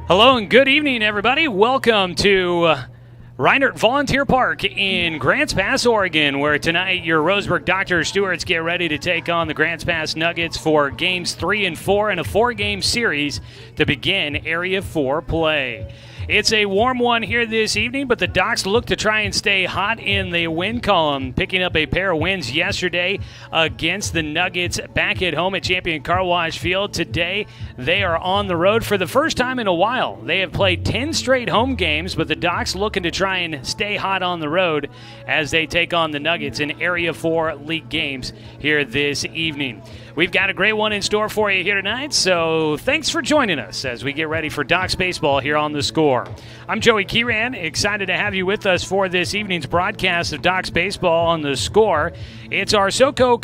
Hello and good evening, everybody. Welcome to Reinert Volunteer Park in Grants Pass, Oregon, where tonight your Roseburg Dr. Stewarts get ready to take on the Grants Pass Nuggets for Games 3 and 4 in a 4-game series to begin Area 4 play. It's a warm one here this evening, but the Docs look to try and stay hot in the win column, picking up a pair of wins yesterday against the Nuggets back at home at Champion Car Wash Field. Today, they are on the road for the first time in a while. They have played 10 straight home games, but the Docs looking to try and stay hot on the road as they take on the Nuggets in Area 4 League games here this evening. We've got a great one in store for you here tonight, so thanks for joining us as we get ready for Docs baseball here on The Score. I'm Joey Kieran, excited to have you with us for this evening's broadcast of Docs baseball on The Score. It's our SoCo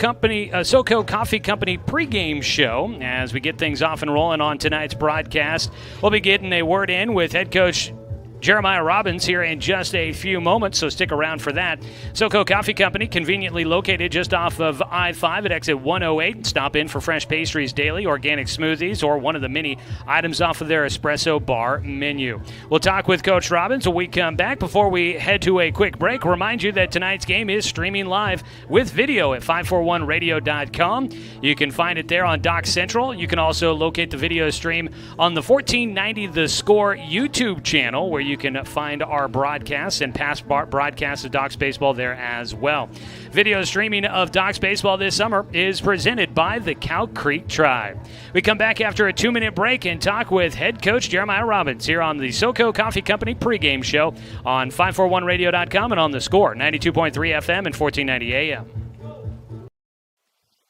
Coffee Company pregame show. As we get things off and rolling on tonight's broadcast, we'll be getting a word in with head coach Jeremiah Robbins here in just a few moments, so stick around for that. SoCo Coffee Company, conveniently located just off of I-5 at exit 108. Stop in for fresh pastries daily, organic smoothies, or one of the many items off of their espresso bar menu. We'll talk with Coach Robbins when we come back. Before we head to a quick break, remind you that tonight's game is streaming live with video at 541radio.com. You can find it there on Doc Central. You can also locate the video stream on the 1490 The Score YouTube channel, where you can find our broadcasts and past broadcasts of Docs Baseball there as well. Video streaming of Docs Baseball this summer is presented by the Cow Creek Tribe. We come back after a 2-minute break and talk with head coach Jeremiah Robbins here on the SoCo Coffee Company pregame show on 541radio.com and on The Score, 92.3 FM and 1490 AM.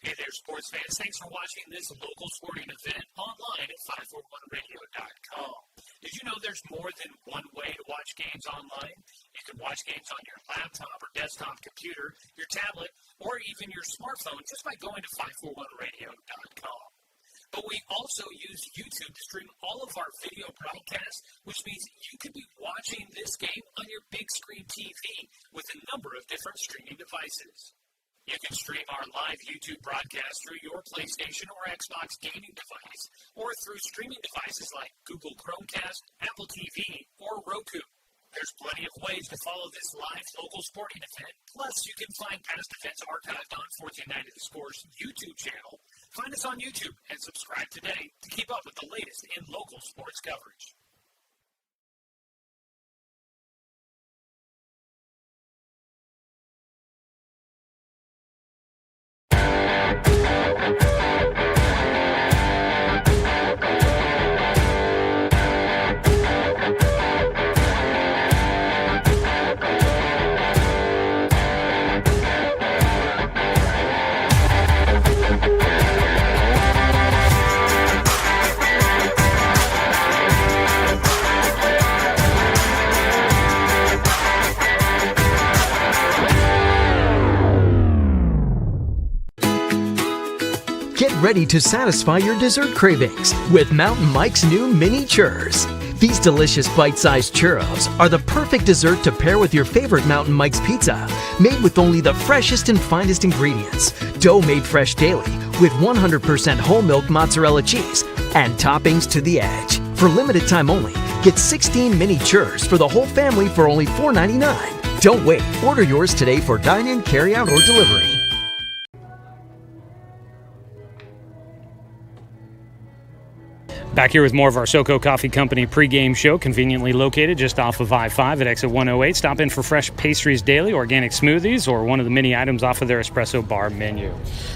Hey there, sports fans. Thanks for watching this local sporting event online at 541radio.com. Did you know there's more than one way to watch games online? You can watch games on your laptop or desktop computer, your tablet, or even your smartphone just by going to 541radio.com. But we also use YouTube to stream all of our video broadcasts, which means you could be watching this game on your big screen TV with a number of different streaming devices. You can stream our live YouTube broadcast through your PlayStation or Xbox gaming device, or through streaming devices like Google Chromecast, Apple TV, or Roku. There's plenty of ways to follow this live local sporting event. Plus, you can find past events archived on 1490 The Score's YouTube channel. Find us on YouTube and subscribe today to keep up with the latest in local sports coverage. Get ready to satisfy your dessert cravings with Mountain Mike's new mini churros. These delicious bite-sized churros are the perfect dessert to pair with your favorite Mountain Mike's pizza, made with only the freshest and finest ingredients, dough made fresh daily with 100% whole milk mozzarella cheese, and toppings to the edge. For limited time only, get 16 mini churros for the whole family for only $4.99. Don't wait. Order yours today for dine-in, carry-out, or delivery. Back here with more of our SoCo Coffee Company pregame show, conveniently located just off of I-5 at exit 108. Stop in for fresh pastries daily, organic smoothies, or one of the many items off of their espresso bar menu.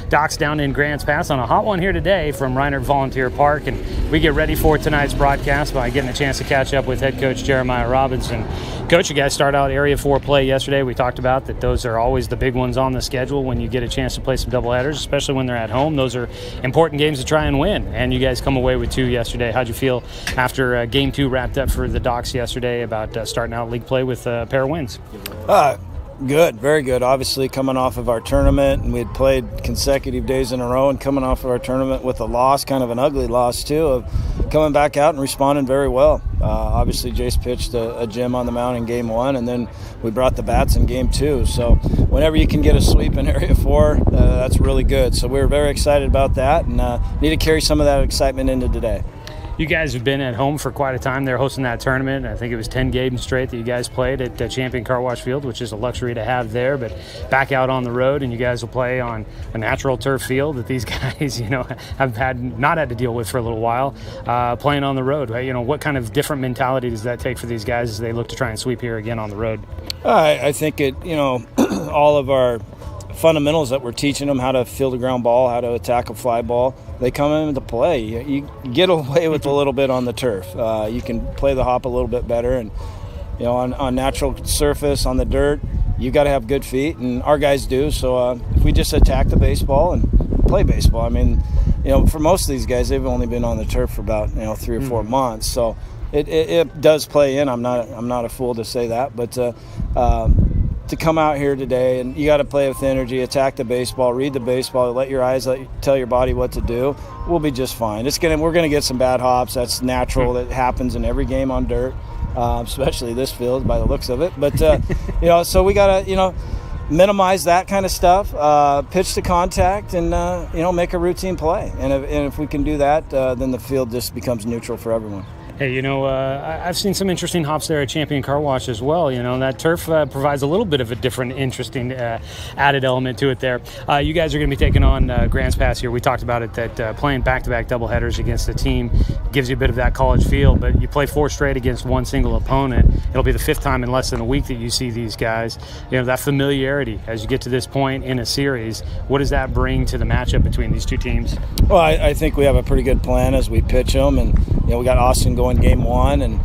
Doc's down in Grants Pass on a hot one here today from Reinert Volunteer Park, and we get ready for tonight's broadcast by getting a chance to catch up with head coach Jeremiah Robbins. And Coach, you guys start out Area 4 play yesterday. We talked about that those are always the big ones on the schedule when you get a chance to play some doubleheaders, especially when they're at home. Those are important games to try and win, and you guys come away with 2 yesterday. How'd you feel after Game 2 wrapped up for the Docs yesterday about starting out league play with a pair of wins? Good, very good. Obviously, coming off of our tournament, and we had played consecutive days in a row, and coming off of our tournament with a loss, kind of an ugly loss too, of coming back out and responding very well. Obviously, Jace pitched a gem on the mound in Game 1, and then we brought the bats in Game 2. So whenever you can get a sweep in Area 4, that's really good. So we were very excited about that, and need to carry some of that excitement into today. You guys have been at home for quite a time. They're hosting that tournament. I think it was 10 games straight that you guys played at Champion Car Wash Field, which is a luxury to have there. But back out on the road, and you guys will play on a natural turf field that these guys, have not had to deal with for a little while. Playing on the road, what kind of different mentality does that take for these guys as they look to try and sweep here again on the road? I think all of our fundamentals that we're teaching them, how to field a ground ball, how to attack a fly ball, they come into play. You get away with a little bit on the turf. You can play the hop a little bit better, and on natural surface, on the dirt, you got to have good feet, and our guys do. So if we just attack the baseball and play baseball, I mean, for most of these guys, they've only been on the turf for about 3 or 4 months. So it does play in. I'm not a fool to say that, but to come out here today, and you got to play with energy, attack the baseball, read the baseball, let your eyes tell your body what to do. We'll be just fine. We're gonna get some bad hops. That's natural. That happens in every game on dirt, especially this field by the looks of it. But so we gotta minimize that kind of stuff. Pitch to contact, and make a routine play. And if we can do that, then the field just becomes neutral for everyone. Hey, I've seen some interesting hops there at Champion Car Wash as well. That turf provides a little bit of a different, interesting added element to it there. You guys are going to be taking on Grants Pass here. We talked about it, that playing back-to-back doubleheaders against a team gives you a bit of that college feel, but you play 4 straight against one single opponent. It'll be the 5th time in less than a week that you see these guys. That familiarity as you get to this point in a series, what does that bring to the matchup between these two teams? Well, I think we have a pretty good plan as we pitch them, and we got Austin going game 1, and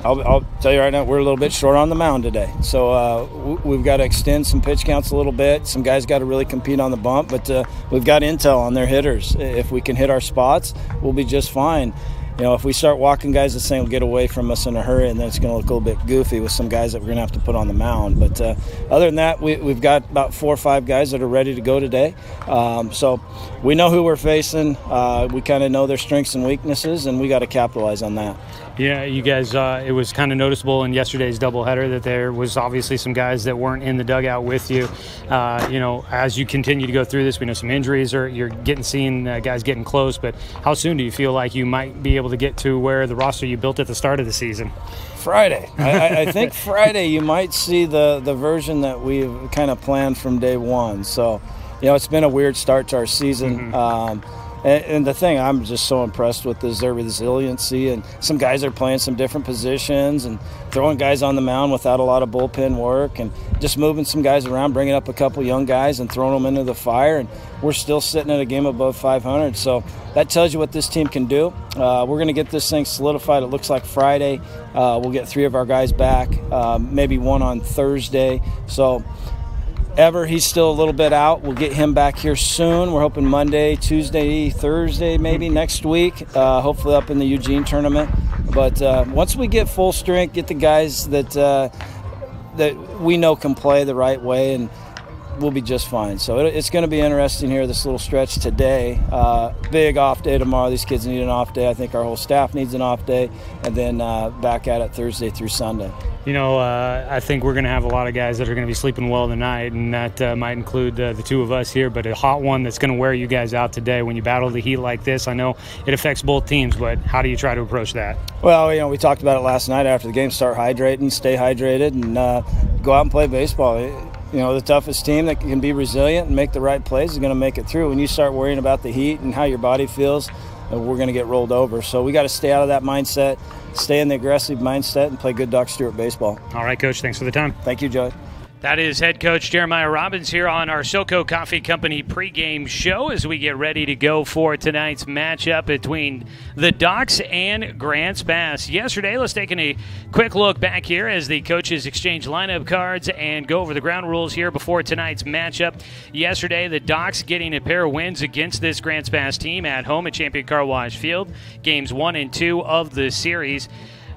I'll tell you right now, we're a little bit short on the mound today, so we've got to extend some pitch counts a little bit. Some guys got to really compete on the bump, but we've got intel on their hitters. If we can hit our spots, we'll be just fine. If we start walking guys that's saying will get away from us in a hurry, and then it's going to look a little bit goofy with some guys that we're going to have to put on the mound. But other than that, we've got about 4 or 5 guys that are ready to go today. So we know who we're facing. We kind of know their strengths and weaknesses, and we got to capitalize on that. Yeah, you guys, it was kind of noticeable in yesterday's doubleheader that there was obviously some guys that weren't in the dugout with you. As you continue to go through this, we know some injuries, or you're seeing guys getting close, but how soon do you feel like you might be able to get to where the roster you built at the start of the season? Friday. I think Friday you might see the version that we've kind of planned from day one. So, it's been a weird start to our season. Mm-hmm. And the thing I'm just so impressed with is their resiliency, and some guys are playing some different positions and throwing guys on the mound without a lot of bullpen work, and just moving some guys around, bringing up a couple young guys and throwing them into the fire, and we're still sitting at a game above 500. So that tells you what this team can do. We're going to get this thing solidified. It looks like Friday. We'll get 3 of our guys back, maybe 1 on Thursday. So he's still a little bit out. We'll get him back here soon. We're hoping Monday, Tuesday, Thursday, maybe next week, hopefully up in the Eugene tournament. But once we get full strength, get the guys that we know can play the right way, and we'll be just fine. So it's going to be interesting here, this little stretch today. Big off day tomorrow. These kids need an off day. I think our whole staff needs an off day, and then back at it Thursday through Sunday. I think we're going to have a lot of guys that are going to be sleeping well tonight, and that might include the 2 of us here, but a hot one that's going to wear you guys out today. When you battle the heat like this, I know it affects both teams, but how do you try to approach that? Well, we talked about it last night after the game. Start hydrating, stay hydrated, and go out and play baseball. The toughest team that can be resilient and make the right plays is going to make it through. When you start worrying about the heat and how your body feels, we're going to get rolled over. So we got to stay out of that mindset, stay in the aggressive mindset, and play good Doc Stewart baseball. All right, Coach. Thanks for the time. Thank you, Joey. That is head coach Jeremiah Robbins here on our SoCo Coffee Company pregame show as we get ready to go for tonight's matchup between the Docs and Grants Pass. Yesterday, let's take a quick look back here as the coaches exchange lineup cards and go over the ground rules here before tonight's matchup. Yesterday, the Docs getting a pair of wins against this Grants Pass team at home at Champion Car Wash Field. Games 1 and 2 of the series.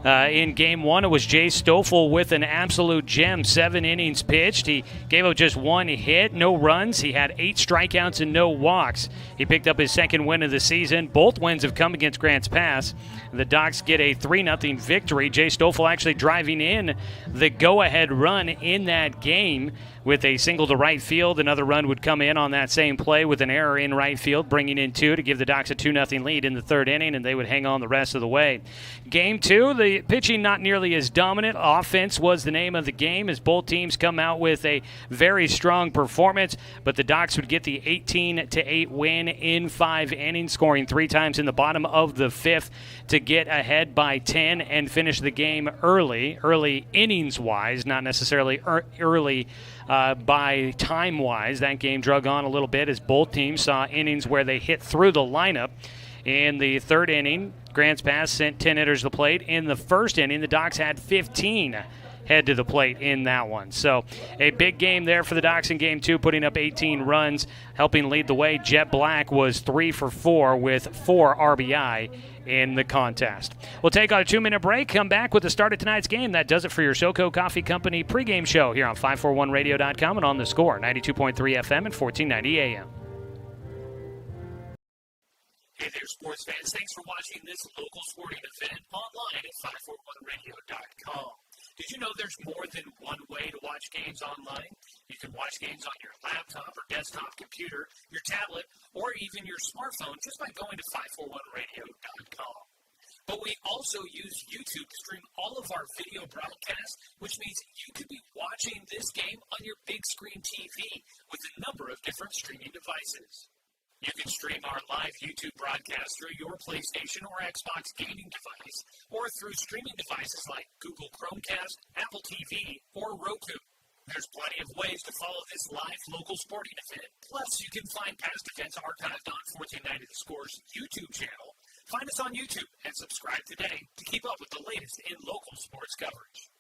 In game one, it was Jay Stoffel with an absolute gem. 7 innings pitched. He gave up just 1 hit, no runs. He had 8 strikeouts and no walks. He picked up his second win of the season. Both wins have come against Grants Pass. The Docs get a 3-0 victory. Jay Stoffel actually driving in the go-ahead run in that game with a single to right field. Another run would come in on that same play with an error in right field, bringing in 2 to give the Docs a 2-0 lead in the third inning, and they would hang on the rest of the way. Game 2, the pitching not nearly as dominant. Offense was the name of the game as both teams come out with a very strong performance, but the Docs would get the 18-8 win in 5 innings, scoring 3 times in the bottom of the 5th to get ahead by 10 and finish the game early innings-wise, not necessarily early by time-wise. That game drug on a little bit as both teams saw innings where they hit through the lineup. In the third inning, Grants Pass sent 10 hitters to the plate. In the first inning, the Docs had 15 head to the plate in that one. So a big game there for the Docs in game 2, putting up 18 runs, helping lead the way. Jet Black was 3 for 4 with 4 RBI in the contest. We'll take a 2-minute break, come back with the start of tonight's game. That does it for your SoCo Coffee Company pregame show here on 541radio.com and on the Score, 92.3 FM and 1490 AM. Hey there, sports fans. Thanks for watching this local sporting event online at 541radio.com. Did you know there's more than one way to watch games online? You can watch games on your laptop or desktop computer, your tablet, or even your smartphone just by going to 541radio.com. But we also use YouTube to stream all of our video broadcasts, which means you could be watching this game on your big screen TV with a number of different streaming devices. You can stream our live YouTube broadcast through your PlayStation or Xbox gaming device, or through streaming devices like Google Chromecast, Apple TV, or Roku. There's plenty of ways to follow this live local sporting event. Plus, you can find past events archived on 1490 The Score's YouTube channel. Find us on YouTube and subscribe today to keep up with the latest in local sports coverage.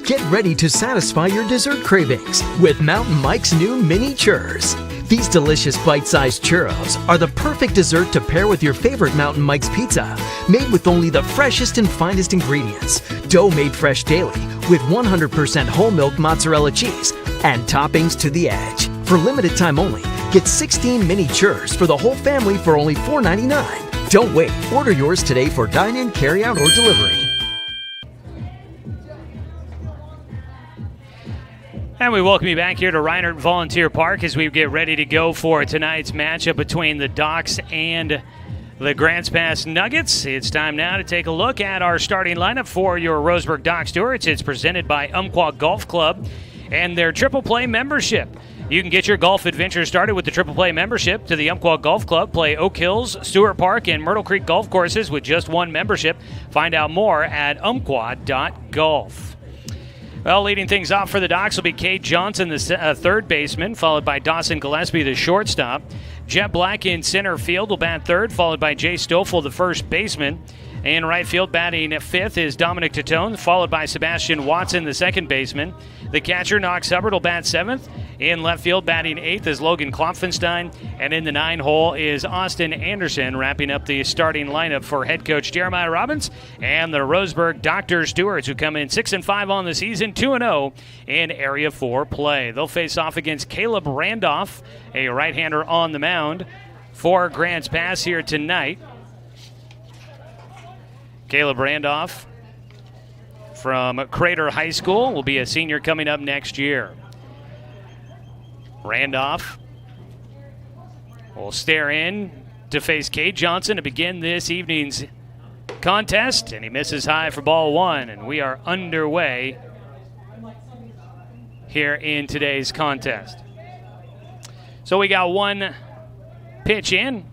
Get ready to satisfy your dessert cravings with Mountain Mike's new mini churros. These delicious bite-sized churros are the perfect dessert to pair with your favorite Mountain Mike's pizza, made with only the freshest and finest ingredients, dough made fresh daily with 100% whole milk mozzarella cheese, and toppings to the edge. For limited time only, get 16 mini churros for the whole family for only $4.99. Don't wait. Order yours today for dine-in, carry-out, or delivery. And we welcome you back here to Reinhardt Volunteer Park as we get ready to go for tonight's matchup between the Docs and the Grants Pass Nuggets. It's time now to take a look at our starting lineup for your Roseburg Dock Stewards. It's presented by Umpqua Golf Club and their Triple Play membership. You can get your golf adventure started with the Triple Play membership to the Umpqua Golf Club. Play Oak Hills, Stewart Park, and Myrtle Creek golf courses with just one membership. Find out more at umpqua.golf. Well, leading things off for the Docs will be Cade Johnson, the third baseman, followed by Dawson Gillespie, the shortstop. Jet Black in center field will bat third, followed by Jay Stoffel, the first baseman. In right field, batting fifth is Dominic Titone, followed by Sebastian Watson, the second baseman. The catcher, Knox Hubbard, will bat seventh. In left field, batting eighth is Logan Klopfenstein. And in the 9-hole is Austin Anderson, wrapping up the starting lineup for head coach Jeremiah Robbins and the Roseburg Dr. Stewarts, who come in 6-5 on the season, 2-0 in Area 4 play. They'll face off against Caleb Randolph, a right-hander on the mound for Grants Pass here tonight. Caleb Randolph from Crater High School will be a senior coming up next year. Randolph will stare in to face Cade Johnson to begin this evening's contest, and he misses high for ball one, and we are underway here in today's contest. So we got one pitch in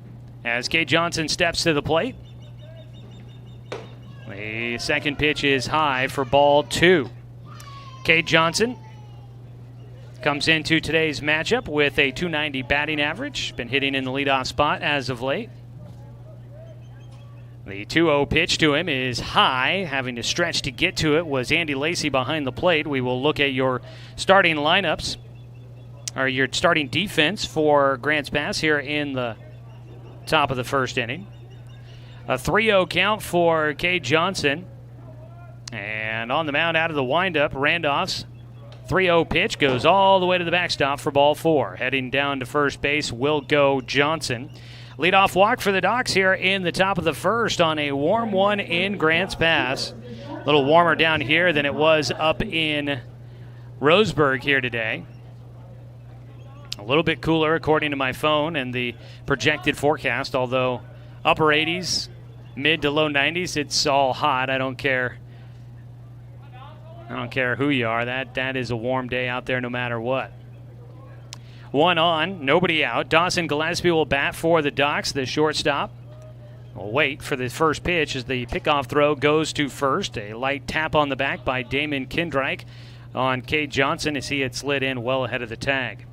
as Cade Johnson steps to the plate. The second pitch is high for ball 2. Cade Johnson comes into today's matchup with a .290 batting average. Been hitting in the leadoff spot as of late. The 2-0 pitch to him is high. Having to stretch to get to it was Andy Lacey behind the plate. We will look at your starting lineups, or your starting defense for Grants Pass here in the top of the first inning. A 3-0 count for Cade Johnson. And on the mound out of the windup, Randolph's 3-0 pitch goes all the way to the backstop for ball 4. Heading down to first base will go Johnson. Leadoff walk for the Docs here in the top of the first on a warm one in Grants Pass. A little warmer down here than it was up in Roseburg here today. A little bit cooler according to my phone and the projected forecast, although upper 80s, mid to low 90s, it's all hot. I don't care who you are. That is a warm day out there no matter what. One on, nobody out. Dawson Gillespie will bat for the Docs, the shortstop. We'll wait for the first pitch as the pickoff throw goes to first. A light tap on the back by Damon Kindreich on Cade Johnson as he had slid in well ahead of the tag.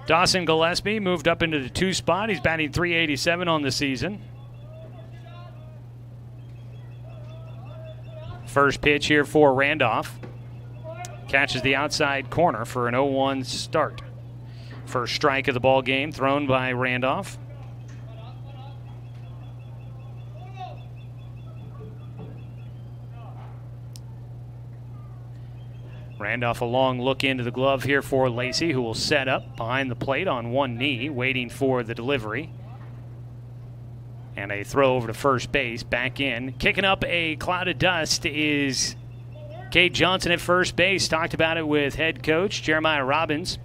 Dawson Gillespie moved up into the 2 spot. He's batting .387 on the season. First pitch here for Randolph. Catches the outside corner for an 0-1 start. First strike of the ball game thrown by Randolph. Randolph a long look into the glove here for Lacey, who will set up behind the plate on one knee, waiting for the delivery. And a throw over to first base, back in. Kicking up a cloud of dust is Cade Johnson at first base. Talked about it with head coach Jeremiah Robbins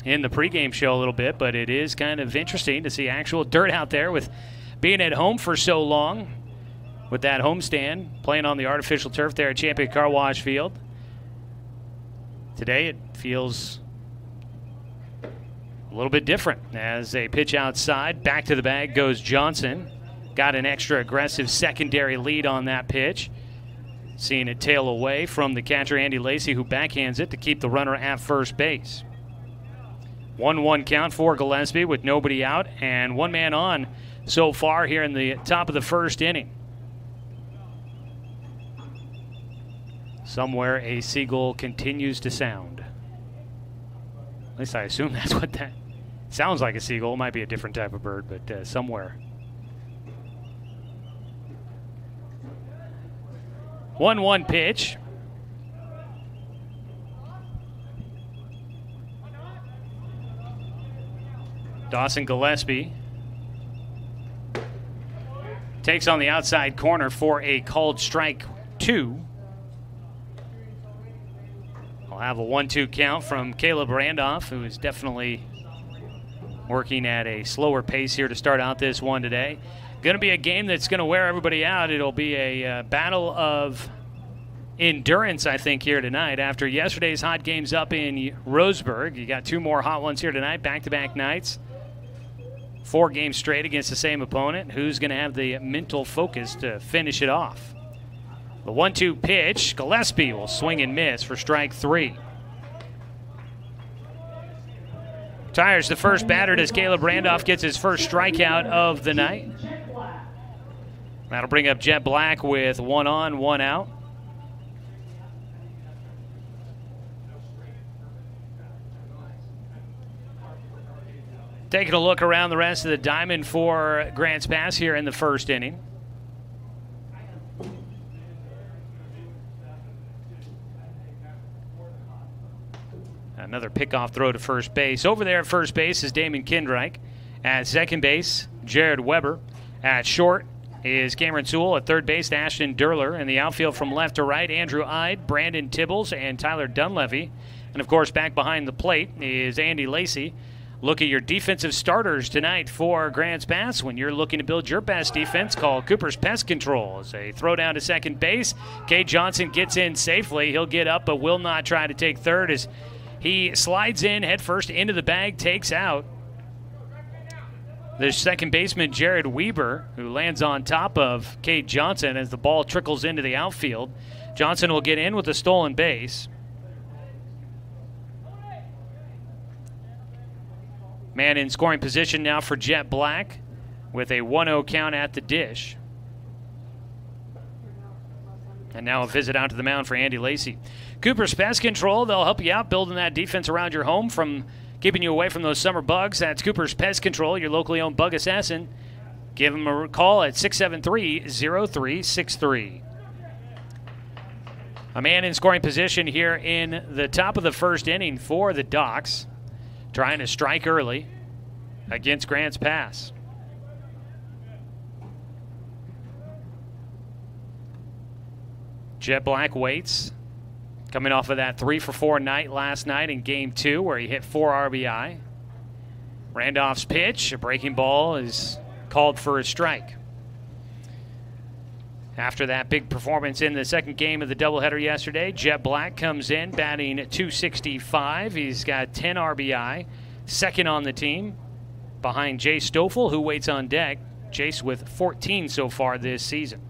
in the pregame show a little bit, but it is kind of interesting to see actual dirt out there with being at home for so long with that homestand, playing on the artificial turf there at Champion Car Wash Field. Today it feels a little bit different as a pitch outside. Back to the bag goes Johnson. Got an extra aggressive secondary lead on that pitch. Seeing it tail away from the catcher Andy Lacey, who backhands it to keep the runner at first base. 1-1 count for Gillespie with nobody out and one man on so far here in the top of the first inning. Somewhere a seagull continues to sound. At least I assume that's what that sounds like. A seagull. It might be a different type of bird, but somewhere. 1-1 pitch. Dawson Gillespie takes on the outside corner for a called strike 2. I'll have a 1-2 count from Caleb Randolph, who is definitely working at a slower pace here to start out this one today. Going to be a game that's going to wear everybody out. It'll be a battle of endurance, I think, here tonight. After yesterday's hot games up in Roseburg, you got 2 more hot ones here tonight, back-to-back nights. 4 games straight against the same opponent. Who's going to have the mental focus to finish it off? The 1-2 pitch, Gillespie will swing and miss for strike 3. Tires the first batter as Caleb Randolph gets his first strikeout of the night. That'll bring up Jet Black with 1 on, 1 out. Taking a look around the rest of the diamond for Grants Pass here in the first inning. Another pickoff throw to first base. Over there at first base is Damon Kindreich. At second base, Jared Weber. At short is Cameron Sewell. At third base, Ashton Durler. In the outfield from left to right, Andrew Ide, Brandon Tibbles, and Tyler Dunleavy. And, of course, back behind the plate is Andy Lacey. look at your defensive starters tonight for Grants Pass. When you're looking to build your best defense, call Cooper's Pest Control. As a throw down to second base, Cade Johnson gets in safely. He'll get up but will not try to take third as he slides in headfirst into the bag, takes out the second baseman, Jared Weber, who lands on top of Cade Johnson as the ball trickles into the outfield. Johnson will get in with a stolen base. Man in scoring position now for Jet Black with a 1-0 count at the dish. And now a visit out to the mound for Andy Lacey. Cooper's Pest Control, they'll help you out building that defense around your home from keeping you away from those summer bugs. That's Cooper's Pest Control, your locally owned bug assassin. Give them a call at 673-0363. A man in scoring position here in the top of the first inning for the Docs, trying to strike early against Grants Pass. Jet Black waits, coming off of that 3-for-4 night last night in Game 2 where he hit 4 RBI. Randolph's pitch, a breaking ball, is called for a strike. After that big performance in the second game of the doubleheader yesterday, Jet Black comes in batting .265. He's got 10 RBI, second on the team, behind Jay Stoffel, who waits on deck. Jace with 14 so far this season.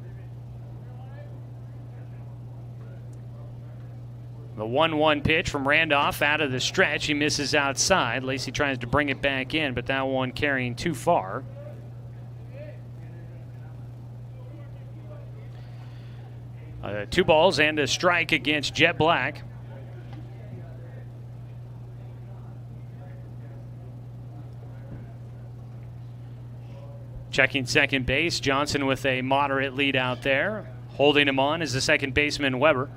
The 1-1 pitch from Randolph out of the stretch. He misses outside. Lacey tries to bring it back in, but that one carrying too far. Two balls and a strike against Jet Black. Checking second base, Johnson with a moderate lead out there. Holding him on is the second baseman, Weber.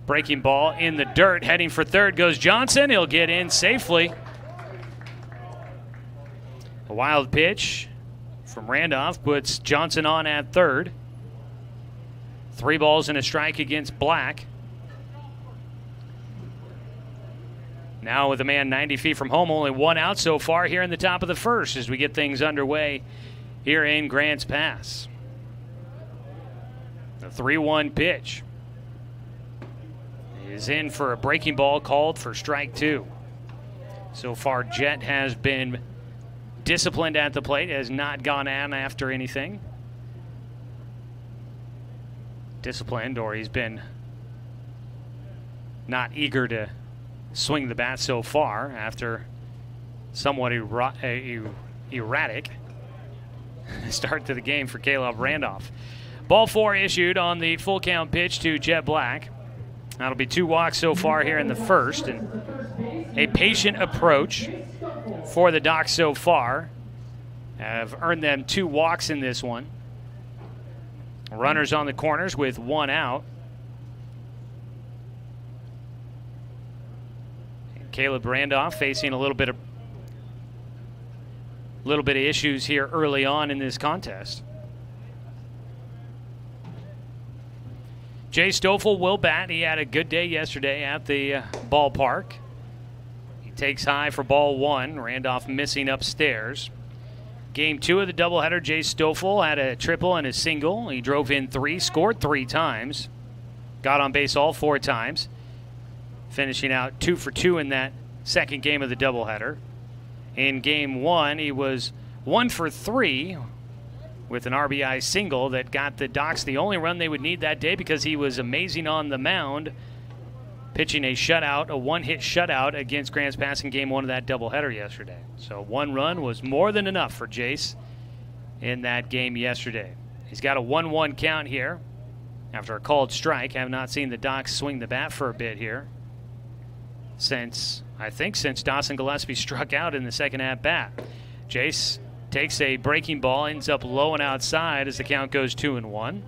Breaking ball in the dirt, heading for third goes Johnson. He'll get in safely. A wild pitch from Randolph puts Johnson on at third. 3 balls and a strike against Black. Now with a man 90 feet from home, only 1 out so far here in the top of the first as we get things underway here in Grants Pass. The 3-1 pitch is in for a breaking ball called for strike 2. So far, Jet has been disciplined at the plate, has not gone on after anything. Disciplined, or he's been not eager to swing the bat so far after somewhat erratic start to the game for Caleb Randolph. Ball 4 issued on the full count pitch to Jet Black. That'll be 2 walks so far here in the first, and a patient approach for the Docs so far. Have earned them 2 walks in this one. Runners on the corners with 1 out. And Caleb Randolph facing a little bit of issues here early on in this contest. Jay Stoffel will bat. He had a good day yesterday at the ballpark. He takes high for ball 1. Randolph missing upstairs. Game 2 of the doubleheader, Jay Stoffel had a triple and a single. He drove in 3, scored 3 times. Got on base all 4 times. Finishing out 2 for 2 in that second game of the doubleheader. In game 1, he was 1 for 3 with an RBI single that got the Docs the only run they would need that day because he was amazing on the mound, pitching a shutout, a 1-hit shutout against Grants Pass in game 1 of that doubleheader yesterday. So 1 run was more than enough for Jace in that game yesterday. He's got a 1-1 count here after a called strike. Have not seen the Docs swing the bat for a bit here since Dawson Gillespie struck out in the second at-bat. Jace takes a breaking ball, ends up low and outside as the count goes 2-1.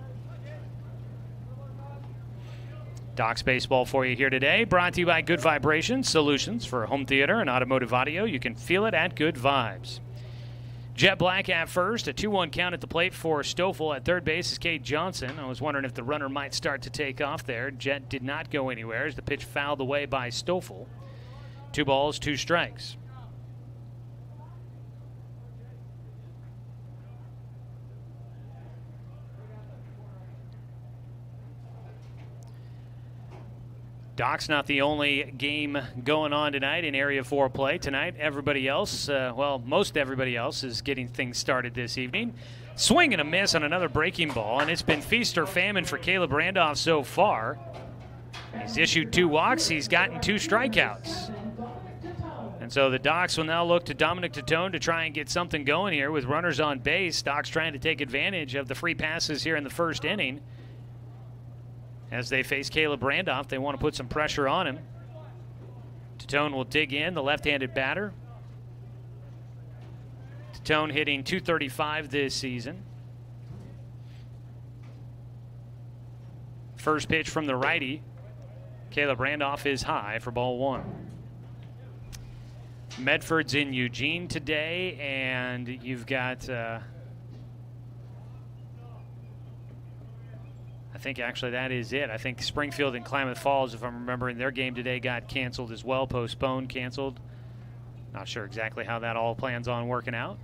Docs baseball for you here today, brought to you by Good Vibrations, solutions for home theater and automotive audio. You can feel it at Good Vibes. Jet Black at first, a 2-1 count at the plate for Stoffel. At third base is Cade Johnson. I was wondering if the runner might start to take off there. Jet did not go anywhere as the pitch fouled away by Stoffel. 2 balls, 2 strikes. Doc's not the only game going on tonight in Area 4 play. Tonight, everybody else, most everybody else is getting things started this evening. Swing and a miss on another breaking ball, and it's been feast or famine for Caleb Randolph so far. He's issued 2 walks. He's gotten 2 strikeouts. And so the Docs will now look to Dominic Tatone to try and get something going here with runners on base. Docs trying to take advantage of the free passes here in the first inning. As they face Caleb Randolph, they want to put some pressure on him. Tatone will dig in, the left-handed batter. Tatone hitting .235 this season. First pitch from the righty. Caleb Randolph is high for ball 1. Medford's in Eugene today, and you've got... I think actually that is it. I think Springfield and Klamath Falls, if I'm remembering, their game today got canceled as well, postponed, canceled. Not sure exactly how that all plans on working out.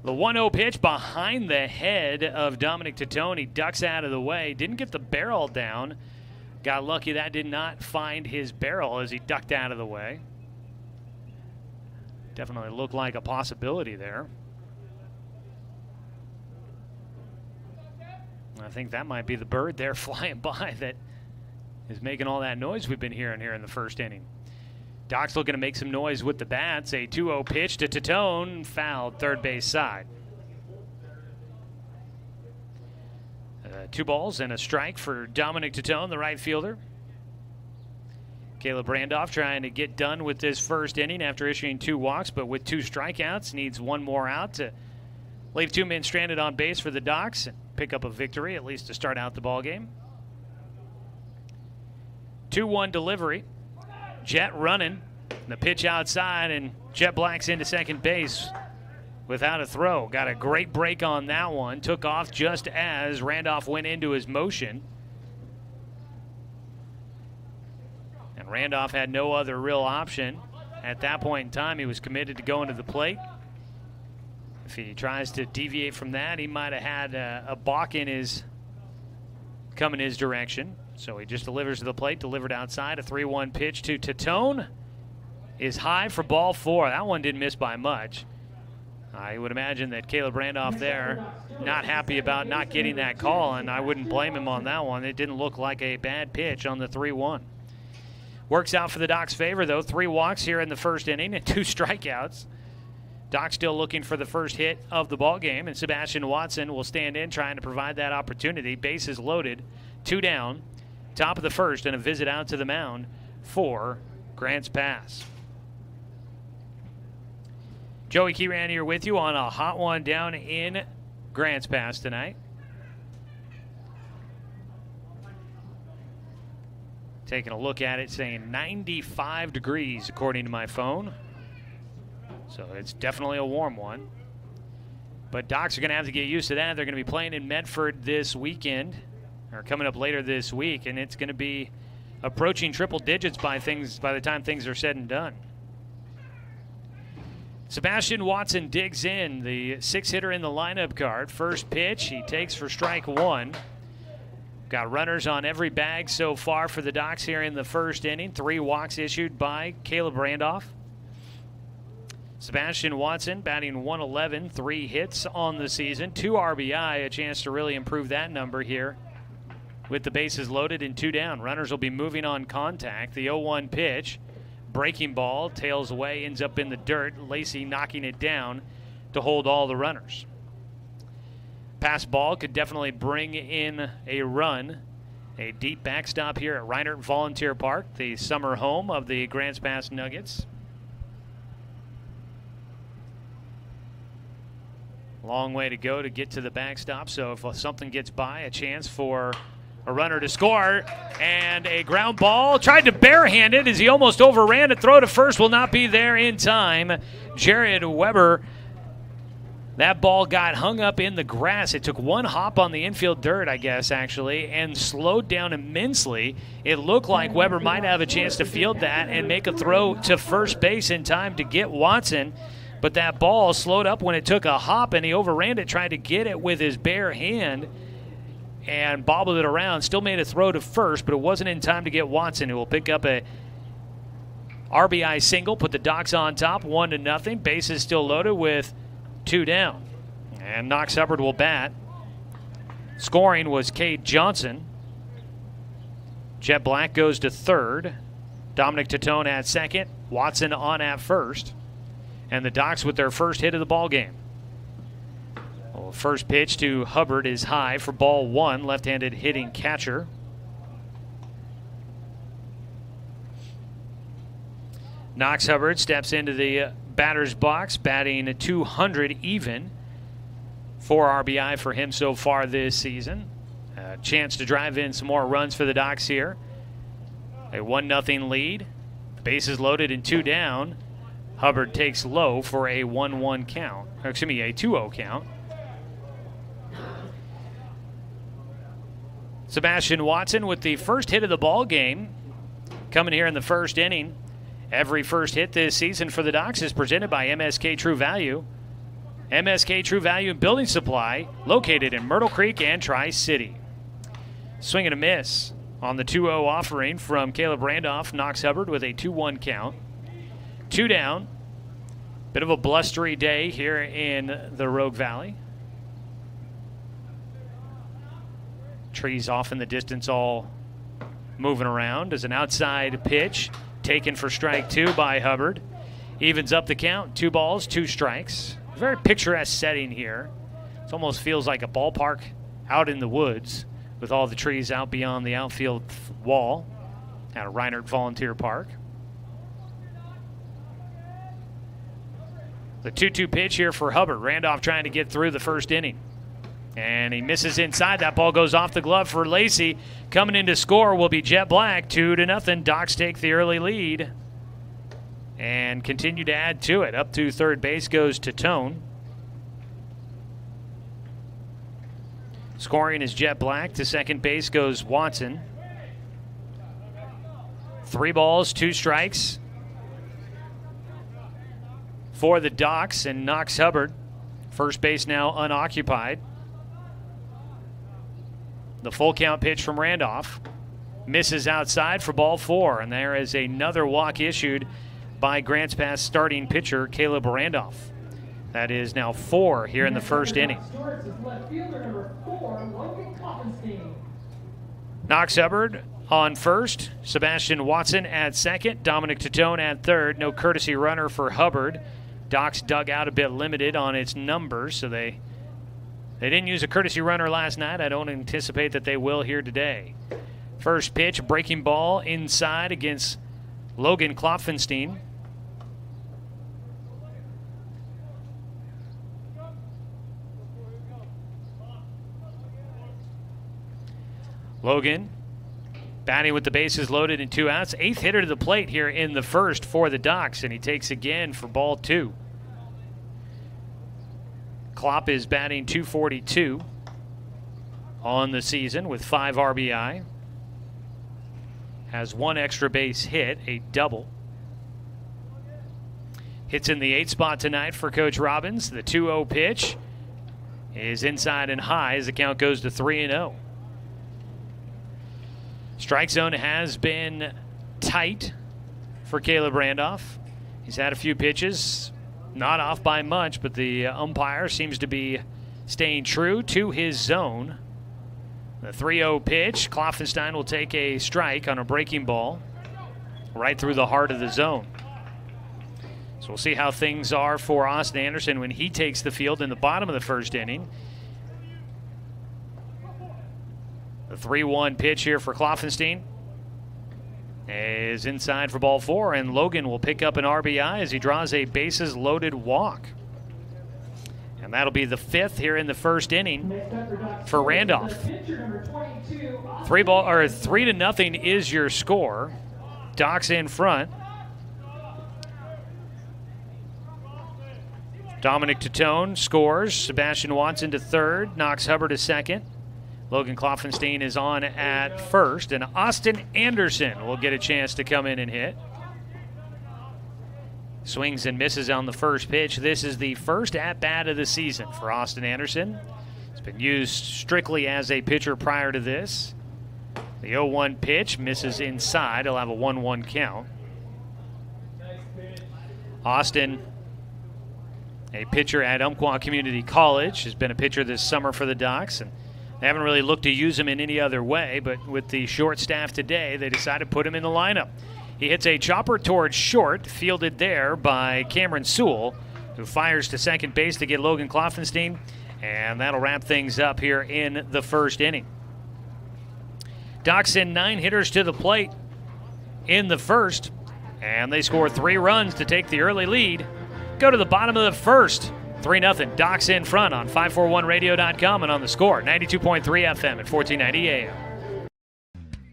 The 1-0 pitch behind the head of Dominic Tatone. He ducks out of the way. Didn't get the barrel down. Got lucky that did not find his barrel as he ducked out of the way. Definitely looked like a possibility there. I think that might be the bird there flying by that is making all that noise we've been hearing here in the first inning. Doc's looking to make some noise with the bats. A 2-0 pitch to Tatone, fouled third base side. 2 balls and a strike for Dominic Tatone, the right fielder. Caleb Randolph trying to get done with this first inning after issuing 2 walks, but with 2 strikeouts, needs 1 more out to leave 2 men stranded on base for the Docs and pick up a victory, at least to start out the ball game. 2-1 delivery. Jet running. The pitch outside, and Jet Black's into second base without a throw. Got a great break on that one. Took off just as Randolph went into his motion. And Randolph had no other real option. At that point in time, he was committed to going to the plate. If he tries to deviate from that, he might have had a balk coming his direction. So he just delivers to the plate, delivered outside. A 3-1 pitch to Tatone is high for ball 4. That one didn't miss by much. I would imagine that Caleb Randolph there not happy about not getting that call, and I wouldn't blame him on that one. It didn't look like a bad pitch on the 3-1. Works out for the Docs' favor, though. 3 walks here in the first inning and 2 strikeouts. Doc still looking for the first hit of the ball game, and Sebastian Watson will stand in trying to provide that opportunity. Bases loaded, 2 down, top of the first, and a visit out to the mound for Grants Pass. Joey Keyran here with you on a hot one down in Grants Pass tonight. Taking a look at it, saying 95 degrees according to my phone. So it's definitely a warm one. But Docs are going to have to get used to that. They're going to be playing in Medford this weekend, or coming up later this week, and it's going to be approaching triple digits by the time things are said and done. Sebastian Watson digs in, the 6-hitter in the lineup card. First pitch, he takes for strike 1. Got runners on every bag so far for the Docs here in the first inning. 3 walks issued by Caleb Randolph. Sebastian Watson batting .111, 3 hits on the season, 2 RBI, a chance to really improve that number here with the bases loaded and 2 down. Runners will be moving on contact. The 0-1 pitch, breaking ball, tails away, ends up in the dirt. Lacey knocking it down to hold all the runners. Pass ball could definitely bring in a run. A deep backstop here at Reinert Volunteer Park, the summer home of the Grants Pass Nuggets. Long way to go to get to the backstop, so if something gets by, a chance for a runner to score, and a ground ball. Tried to barehand it as he almost overran it. Throw to first will not be there in time. Jared Weber, that ball got hung up in the grass. It took 1 hop on the infield dirt, I guess, actually, and slowed down immensely. It looked like Weber might have a chance to field that and make a throw to first base in time to get Watson. But that ball slowed up when it took a hop, and he overran it, tried to get it with his bare hand. and bobbled it around. Still made a throw to first, but it wasn't in time to get Watson, who will pick up a RBI single, put the Docs on top, 1-0. Bases still loaded with 2 down. And Knox Hubbard will bat. Scoring was Cade Johnson. Jet Black goes to third. Dominic Titone at second. Watson on at first. And the Docs with their first hit of the ball game. Well, first pitch to Hubbard is high for ball 1. Left-handed hitting catcher. Knox Hubbard steps into the batter's box, batting 200 even. 4 RBI for him so far this season. A chance to drive in some more runs for the Docs here. A 1-0 lead. Bases loaded and 2 down. Hubbard takes low for a 1-1 count. Or excuse me, a 2-0 count. Sebastian Watson with the first hit of the ball game. Coming here in the first inning. Every first hit this season for the Docs is presented by MSK True Value. MSK True Value Building Supply, located in Myrtle Creek and Tri-City. Swing and a miss on the 2-0 offering from Caleb Randolph. Knox Hubbard with a 2-1 count. 2 down. Bit of a blustery day here in the Rogue Valley. Trees off in the distance all moving around as an outside pitch taken for strike 2 by Hubbard. Evens up the count, 2 balls, 2 strikes. Very picturesque setting here. It almost feels like a ballpark out in the woods with all the trees out beyond the outfield wall at Reinert Volunteer Park. The 2-2 pitch here for Hubbard. Randolph trying to get through the first inning. And he misses inside. That ball goes off the glove for Lacey. Coming in to score will be Jet Black. 2-0. Docs take the early lead and continue to add to it. Up to third base goes Titone. Scoring is Jet Black. To second base goes Watson. 3 balls, 2 strikes for the Docs and Knox Hubbard. First base now unoccupied. The full count pitch from Randolph. Misses outside for ball 4. And there is another walk issued by Grants Pass starting pitcher Caleb Randolph. That is now 4 here in the first inning. Knox Hubbard on first. Sebastian Watson at second. Dominic Titone at third. No courtesy runner for Hubbard. Docs dug out a bit limited on its numbers, so they didn't use a courtesy runner last night. I don't anticipate that they will here today. First pitch, breaking ball inside against Logan Klopfenstein. Logan batting with the bases loaded and 2 outs. 8th hitter to the plate here in the first for the Docs, and he takes again for ball 2. Klopp is batting .242 on the season with 5 RBI. Has 1 extra base hit, a double. Hits in the 8th spot tonight for Coach Robbins. The 2-0 pitch is inside and high as the count goes to 3-0. Strike zone has been tight for Caleb Randolph. He's had a few pitches, not off by much, but the umpire seems to be staying true to his zone. The 3-0 pitch, Klopfenstein will take a strike on a breaking ball right through the heart of the zone. So we'll see how things are for Austin Anderson when he takes the field in the bottom of the first inning. The 3-1 pitch here for Klopfenstein is inside for ball 4, and Logan will pick up an RBI as he draws a bases-loaded walk. And that'll be the 5th here in the first inning for Randolph. 3-0 is your score. Docs in front. Dominic Titone scores. Sebastian Watson to third. Knox Hubbard to second. Logan Klopfenstein is on at first, and Austin Anderson will get a chance to come in and hit. Swings and misses on the first pitch. This is the first at-bat of the season for Austin Anderson. He's Been used strictly as a pitcher prior to this. The 0-1 pitch misses inside. He'll have a 1-1 count. Austin, a pitcher at Umpqua Community College, has been a pitcher this summer for the Ducks, and they haven't really looked to use him in any other way, but with the short staff today, they decided to put him in the lineup. He hits a chopper towards short, fielded there by Cameron Sewell, who fires to second base to get Logan Kloffenstein, and that'll wrap things up here in the first inning. Ducks send 9 hitters to the plate in the first, and they score 3 runs to take the early lead. Go to the bottom of the first. 3-0. Ducks in front on 541radio.com and on the Score. 92.3 FM at 1490 AM.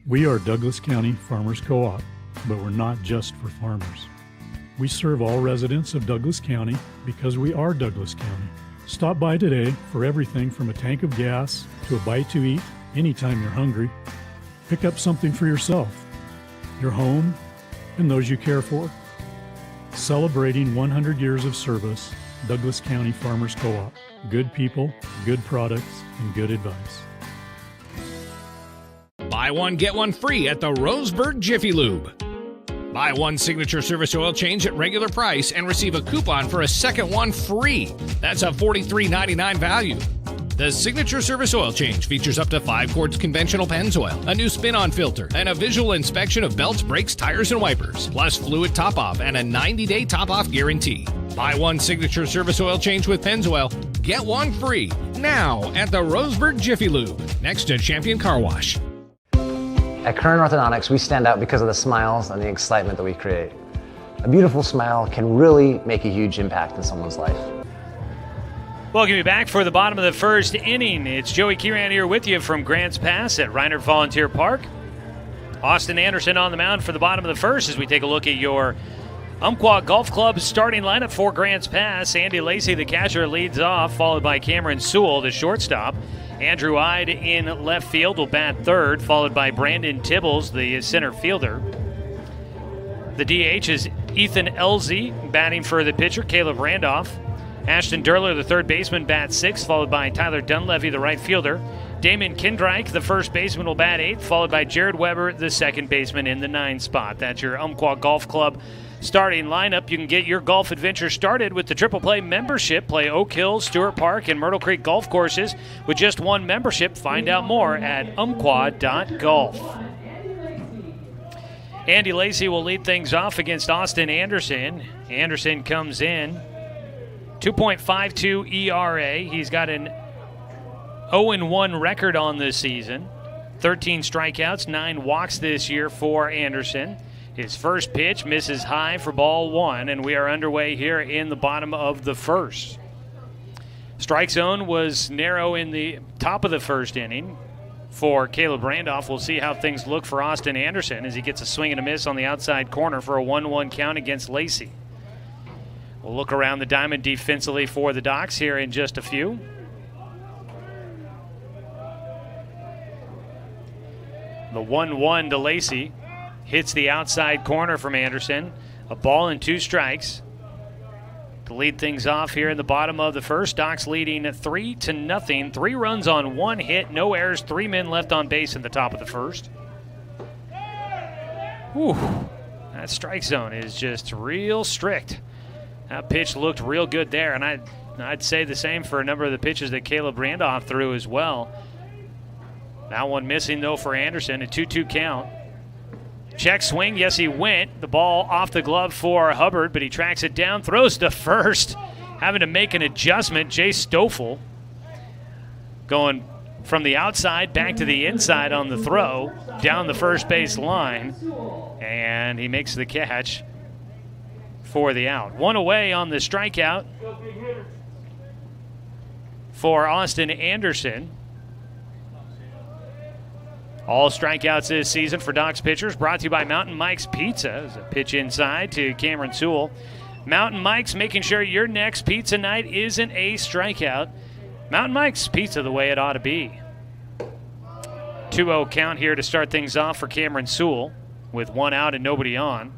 We are Douglas County Farmers Co-op, but we're not just for farmers. We serve all residents of Douglas County because we are Douglas County. Stop by today for everything from a tank of gas to a bite to eat anytime you're hungry. Pick up something for yourself, your home, and those you care for. Celebrating 100 years of service, Douglas County Farmers Co-op. Good people, good products, and good advice. Buy one, get one free at the Roseburg Jiffy Lube. Buy one signature service oil change at regular price and receive a coupon for a second one free. That's a $43.99 value. The signature service oil change features up to 5 quarts conventional Pennzoil, a new spin-on filter, and a visual inspection of belts, brakes, tires, and wipers, plus fluid top-off and a 90-day top-off guarantee. Buy one signature service oil change with Pennzoil, get one free now at the Roseburg Jiffy Lube, next to Champion Car Wash. At Current Orthodontics, we stand out because of the smiles and the excitement that we create. A beautiful smile can really make a huge impact in someone's life. Welcome you back for the bottom of the first inning. It's Joey Kieran here with you from Grants Pass at Reinert Volunteer Park. Austin Anderson on the mound for the bottom of the first as we take a look at your Umpqua Golf Club starting lineup for Grants Pass. Andy Lacey, the catcher, leads off, followed by Cameron Sewell, the shortstop. Andrew Ide in left field will bat third, followed by Brandon Tibbles, the center fielder. The DH is Ethan Elzey, batting for the pitcher, Caleb Randolph. Ashton Durler, the third baseman, bats sixth, followed by Tyler Dunleavy, the right fielder. Damon Kindreich, the first baseman, will bat eighth, followed by Jared Weber, the second baseman, in the 9th spot. That's your Umpqua Golf Club starting lineup. You can get your golf adventure started with the Triple Play membership. Play Oak Hill, Stewart Park, and Myrtle Creek golf courses with just one membership. Find out more at umpqua.golf. Andy Lacey will lead things off against Austin Anderson. Anderson comes in 2.52 ERA. He's got an 0-1 record on this season. 13 strikeouts, 9 walks this year for Anderson. His first pitch misses high for ball 1, and we are underway here in the bottom of the first. Strike zone was narrow in the top of the first inning for Caleb Randolph. We'll see how things look for Austin Anderson as he gets a swing and a miss on the outside corner for a 1-1 count against Lacey. We'll look around the diamond defensively for the Docs here in just a few. The 1-1 to Lacey hits the outside corner from Anderson. A ball and 2 strikes to lead things off here in the bottom of the first. Docs leading 3-0. 3 runs on 1 hit, no errors, 3 men left on base in the top of the first. Whew, that strike zone is just real strict. That pitch looked real good there, and I'd say the same for a number of the pitches that Caleb Randolph threw as well. That one missing, though, for Anderson, a 2-2 count. Check swing, yes, he went. The ball off the glove for Hubbard, but he tracks it down, throws to first. Having to make an adjustment, Jay Stoffel going from the outside back to the inside on the throw, down the first base line, and he makes the catch for the out. 1 away on the strikeout for Austin Anderson. All strikeouts this season for Docs pitchers brought to you by Mountain Mike's Pizza. There's a pitch inside to Cameron Sewell. Mountain Mike's, making sure your next pizza night isn't a strikeout. Mountain Mike's Pizza, the way it ought to be. 2-0 count here to start things off for Cameron Sewell with 1 out and nobody on.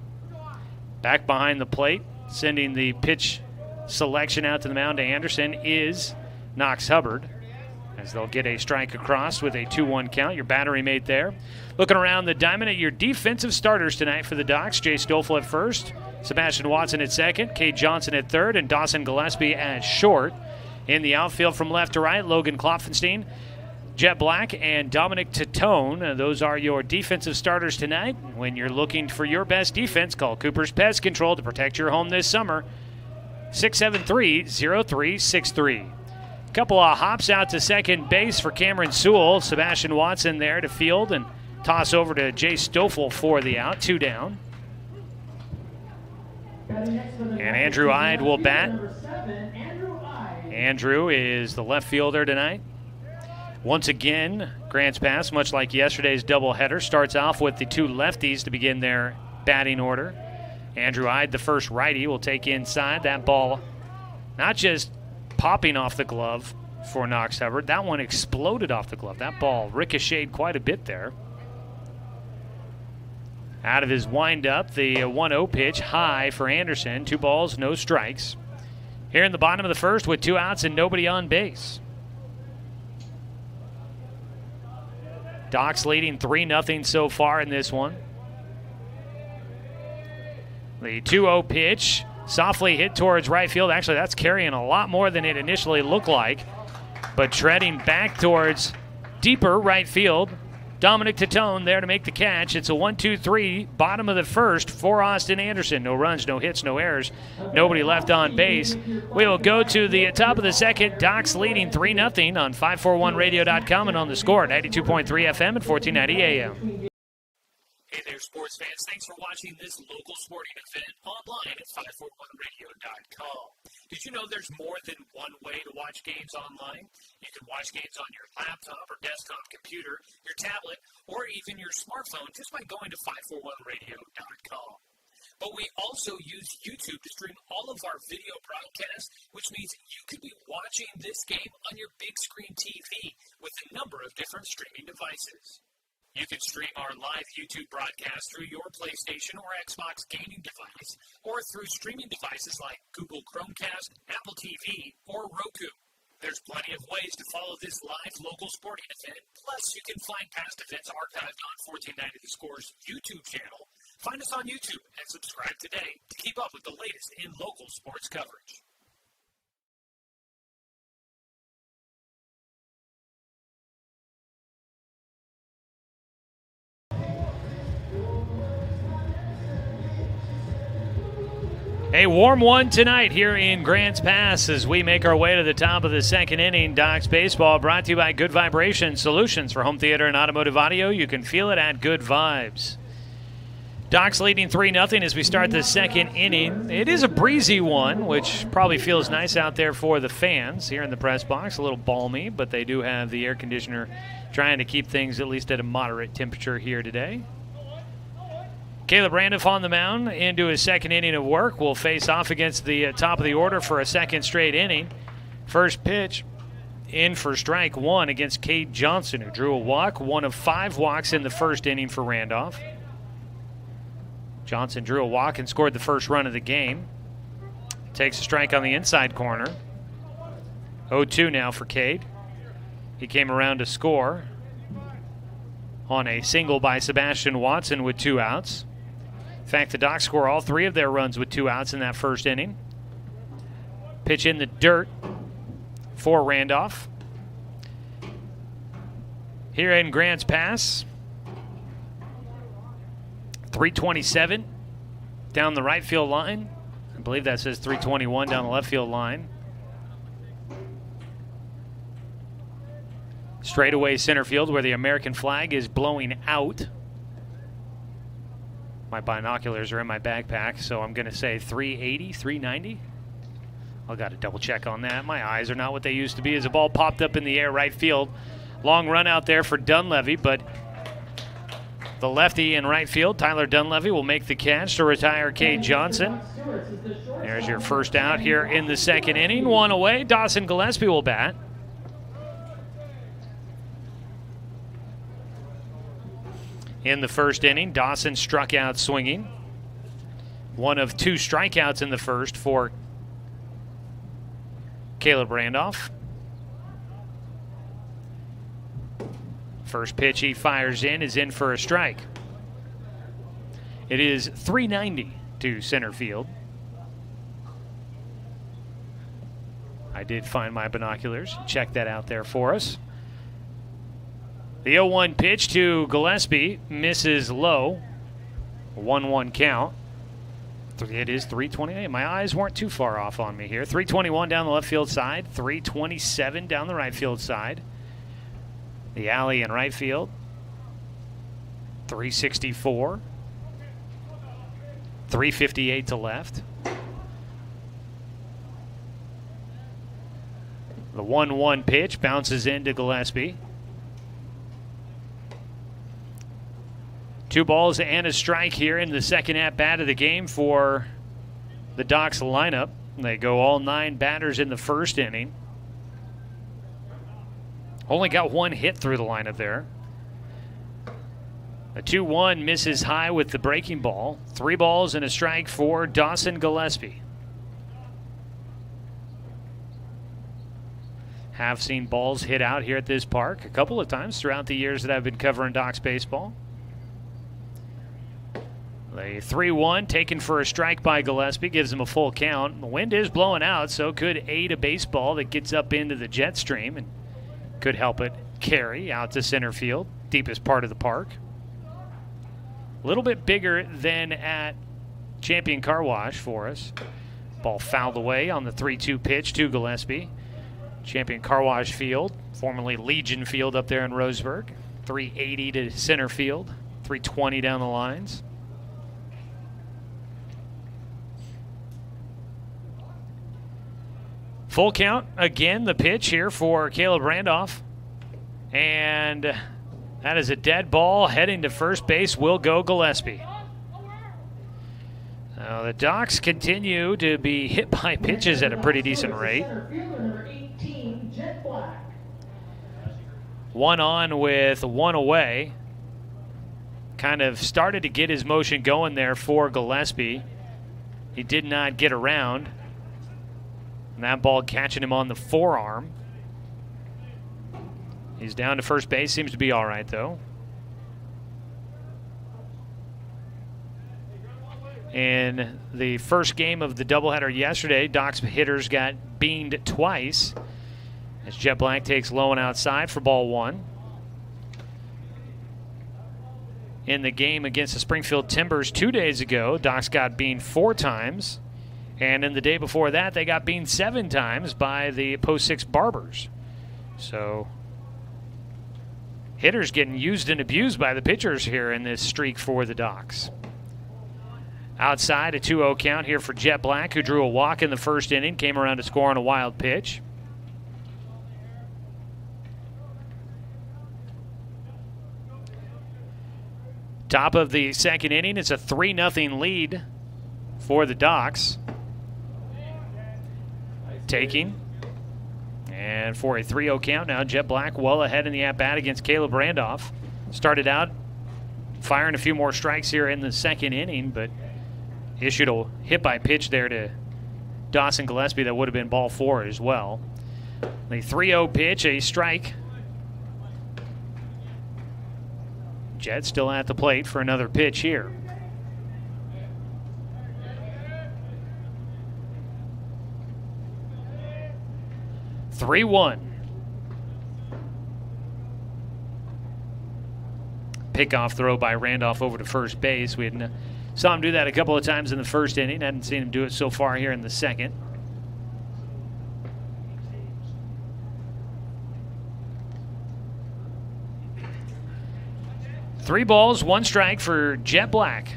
Back behind the plate, sending the pitch selection out to the mound to Anderson is Knox Hubbard. as they'll get a strike across with a 2-1 count. Your battery mate there. Looking around the diamond at your defensive starters tonight for the Docs. Jay Stoffel at first, Sebastian Watson at second, Cade Johnson at third, and Dawson Gillespie at short. In the outfield from left to right, Logan Klopfenstein, Jet Black, and Dominic Tatone. Those are your defensive starters tonight. When you're looking for your best defense, call Cooper's Pest Control to protect your home this summer. 673-0363. Couple of hops out to second base for Cameron Sewell. Sebastian Watson there to field and toss over to Jay Stoffel for the out. 2 down. And Andrew Ide will bat. Andrew is the left fielder tonight. Once again, Grants Pass, much like yesterday's doubleheader, starts off with the 2 lefties to begin their batting order. Andrew Ide, the first righty, will take inside. That ball not just popping off the glove for Knox Hubbard. That one exploded off the glove. That ball ricocheted quite a bit there. Out of his windup, the 1-0 pitch high for Anderson. 2 balls, no strikes. Here in the bottom of the first with 2 outs and nobody on base. Docs leading 3-0 so far in this one. The 2-0 pitch softly hit towards right field. Actually, that's carrying a lot more than it initially looked like. But treading back towards deeper right field, Dominic Tatone there to make the catch. It's a 1-2-3, bottom of the first for Austin Anderson. No runs, no hits, no errors. Nobody left on base. We will go to the top of the second. Docs leading 3-0 on 541radio.com and on the score at 92.3 FM and 1490 AM. Hey there, sports fans. Thanks for watching this local sporting event online at 541radio.com. Did you know there's more than one way to watch games online? You can watch games on your laptop or desktop computer, your tablet, or even your smartphone just by going to 541radio.com. But we also use YouTube to stream all of our video broadcasts, which means you could be watching this game on your big screen TV with a number of different streaming devices. You can stream our live YouTube broadcast through your PlayStation or Xbox gaming device, or through streaming devices like Google Chromecast, Apple TV, or Roku. There's plenty of ways to follow this live local sporting event. Plus, you can find past events archived on 1490 The Score's YouTube channel. Find us on YouTube and subscribe today to keep up with the latest in local sports coverage. A warm one tonight here in Grants Pass as we make our way to the top of the second inning. Docs Baseball brought to you by Good Vibration Solutions for home theater and automotive audio. You can feel it at Good Vibes. Docs leading 3-0 as we start the second inning. It is a breezy one, which probably feels nice out there for the fans here in the press box. A little balmy, but they do have the air conditioner trying to keep things at least at a moderate temperature here today. Caleb Randolph on the mound into his second inning of work. Will face off against the top of the order for a second straight inning. First pitch in for strike 1 against Cade Johnson, who drew a walk, 1 of 5 walks in the first inning for Randolph. Johnson drew a walk and scored the first run of the game. Takes a strike on the inside corner. 0-2 now for Cade. He came around to score on a single by Sebastian Watson with 2 outs. In fact, the Docs score all 3 of their runs with 2 outs in that first inning. Pitch in the dirt for Randolph. Here in Grants Pass, 327 down the right field line. I believe that says 321 down the left field line. Straightaway center field where the American flag is blowing out. My binoculars are in my backpack, so I'm going to say 380, 390. I've got to double check on that. My eyes are not what they used to be as the ball popped up in the air right field. Long run out there for Dunleavy, but the lefty in right field, Tyler Dunleavy, will make the catch to retire Cade Johnson. There's your first out here in the second inning. 1 away. Dawson Gillespie will bat. In the first inning, Dawson struck out swinging. 1 of 2 strikeouts in the first for Caleb Randolph. First pitch he fires in is in for a strike. It is 390 to center field. I did find my binoculars. Check that out there for us. The 0-1 pitch to Gillespie misses low. 1-1 count. It is 328. My eyes weren't too far off on me here. 321 down the left field side. 327 down the right field side. The alley in right field. 364. 358 to left. The 1-1 pitch bounces into Gillespie. 2 balls and a strike here in the second at-bat of the game for the Docs lineup. They go all 9 batters in the first inning. Only got 1 hit through the lineup there. A 2-1 misses high with the breaking ball. 3 balls and a strike for Dawson Gillespie. Have seen balls hit out here at this park a couple of times throughout the years that I've been covering Docs baseball. The 3-1 taken for a strike by Gillespie gives him a full count. The wind is blowing out, so could aid a baseball that gets up into the jet stream and could help it carry out to center field, deepest part of the park. A little bit bigger than at Champion Car Wash for us. Ball fouled away on the 3-2 pitch to Gillespie. Champion Car Wash Field, formerly Legion Field up there in Roseburg. 380 to center field, 320 down the lines. Full count again, the pitch here for Caleb Randolph. And that is a dead ball heading to first base. Will go Gillespie. Now the Docs continue to be hit by pitches at a pretty decent rate. 1 on with 1 away. Kind of started to get his motion going there for Gillespie. He did not get around. And that ball catching him on the forearm. He's down to first base. Seems to be all right, though. In the first game of the doubleheader yesterday, Doc's hitters got beamed twice as Jet Black takes low and outside for ball 1. In the game against the Springfield Timbers 2 days ago, Docs got beamed 4 times. And in the day before that, they got beamed 7 times by the Post 6 Barbers. So hitters getting used and abused by the pitchers here in this streak for the Docs. Outside, a 2-0 count here for Jet Black, who drew a walk in the first inning, came around to score on a wild pitch. Top of the second inning, it's a 3-0 lead for the Docs. Taking. And for a 3-0 count now, Jet Black well ahead in the at-bat against Caleb Randolph. Started out firing a few more strikes here in the second inning, but issued a hit-by-pitch there to Dawson Gillespie that would have been ball 4 as well. The 3-0 pitch, a strike. Jet still at the plate for another pitch here. (3-1). Pickoff throw by Randolph over to first base. We saw him do that a couple of times in the first inning. Hadn't seen him do it so far here in the second. Three balls, 1 strike for Jet Black.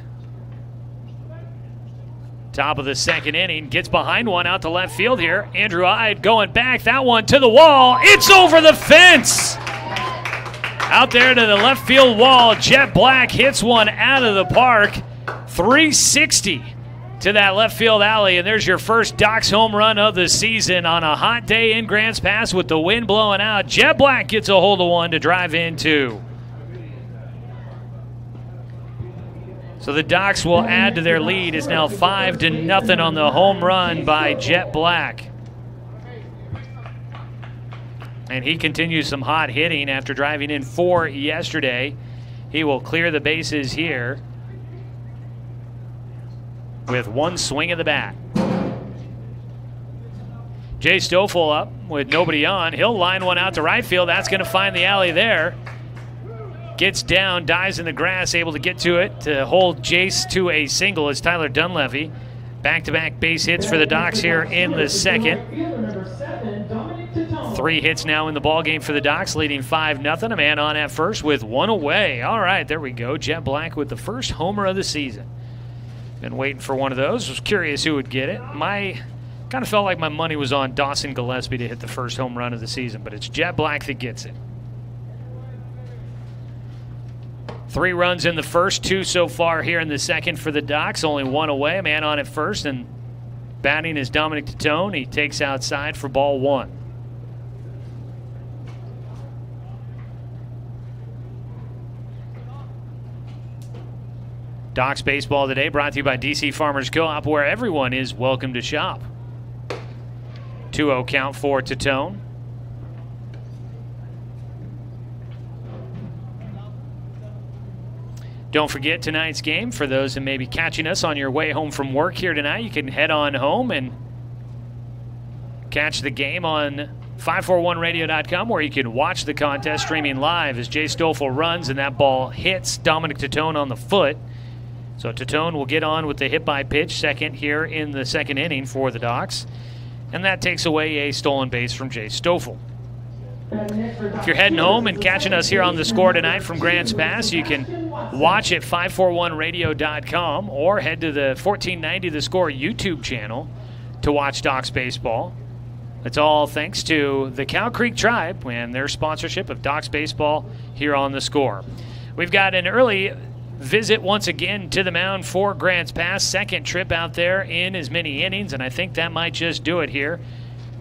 Top of the second inning, gets behind one out to left field here. Andrew Hyde going back, that one to the wall. It's over the fence. Out there to the left field wall, Jet Black hits one out of the park. 360 to that left field alley, and there's your first Docs home run of the season on a hot day in Grants Pass with the wind blowing out. Jet Black gets a hold of one to drive in 2. So the Docs will add to their lead. It's now 5-0 on the home run by Jet Black. And he continues some hot hitting after driving in 4 yesterday. He will clear the bases here with one swing of the bat. Jay Stoffel up with nobody on. He'll line one out to right field. That's going to find the alley there. Gets down, dives in the grass, able to get to it to hold Jace to a single as Tyler Dunleavy. Back-to-back base hits for the Docs here in the second. 3 hits now in the ballgame for the Docs, leading 5-0. A man on at first with one away. All right, there we go. Jet Black with the first homer of the season. Been waiting for one of those. Was curious who would get it. Kind of felt like my money was on Dawson Gillespie to hit the first home run of the season, but it's Jet Black that gets it. 3 runs in the first, 2 so far here in the second for the Docs. Only one away. A man on at first, and batting is Dominic Titone. He takes outside for ball 1. Docs baseball today brought to you by DC Farmers Co-op, where everyone is welcome to shop. 2-0 count for Titone. Don't forget tonight's game. For those who may be catching us on your way home from work here tonight, you can head on home and catch the game on 541radio.com, where you can watch the contest streaming live as Jay Stoffel runs and that ball hits Dominic Titone on the foot. So Titone will get on with the hit by pitch second here in the second inning for the Docs. And that takes away a stolen base from Jay Stoffel. If you're heading home and catching us here on The Score tonight from Grants Pass, you can watch at 541radio.com or head to the 1490 The Score YouTube channel to watch Docs baseball. It's all thanks to the Cow Creek Tribe and their sponsorship of Docs baseball here on The Score. We've got an early visit once again to the mound for Grants Pass. Second trip out there in as many innings, and I think that might just do it here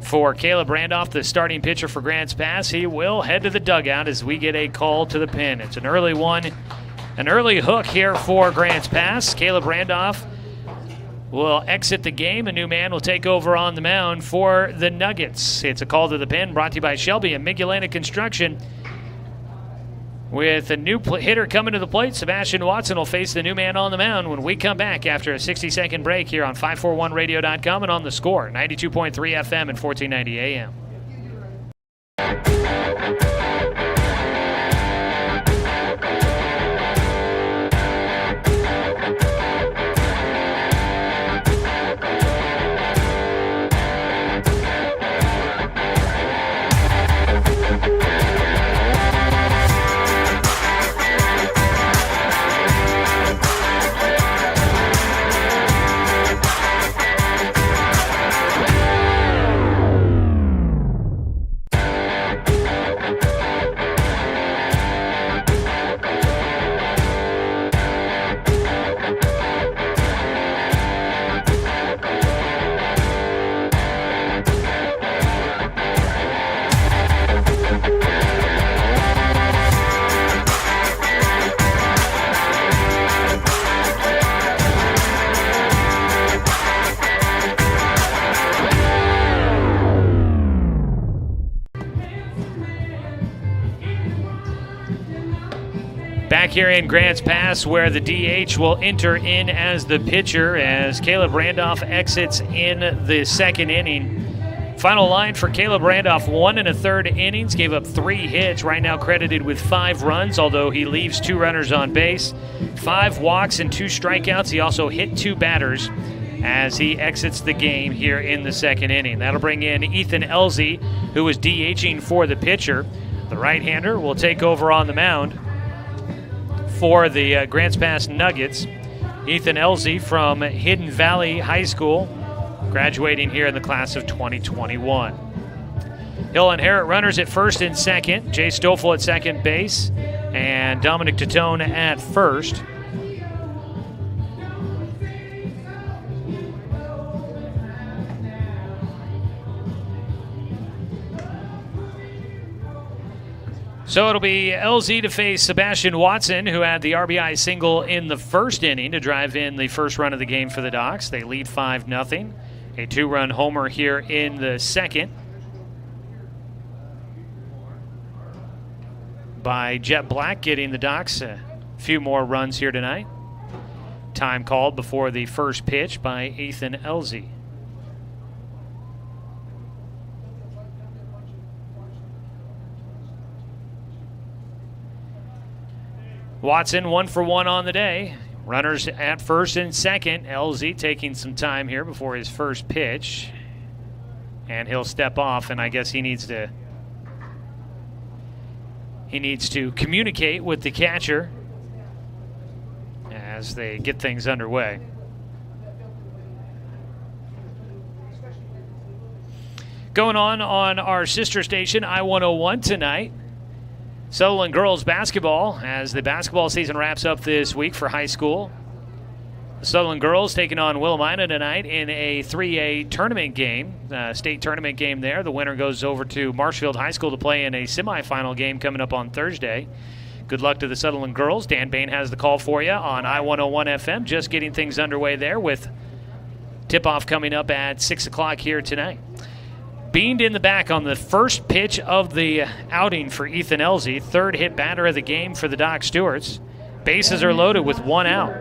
for Caleb Randolph, the starting pitcher for Grants Pass. He will head to the dugout as we get a call to the pen. It's an early one, an early hook here for Grants Pass. Caleb Randolph will exit the game. A new man will take over on the mound for the Nuggets. It's a call to the pen brought to you by Shelby and Migulana Construction. With a new hitter coming to the plate, Sebastian Watson will face the new man on the mound when we come back after a 60-second break here on 541radio.com and on The Score, 92.3 FM and 1490 AM. Back here in Grants Pass, where the DH will enter in as the pitcher as Caleb Randolph exits in the second inning. Final line for Caleb Randolph, 1 1/3 innings, gave up 3 hits, right now credited with 5 runs, although he leaves 2 runners on base, 5 walks and 2 strikeouts. He also hit 2 batters as he exits the game here in the second inning. That'll bring in Ethan Elzy, who was DHing for the pitcher. The right-hander will take over on the mound for the Grants Pass Nuggets. Ethan Elzy from Hidden Valley High School, graduating here in the class of 2021. He'll inherit runners at first and second, Jay Stoffel at second base, and Dominic Titone at first. So it'll be LZ to face Sebastian Watson, who had the RBI single in the first inning to drive in the first run of the game for the Docs. They lead 5-0. A 2-run homer here in the second. by Jet Black, getting the Ducks a few more runs here tonight. Time called before the first pitch by Ethan Elzy. Watson 1 for 1 on the day. Runners at first and second. Elzy taking some time here before his first pitch. And he'll step off, and I guess he needs to communicate with the catcher as they get things underway. Going on our sister station, I-101 tonight. Sutherland girls basketball as the basketball season wraps up this week for high school. The Sutherland girls taking on Willamina tonight in a 3A tournament game, state tournament game there. The winner goes over to Marshfield High School to play in a semifinal game coming up on Thursday. Good luck to the Sutherland girls. Dan Bain has the call for you on I-101 FM. Just getting things underway there with tip-off coming up at 6 o'clock here tonight. Beamed in the back on the first pitch of the outing for Ethan Elzy. Third hit batter of the game for the Doc Stewarts. Bases are loaded with 1 out.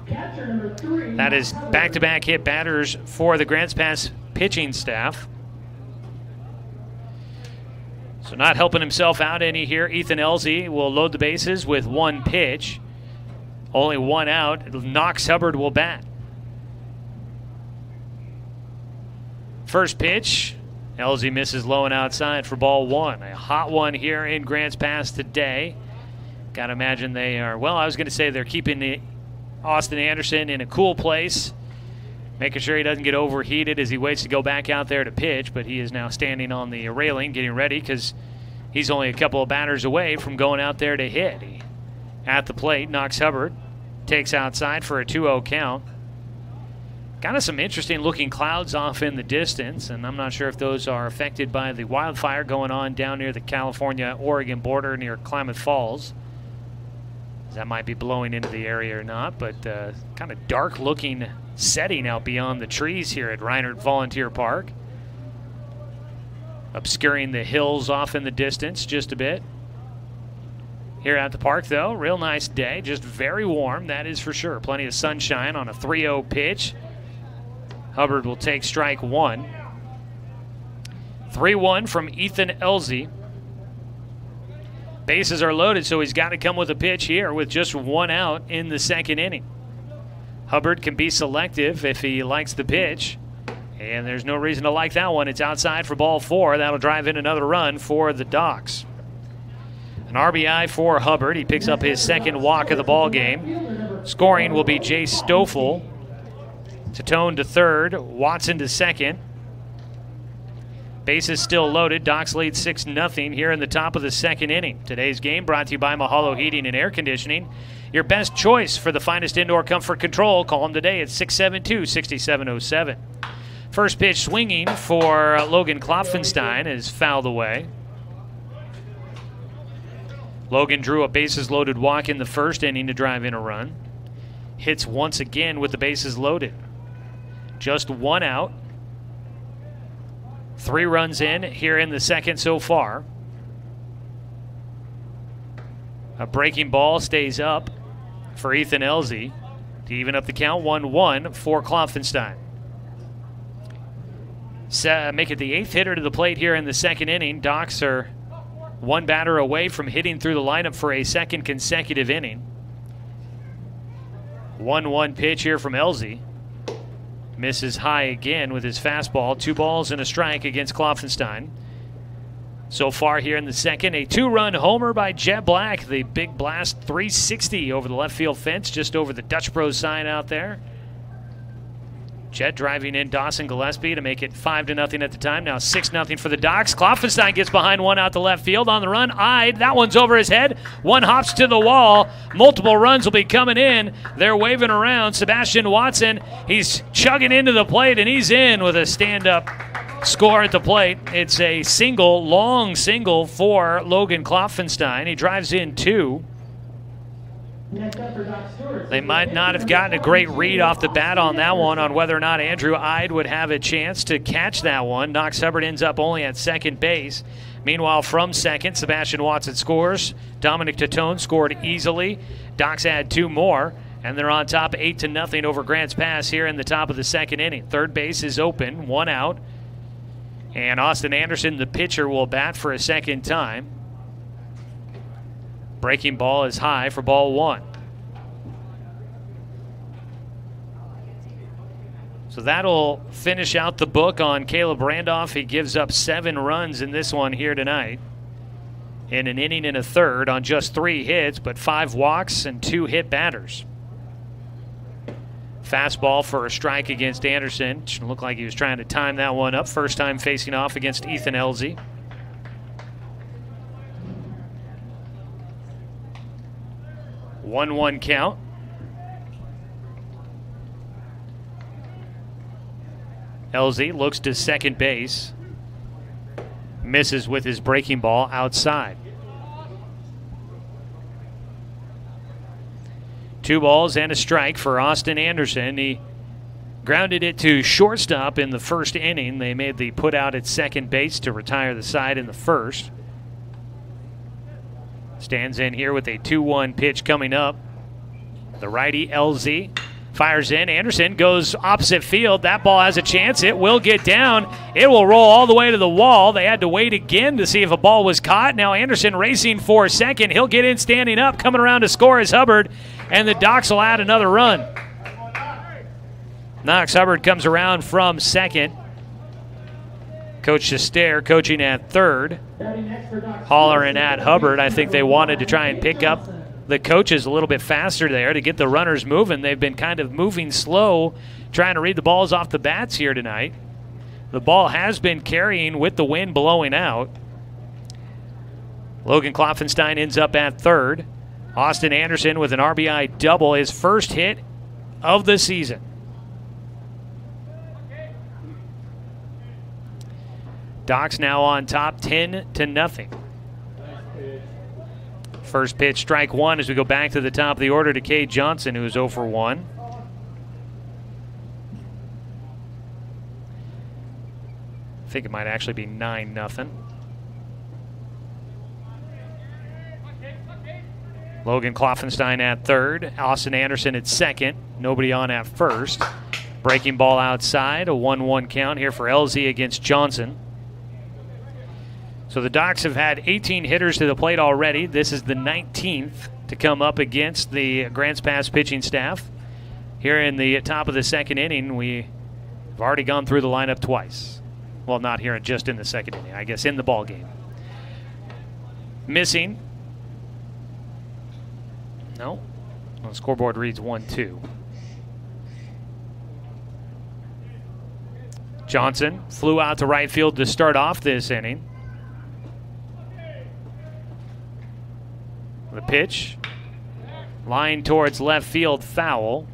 That is back-to-back hit batters for the Grants Pass pitching staff. So not helping himself out any here. Ethan Elzy will load the bases with 1 pitch. Only 1 out. Knox Hubbard will bat. First pitch, Elzy misses low and outside for ball 1. A hot one here in Grants Pass today. Got to imagine they are, well, I was going to say they're keeping Austin Anderson in a cool place, making sure he doesn't get overheated as he waits to go back out there to pitch, but he is now standing on the railing getting ready because he's only a couple of batters away from going out there to hit. At the plate, Knox Hubbard takes outside for a 2-0 count. Kind of some interesting looking clouds off in the distance, and I'm not sure if those are affected by the wildfire going on down near the California-Oregon border near Klamath Falls. That might be blowing into the area or not, but kind of dark looking setting out beyond the trees here at Reinert Volunteer Park. Obscuring the hills off in the distance just a bit. Here at the park, though, real nice day, just very warm, that is for sure. Plenty of sunshine on a 3-0 pitch. Hubbard will take strike 1. 3-1 from Ethan Elzy. Bases are loaded, so he's got to come with a pitch here with just 1 out in the second inning. Hubbard can be selective if he likes the pitch, and there's no reason to like that one. It's outside for ball 4. That'll drive in another run for the Docs. An RBI for Hubbard. He picks up his second walk of the ball game. Scoring will be Jay Stoffel. Tatone to third, Watson to second. Bases still loaded. Docs lead 6-0 here in the top of the second inning. Today's game brought to you by Mahalo Heating and Air Conditioning. Your best choice for the finest indoor comfort control. Call them today at 672-6707. First pitch swinging for Logan Klopfenstein is fouled away. Logan drew a bases-loaded walk in the first inning to drive in a run. Hits once again with the bases loaded. Just 1 out. 3 runs in here in the second so far. A breaking ball stays up for Ethan Elzy to even up the count. 1-1 for Klopfenstein. Make it the 8th hitter to the plate here in the second inning. Docs are 1 batter away from hitting through the lineup for a second consecutive inning. 1-1 pitch here from Elzy. Misses high again with his fastball. 2 balls and a strike against Klopfenstein. So far here in the second, a 2-run homer by Jet Black. The big blast 360 over the left field fence, just over the Dutch Bros sign out there. Jet driving in Dawson Gillespie to make it 5-0 at the time. Now 6-0 for the Docs. Klopfenstein gets behind 1 out to left field on the run. Eyed. That one's over his head. 1 hops to the wall. Multiple runs will be coming in. They're waving around. Sebastian Watson, he's chugging into the plate, and he's in with a stand-up score at the plate. It's a single, long single for Logan Klopfenstein. He drives in 2. They might not have gotten a great read off the bat on that one on whether or not Andrew Ide would have a chance to catch that one. Knox Hubbard ends up only at second base. Meanwhile, from second, Sebastian Watson scores. Dominic Tatone scored easily. Docs add 2 more, and they're on top 8-0 over Grants Pass here in the top of the second inning. Third base is open, 1 out. And Austin Anderson, the pitcher, will bat for a second time. Breaking ball is high for ball 1. So that'll finish out the book on Caleb Randolph. He gives up 7 runs in this one here tonight in an inning and a third on just 3 hits, but 5 walks and 2 hit batters. Fastball for a strike against Anderson. Looked like he was trying to time that one up. First time facing off against Ethan Elzy. One count. Elzy looks to second base. Misses with his breaking ball outside. 2 balls and a strike for Austin Anderson. He grounded it to shortstop in the first inning. They made the put out at second base to retire the side in the first. Stands in here with a 2-1 pitch coming up. The righty LZ fires in. Anderson goes opposite field. That ball has a chance. It will get down. It will roll all the way to the wall. They had to wait again to see if a ball was caught. Now Anderson racing for second. He'll get in standing up. Coming around to score is Hubbard, and the Docs will add another run. Knox Hubbard comes around from second. Coach Sester coaching at third. Hollering at Hubbard. I think they wanted to try and pick up the coaches a little bit faster there to get the runners moving. They've been kind of moving slow, trying to read the balls off the bats here tonight. The ball has been carrying with the wind blowing out. Logan Klopfenstein ends up at third. Austin Anderson with an RBI double, his first hit of the season. Docs now on top 10-0. First pitch, strike 1 as we go back to the top of the order to Cade Johnson, who is 0 for 1. I think it might actually be 9-0. Logan Klopfenstein at third. Austin Anderson at second. Nobody on at first. Breaking ball outside. A 1-1 count here for LZ against Johnson. So the Docs have had 18 hitters to the plate already. This is the 19th to come up against the Grants Pass pitching staff. Here in the top of the second inning, we've already gone through the lineup twice. Well, not here, just in the second inning, I guess in the ball game. Missing. No. Well, the scoreboard reads 1-2. Johnson flew out to right field to start off this inning. The pitch, line towards left field, foul.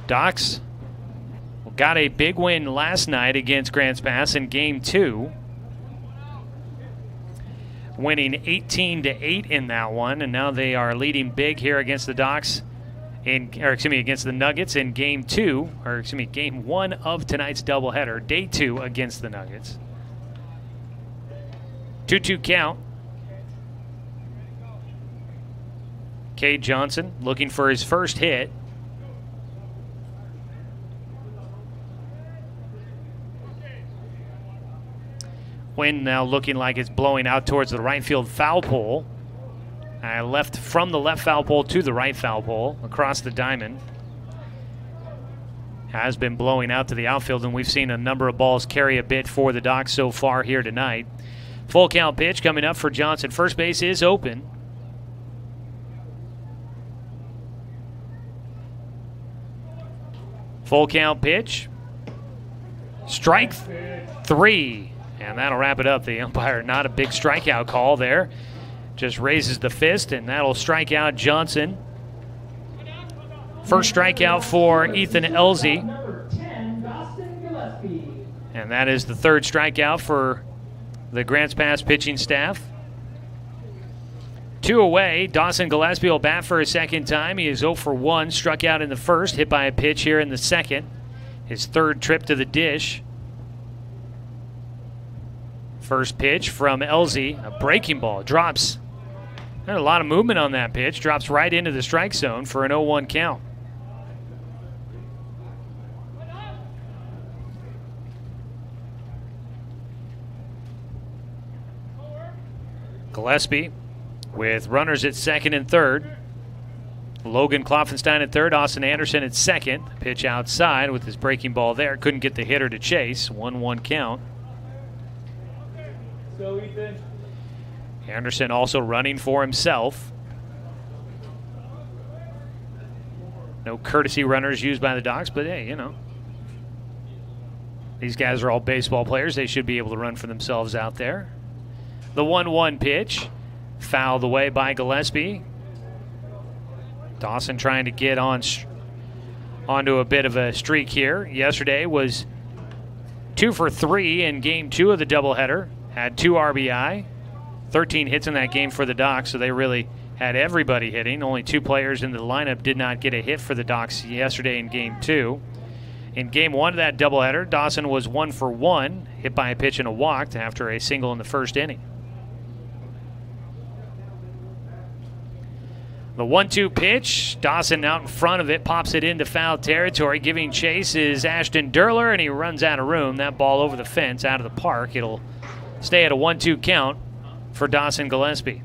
Docs got a big win last night against Grants Pass in Game 2, winning 18-8 in that one, and now they are leading big here against the Docs against the Nuggets in Game 1 of tonight's doubleheader, Day 2 against the Nuggets. 2-2 count. Cade Johnson looking for his first hit. Wind now looking like it's blowing out towards the right field foul pole. Left from the left foul pole to the right foul pole across the diamond. Has been blowing out to the outfield, and we've seen a number of balls carry a bit for the Docs so far here tonight. Full count pitch coming up for Johnson. First base is open. Full count pitch. Strike 3. And that'll wrap it up. The umpire, not a big strikeout call there. Just raises the fist, and that'll strike out Johnson. First strikeout for Ethan Elzy. And that is the third strikeout for the Grants Pass pitching staff. 2 away. Dawson Gillespie will bat for a second time. He is 0 for 1. Struck out in the first, hit by a pitch here in the second. His third trip to the dish. First pitch from Elzy, a breaking ball. Drops. There's a lot of movement on that pitch. Drops right into the strike zone for an 0-1 count. Gillespie with runners at second and third. Logan Kloffenstein at third, Austin Anderson at second. Pitch outside with his breaking ball there. Couldn't get the hitter to chase. 1-1 count. Go, Ethan. Anderson also running for himself. No courtesy runners used by the Docs, but hey, you know. These guys are all baseball players. They should be able to run for themselves out there. The 1-1 pitch, fouled away by Gillespie. Dawson trying to get onto a bit of a streak here. Yesterday was 2 for 3 in Game 2 of the doubleheader. Had 2 RBI, 13 hits in that game for the Docs, so they really had everybody hitting. Only 2 players in the lineup did not get a hit for the Docs yesterday in Game 2. In Game 1 of that doubleheader, Dawson was 1 for 1, hit by a pitch and a walk after a single in the first inning. The 1-2 pitch, Dawson out in front of it, pops it into foul territory. Giving chase is Ashton Derler, and he runs out of room. That ball over the fence, out of the park. It'll stay at a 1-2 count for Dawson Gillespie.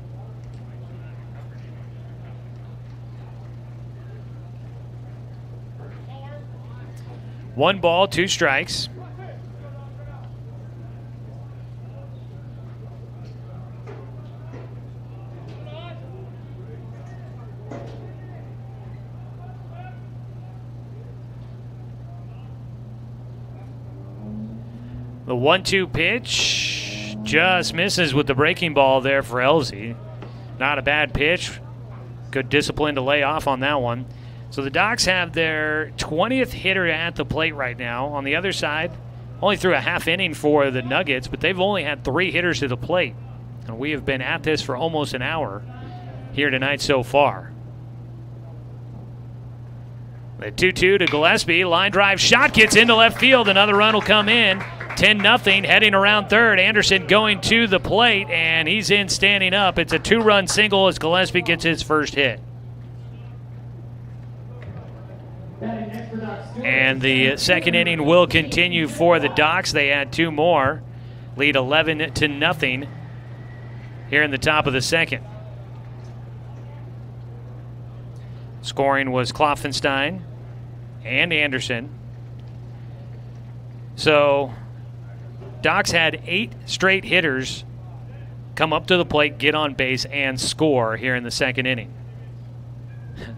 One ball, 2 strikes. The 1-2 pitch just misses with the breaking ball there for Elzy. Not a bad pitch. Good discipline to lay off on that one. So the Docs have their 20th hitter at the plate right now. On the other side, only threw a half inning for the Nuggets, but they've only had 3 hitters to the plate. And we have been at this for almost an hour here tonight so far. The 2-2 to Gillespie. Line drive shot gets into left field. Another run will come in. 10-0, heading around third. Anderson going to the plate, and he's in standing up. It's a 2-run single as Gillespie gets his first hit. And the second inning will continue for the Docs. They add 2 more. Lead 11-0 here in the top of the second. Scoring was Kloffenstein and Anderson. So Docs had 8 straight hitters come up to the plate, get on base, and score here in the second inning.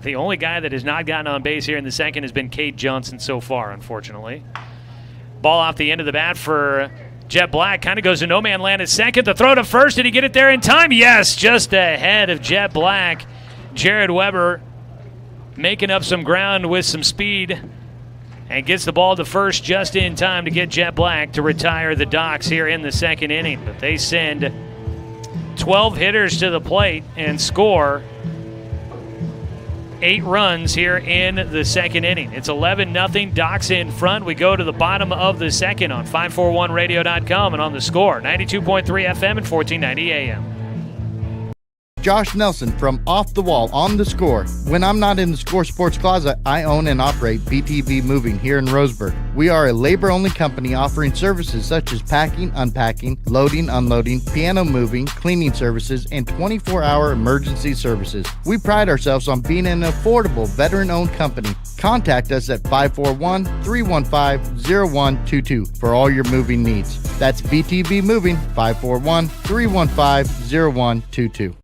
The only guy that has not gotten on base here in the second has been Cade Johnson so far, unfortunately. Ball off the end of the bat for Jet Black. Kind of goes to no man land at second. The throw to first. Did he get it there in time? Yes, just ahead of Jet Black. Jared Weber making up some ground with some speed and gets the ball to first just in time to get Jet Black to retire the Docs here in the second inning. But they send 12 hitters to the plate and score 8 runs here in the second inning. It's 11-0, Docs in front. We go to the bottom of the second on 541radio.com and on the Score, 92.3 FM and 1490 AM. Josh Nelson from Off the Wall on the Score. When I'm not in the Score Sports Closet, I own and operate BTV Moving here in Roseburg. We are a labor-only company offering services such as packing, unpacking, loading, unloading, piano moving, cleaning services, and 24-hour emergency services. We pride ourselves on being an affordable, veteran-owned company. Contact us at 541-315-0122 for all your moving needs. That's BTV Moving, 541-315-0122.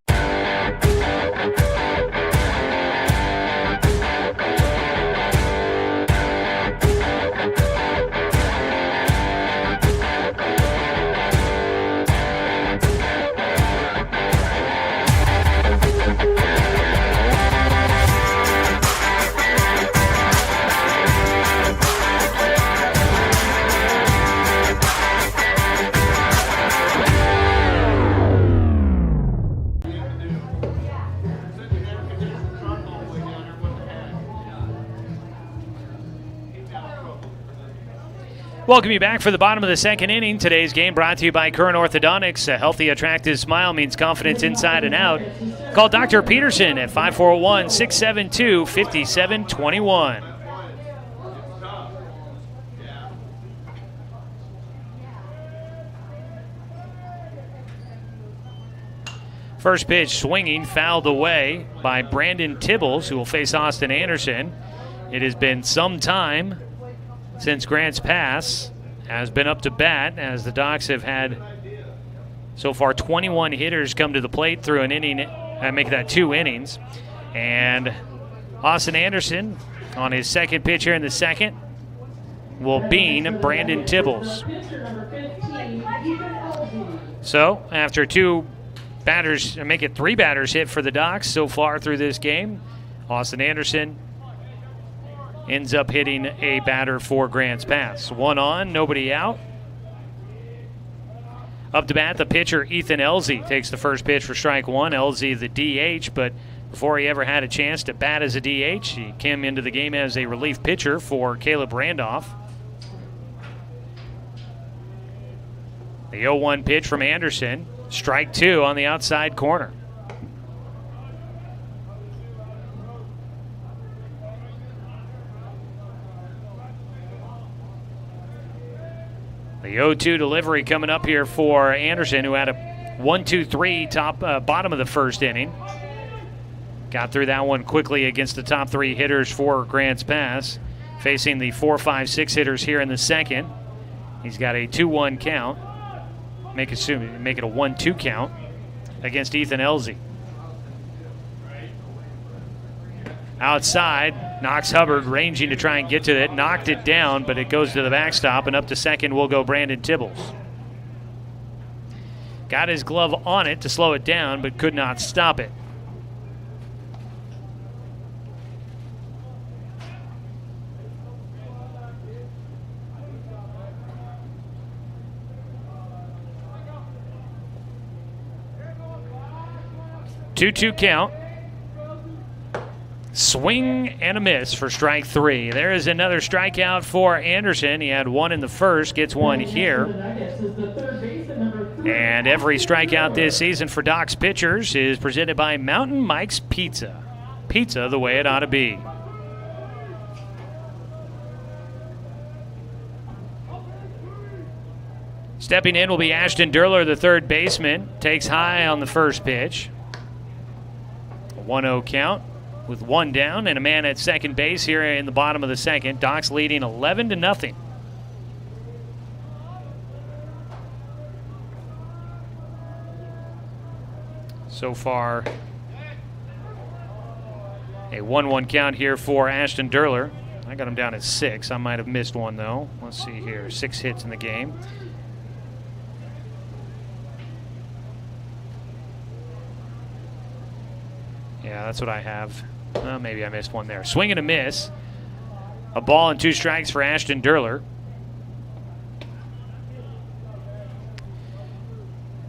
Welcome you back for the bottom of the second inning. Today's game brought to you by Current Orthodontics. A healthy, attractive smile means confidence inside and out. Call Dr. Peterson at 541-672-5721. First pitch swinging, fouled away by Brandon Tibbles, who will face Austin Anderson. It has been some time since Grants Pass has been up to bat, as the Docs have had so far 21 hitters come to the plate through an inning, make that 2 innings. And Austin Anderson, on his second pitch here in the second, will bean Brandon Tibbles. So after 2 batters, make it 3 batters hit for the Docs so far through this game, Austin Anderson ends up hitting a batter for Grants Pass. 1 on, nobody out. Up to bat, the pitcher, Ethan Elzy, takes the first pitch for strike 1. Elzy, the DH, but before he ever had a chance to bat as a DH, he came into the game as a relief pitcher for Caleb Randolph. The 0-1 pitch from Anderson. Strike 2 on the outside corner. The 0-2 delivery coming up here for Anderson, who had a 1-2-3 bottom of the first inning. Got through that one quickly against the top 3 hitters for Grants Pass. Facing the 4, 5, 6 hitters here in the second. He's got a 2-1 count. Make it a 1-2 count against Ethan Elzy. Outside, Knox Hubbard ranging to try and get to it. Knocked it down, but it goes to the backstop, and up to second will go Brandon Tibbles. Got his glove on it to slow it down, but could not stop it. Two count. Swing and a miss for strike 3. There is another strikeout for Anderson. He had 1 in the first, gets 1 here. And every strikeout this season for Doc's pitchers is presented by Mountain Mike's Pizza. Pizza the way it ought to be. Stepping in will be Ashton Durler, the third baseman. Takes high on the first pitch. 1-0 count with 1 down and a man at second base here in the bottom of the second. Docs leading 11-0. So far, a 1-1 count here for Ashton Durler. I got him down at 6. I might have missed one, though. Let's see here. 6 hits in the game. Yeah, that's what I have. Maybe I missed one there. Swing and a miss. A ball and 2 strikes for Ashton Durler.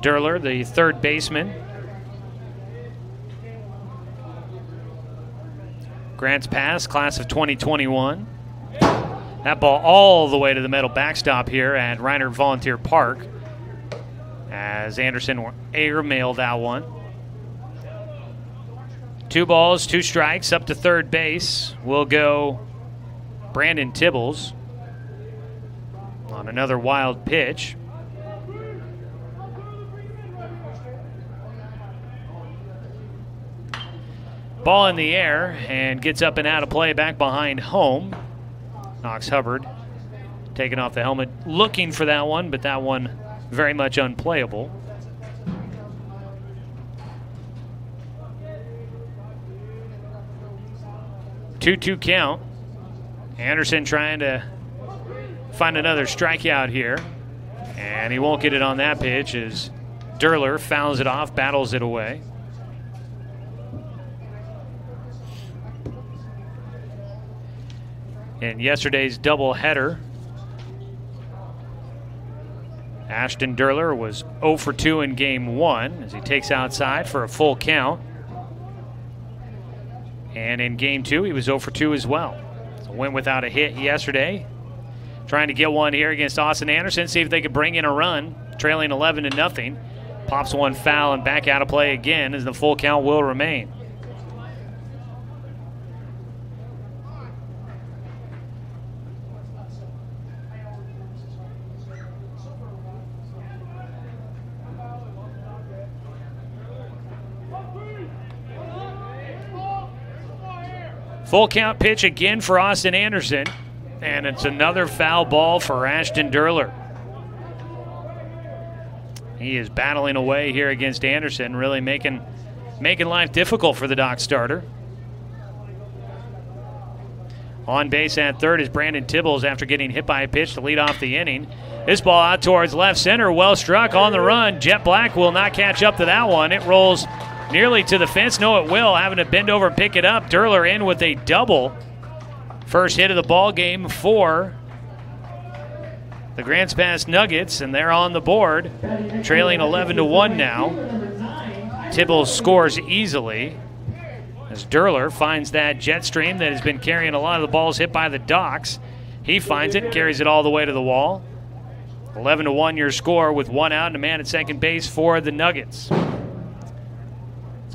Durler, the third baseman. Grants Pass, class of 2021. That ball all the way to the metal backstop here at Reinert Volunteer Park, as Anderson airmailed that one. 2 balls, 2 strikes. Up to third base will go Brandon Tibbles on another wild pitch. Ball in the air and gets up and out of play back behind home. Knox Hubbard taking off the helmet, looking for that one, but that one very much unplayable. 2-2 count. Anderson trying to find another strikeout here, and he won't get it on that pitch as Durler fouls it off, battles it away. In yesterday's doubleheader, Ashton Durler was 0 for 2 in game 1 as he takes outside for a full count. And in game 2, he was 0 for 2 as well. So went without a hit yesterday. trying to get one here against Austin Anderson, see if they could bring in a run, trailing 11-0. Pops one foul and back out of play again as the full count will remain. Full count pitch again for Austin Anderson, and it's another foul ball for Ashton Durler. He is battling away here against Anderson, really making life difficult for the Dock starter. On base at third is Brandon Tibbles after getting hit by a pitch to lead off the inning. This ball out towards left center, well struck on the run. Jet Black will not catch up to that one. It rolls nearly to the fence. No, it will. Having to bend over and pick it up. Durler in with a double. First hit of the ball game for the Grants Pass Nuggets, and they're on the board, trailing 11-1 now. Tibbles scores easily as Durler finds that jet stream that has been carrying a lot of the balls hit by the Docks. He finds it, carries it all the way to the wall. 11-1 your score with one out and a man at second base for the Nuggets.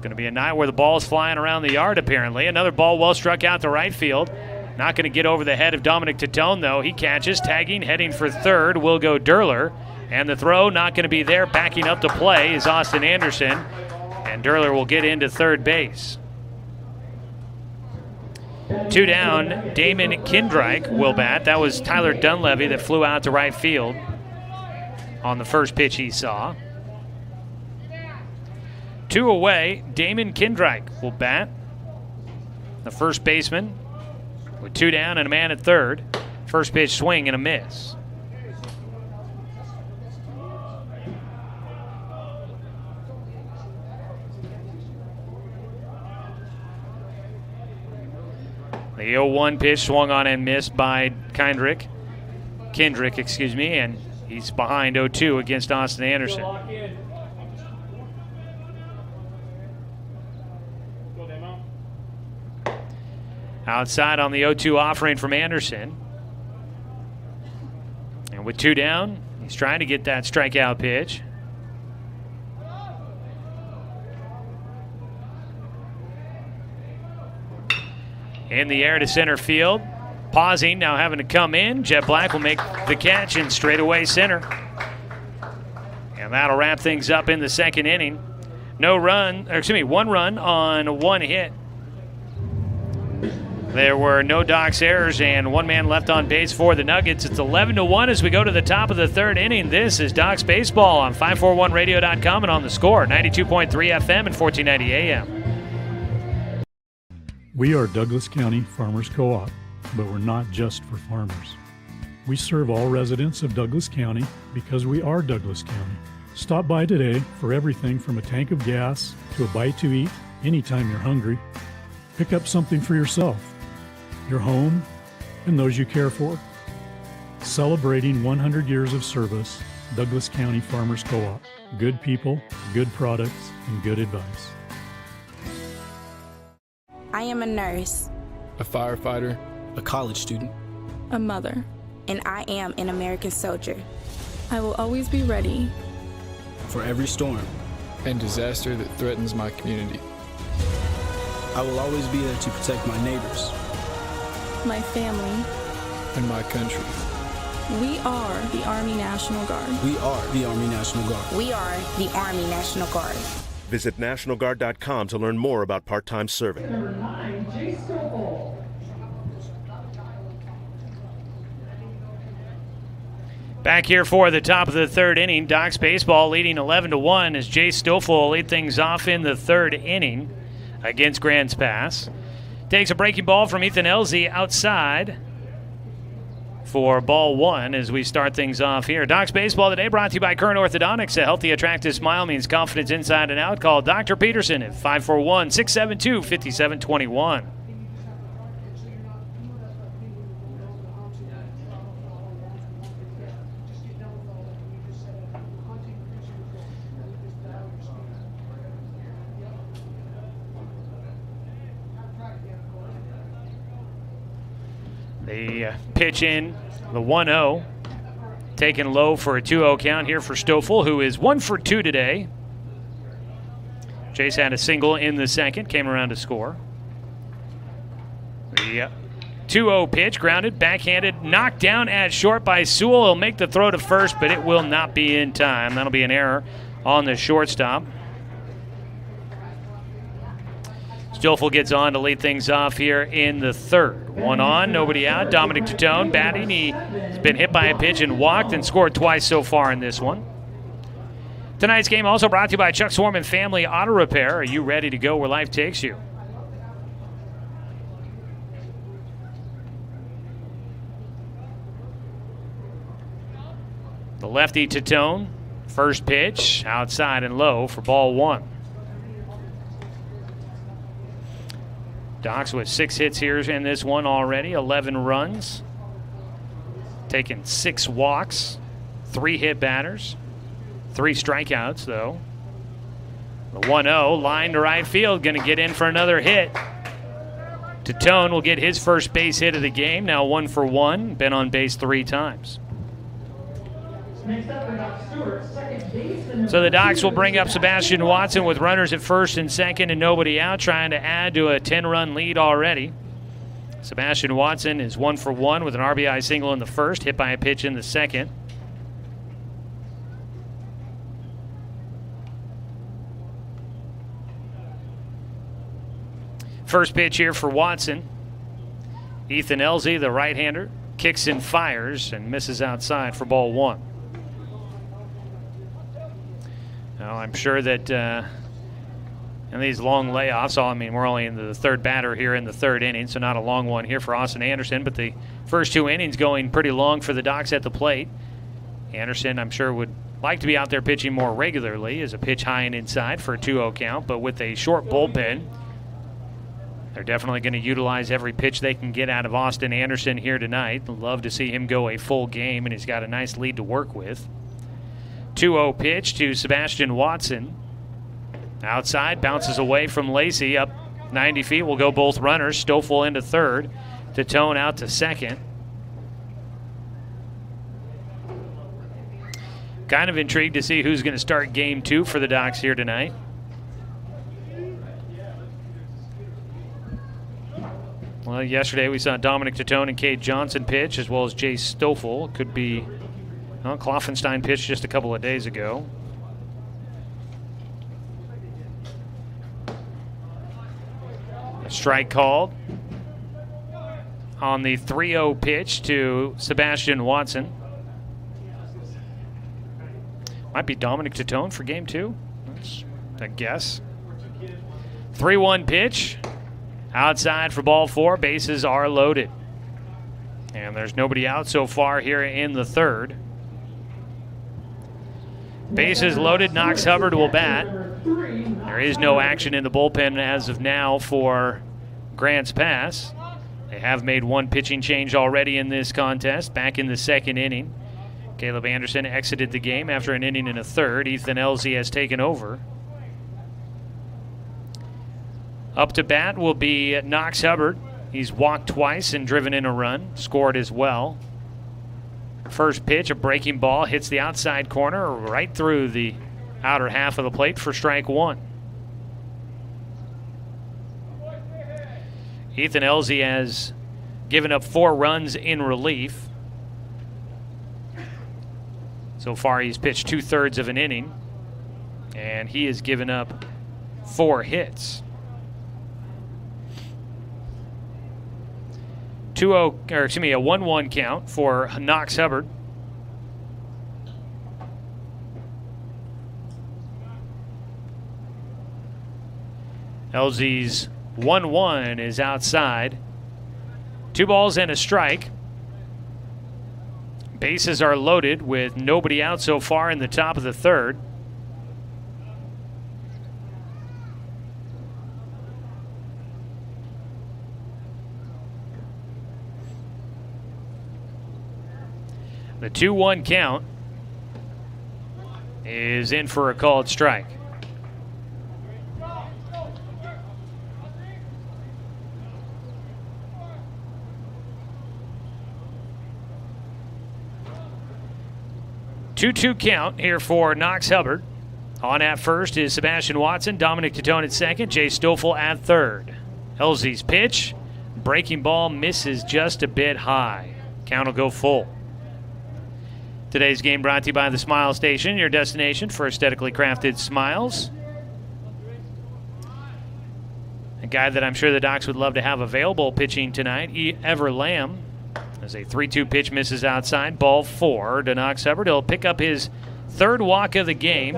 Going to be a night where the ball is flying around the yard, apparently. Another ball well struck out to right field. Not going to get over the head of Dominic Titone, though. He catches, tagging, heading for third. Will go Durler. And the throw not going to be there. Backing up to play is Austin Anderson. And Durler will get into third base. Two down, Damon Kindreich will bat. That was Tyler Dunleavy that flew out to right field on the first pitch he saw. Two away, Damon Kindreich will bat. The first baseman with two down and a man at third. First pitch swing and a miss. The 0-1 pitch swung on and missed by Kendrick, and he's behind 0-2 against Austin Anderson. Outside on the 0-2 offering from Anderson. And with two down, he's trying to get that strikeout pitch. In the air to center field. Pausing, now having to come in. Jet Black will make the catch in straightaway center. And that'll wrap things up in the second inning. One run on one hit. There were no Docks errors and one man left on base for the Nuggets. It's 11-1 as we go to the top of the third inning. This is Docks Baseball on 541radio.com and on the Score, 92.3 FM and 1490 AM. We are Douglas County Farmers Co-op, but we're not just for farmers. We serve all residents of Douglas County because we are Douglas County. Stop by today for everything from a tank of gas to a bite to eat anytime you're hungry. Pick up something for yourself, your home, and those you care for. Celebrating 100 years of service, Douglas County Farmers Co-op. Good people, good products, and good advice. I am a nurse, a firefighter, a college student, a mother, and I am an American soldier. I will always be ready for every storm and disaster that threatens my community. I will always be there to protect my neighbors, my family, and my country. We are the Army National Guard. We are the Army National Guard. We are the Army National Guard. Visit nationalguard.com to learn more about part-time serving. Number 9, J. Stovall. Back here for the top of the third inning, Docks Baseball leading 11-1 as Jay Stoffel lead things off in the third inning against Grants Pass. Takes a breaking ball from Ethan Elzey outside for ball one as we start things off here. Docks Baseball today brought to you by Current Orthodontics. A healthy, attractive smile means confidence inside and out. Call Dr. Peterson at 541-672-5721. The pitch in, the 1-0. Taken low for a 2-0 count here for Stoffel, who is 1 for 2 today. Chase had a single in the second, came around to score. The 2-0 pitch, grounded, backhanded, knocked down at short by Sewell. He'll make the throw to first, but it will not be in time. That'll be an error on the shortstop. Stoffel gets on to lead things off here in the third. One on, nobody out. Dominic Tatone batting. He's been hit by a pitch and walked and scored twice so far in this one. Tonight's game also brought to you by Chuck Swarman Family Auto Repair. Are you ready to go where life takes you? The lefty Tatone. First pitch, outside and low for ball 1. Docs with 6 hits here in this one already, 11 runs. Taken 6 walks, 3 hit batters, 3 strikeouts though. The 1-0, line to right field, going to get in for another hit. Tatone will get his first base hit of the game, now 1 for 1, been on base 3 times. Next up for Doc Stewart, second baseman. So the Docs will bring up Sebastian Watson with runners at first and second and nobody out, trying to add to a 10-run lead already. Sebastian Watson is 1 for 1 with an RBI single in the first, hit by a pitch in the second. First pitch here for Watson. Ethan Elzy, the right-hander, kicks and fires and misses outside for ball 1. Now, I'm sure that in these long layoffs, we're only in the third batter here in the third inning, so not a long one here for Austin Anderson, but the first 2 innings going pretty long for the Docs at the plate. Anderson, I'm sure, would like to be out there pitching more regularly as a pitch high and inside for a 2-0 count, but with a short bullpen, they're definitely going to utilize every pitch they can get out of Austin Anderson here tonight. Love to see him go a full game, and he's got a nice lead to work with. 2-0 pitch to Sebastian Watson. Outside, bounces away from Lacey. Up 90 feet will go both runners. Stoffel into third. Tatone out to second. Kind of intrigued to see who's going to start game 2 for the Docs here tonight. Well, yesterday we saw Dominic Tatone and Cade Johnson pitch, as well as Jay Stoffel. Could be... Well, Kloffenstein pitched just a couple of days ago. A strike called on the 3-0 pitch to Sebastian Watson. Might be Dominic Tatone for game 2. That's a guess. 3-1 pitch. Outside for ball 4. Bases are loaded. And there's nobody out so far here in the third. Bases loaded. Knox Hubbard will bat. There is no action in the bullpen as of now for Grants Pass. They have made 1 pitching change already in this contest, back in the second inning. Caleb Anderson exited the game after an inning and a third. Ethan Elzy has taken over. Up to bat will be Knox Hubbard. He's walked twice and driven in a run, scored as well. First pitch, a breaking ball, hits the outside corner right through the outer half of the plate for strike 1. Ethan Elzy has given up 4 runs in relief. So far he's pitched 2/3 of an inning, and he has given up 4 hits. 1-1 count for Knox Hubbard. Elzy's 1-1 is outside. 2 balls and a strike. Bases are loaded with nobody out so far in the top of the third. The 2-1 count is in for a called strike. 2-2 count here for Knox Hubbard. On at first is Sebastian Watson, Dominic Titone at second, Jay Stoffel at third. Elzey's pitch, breaking ball misses just a bit high. Count will go full. Today's game brought to you by the Smile Station, your destination for aesthetically crafted smiles. A guy that I'm sure the Docs would love to have available pitching tonight, Ever Lamb. As a 3-2 pitch misses outside, ball 4 to Knox Hubbard. He'll pick up his third walk of the game.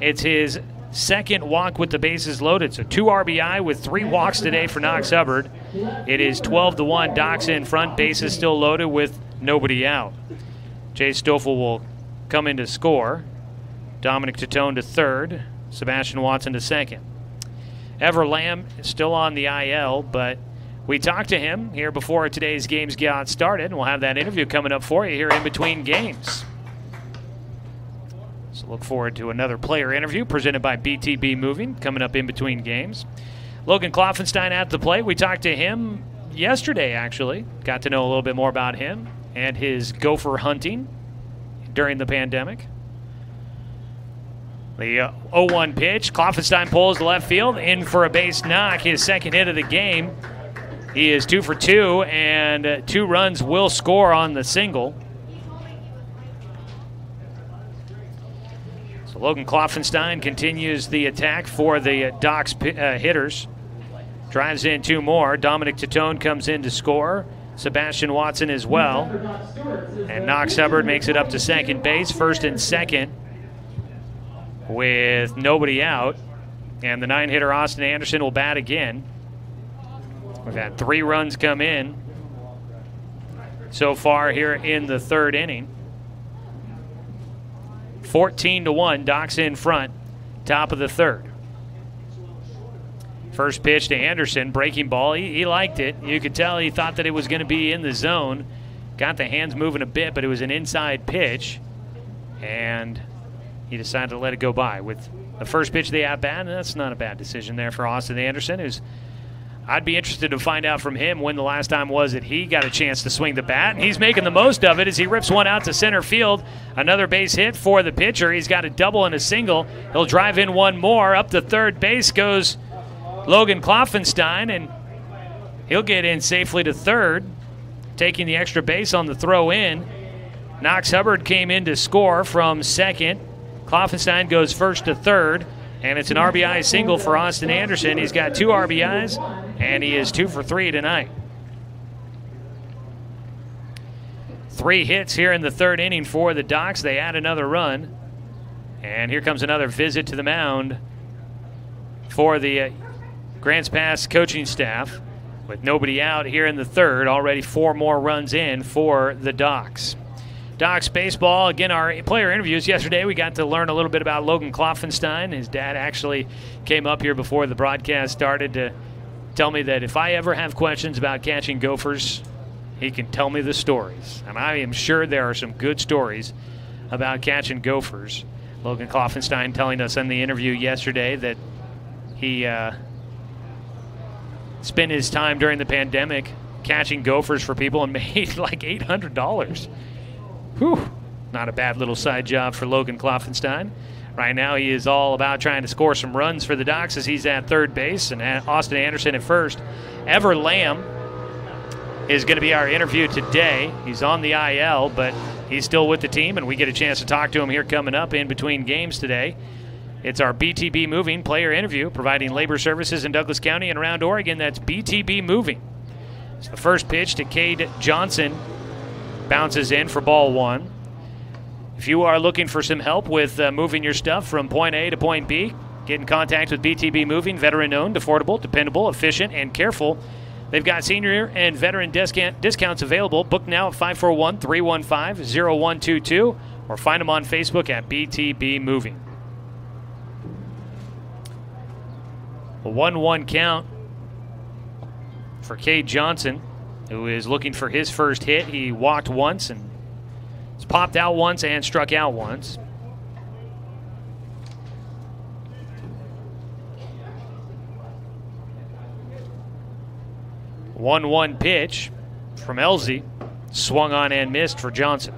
It's his second walk with the bases loaded. So 2 RBI with 3 walks today for Knox Hubbard. It is 12-1. Docs in front, bases still loaded with nobody out. Jay Stoffel will come in to score. Dominic Titone to third. Sebastian Watson to second. Ever Lamb is still on the IL, but we talked to him here before today's games got started, and we'll have that interview coming up for you here in between games. So look forward to another player interview presented by BTB Moving coming up in between games. Logan Kloffenstein at the plate. We talked to him yesterday, actually. Got to know a little bit more about him and his gopher hunting during the pandemic. The 0-1 pitch. Kloffenstein pulls to left field, in for a base knock, his second hit of the game. He is 2 for 2, and 2 runs will score on the single. So Logan Kloffenstein continues the attack for the Docs hitters. Drives in 2 more. Dominic Titone comes in to score. Sebastian Watson as well. And Knox Hubbard makes it up to second base, first and second, with nobody out. And the 9-hitter Austin Anderson will bat again. We've had 3 runs come in so far here in the third inning. 14-1, Docs in front, top of the third. First pitch to Anderson, breaking ball. He liked it. You could tell he thought that it was going to be in the zone. Got the hands moving a bit, but it was an inside pitch. And he decided to let it go by with the first pitch of the at-bat, and that's not a bad decision there for Austin Anderson, who's I'd be interested to find out from him when the last time was that he got a chance to swing the bat, and he's making the most of it as he rips one out to center field. Another base hit for the pitcher. He's got a double and a single. He'll drive in one more. Up to third base goes Logan Kloffenstein, and he'll get in safely to third, taking the extra base on the throw in. Knox Hubbard came in to score from second. Kloffenstein goes first to third, and it's an RBI single for Austin Anderson. He's got 2 RBIs, and he is 2 for 3 tonight. 3 hits here in the third inning for the Docs. They add another run, and here comes another visit to the mound for the Grants Pass coaching staff. With nobody out here in the third, already 4 more runs in for the Docs. Docs baseball, again, our player interviews yesterday. We got to learn a little bit about Logan Kloffenstein. His dad actually came up here before the broadcast started to tell me that if I ever have questions about catching gophers, he can tell me the stories. And I am sure there are some good stories about catching gophers. Logan Kloffenstein telling us in the interview yesterday that he spent his time during the pandemic catching gophers for people and made like $800. Whew, not a bad little side job for Logan Kloffenstein. Right now he is all about trying to score some runs for the Docs as he's at third base and Austin Anderson at first. Ever Lamb is going to be our interview today. He's on the IL, but he's still with the team, and we get a chance to talk to him here coming up in between games today. It's our BTB Moving player interview, providing labor services in Douglas County and around Oregon. That's BTB Moving. It's the first pitch to Cade Johnson. Bounces in for ball 1. If you are looking for some help with moving your stuff from point A to point B, get in contact with BTB Moving, veteran-owned, affordable, dependable, efficient, and careful. They've got senior and veteran discounts available. Book now at 541-315-0122 or find them on Facebook at BTB Moving. A 1-1 count for Cade Johnson, who is looking for his first hit. He walked once and has popped out once and struck out once. A 1-1 pitch from Elzey. Swung on and missed for Johnson.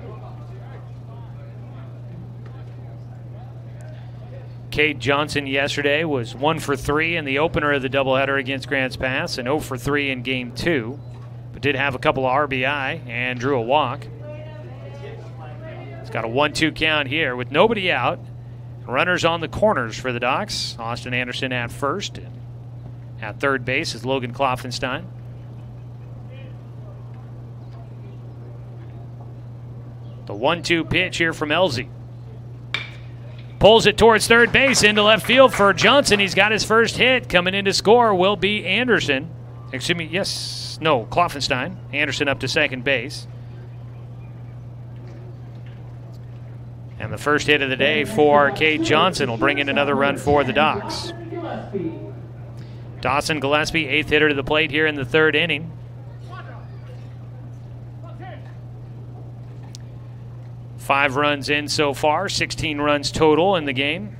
Cade Johnson yesterday was 1 for 3 in the opener of the doubleheader against Grants Pass and 0 for 3 in Game 2, but did have a couple of RBI and drew a walk. It's got a 1-2 count here with nobody out. Runners on the corners for the Docs. Austin Anderson at first. And at third base is Logan Kloffenstein. The 1-2 pitch here from Elzy. Pulls it towards third base into left field for Johnson. He's got his first hit. Coming in to score will be Anderson. Excuse me, yes, no, Kloffenstein. Anderson up to second base. And the first hit of the day for Cade Johnson will bring in another run for the Docs. Dawson Gillespie, 8th hitter to the plate here in the 3rd inning. Five runs in so far, 16 runs total in the game.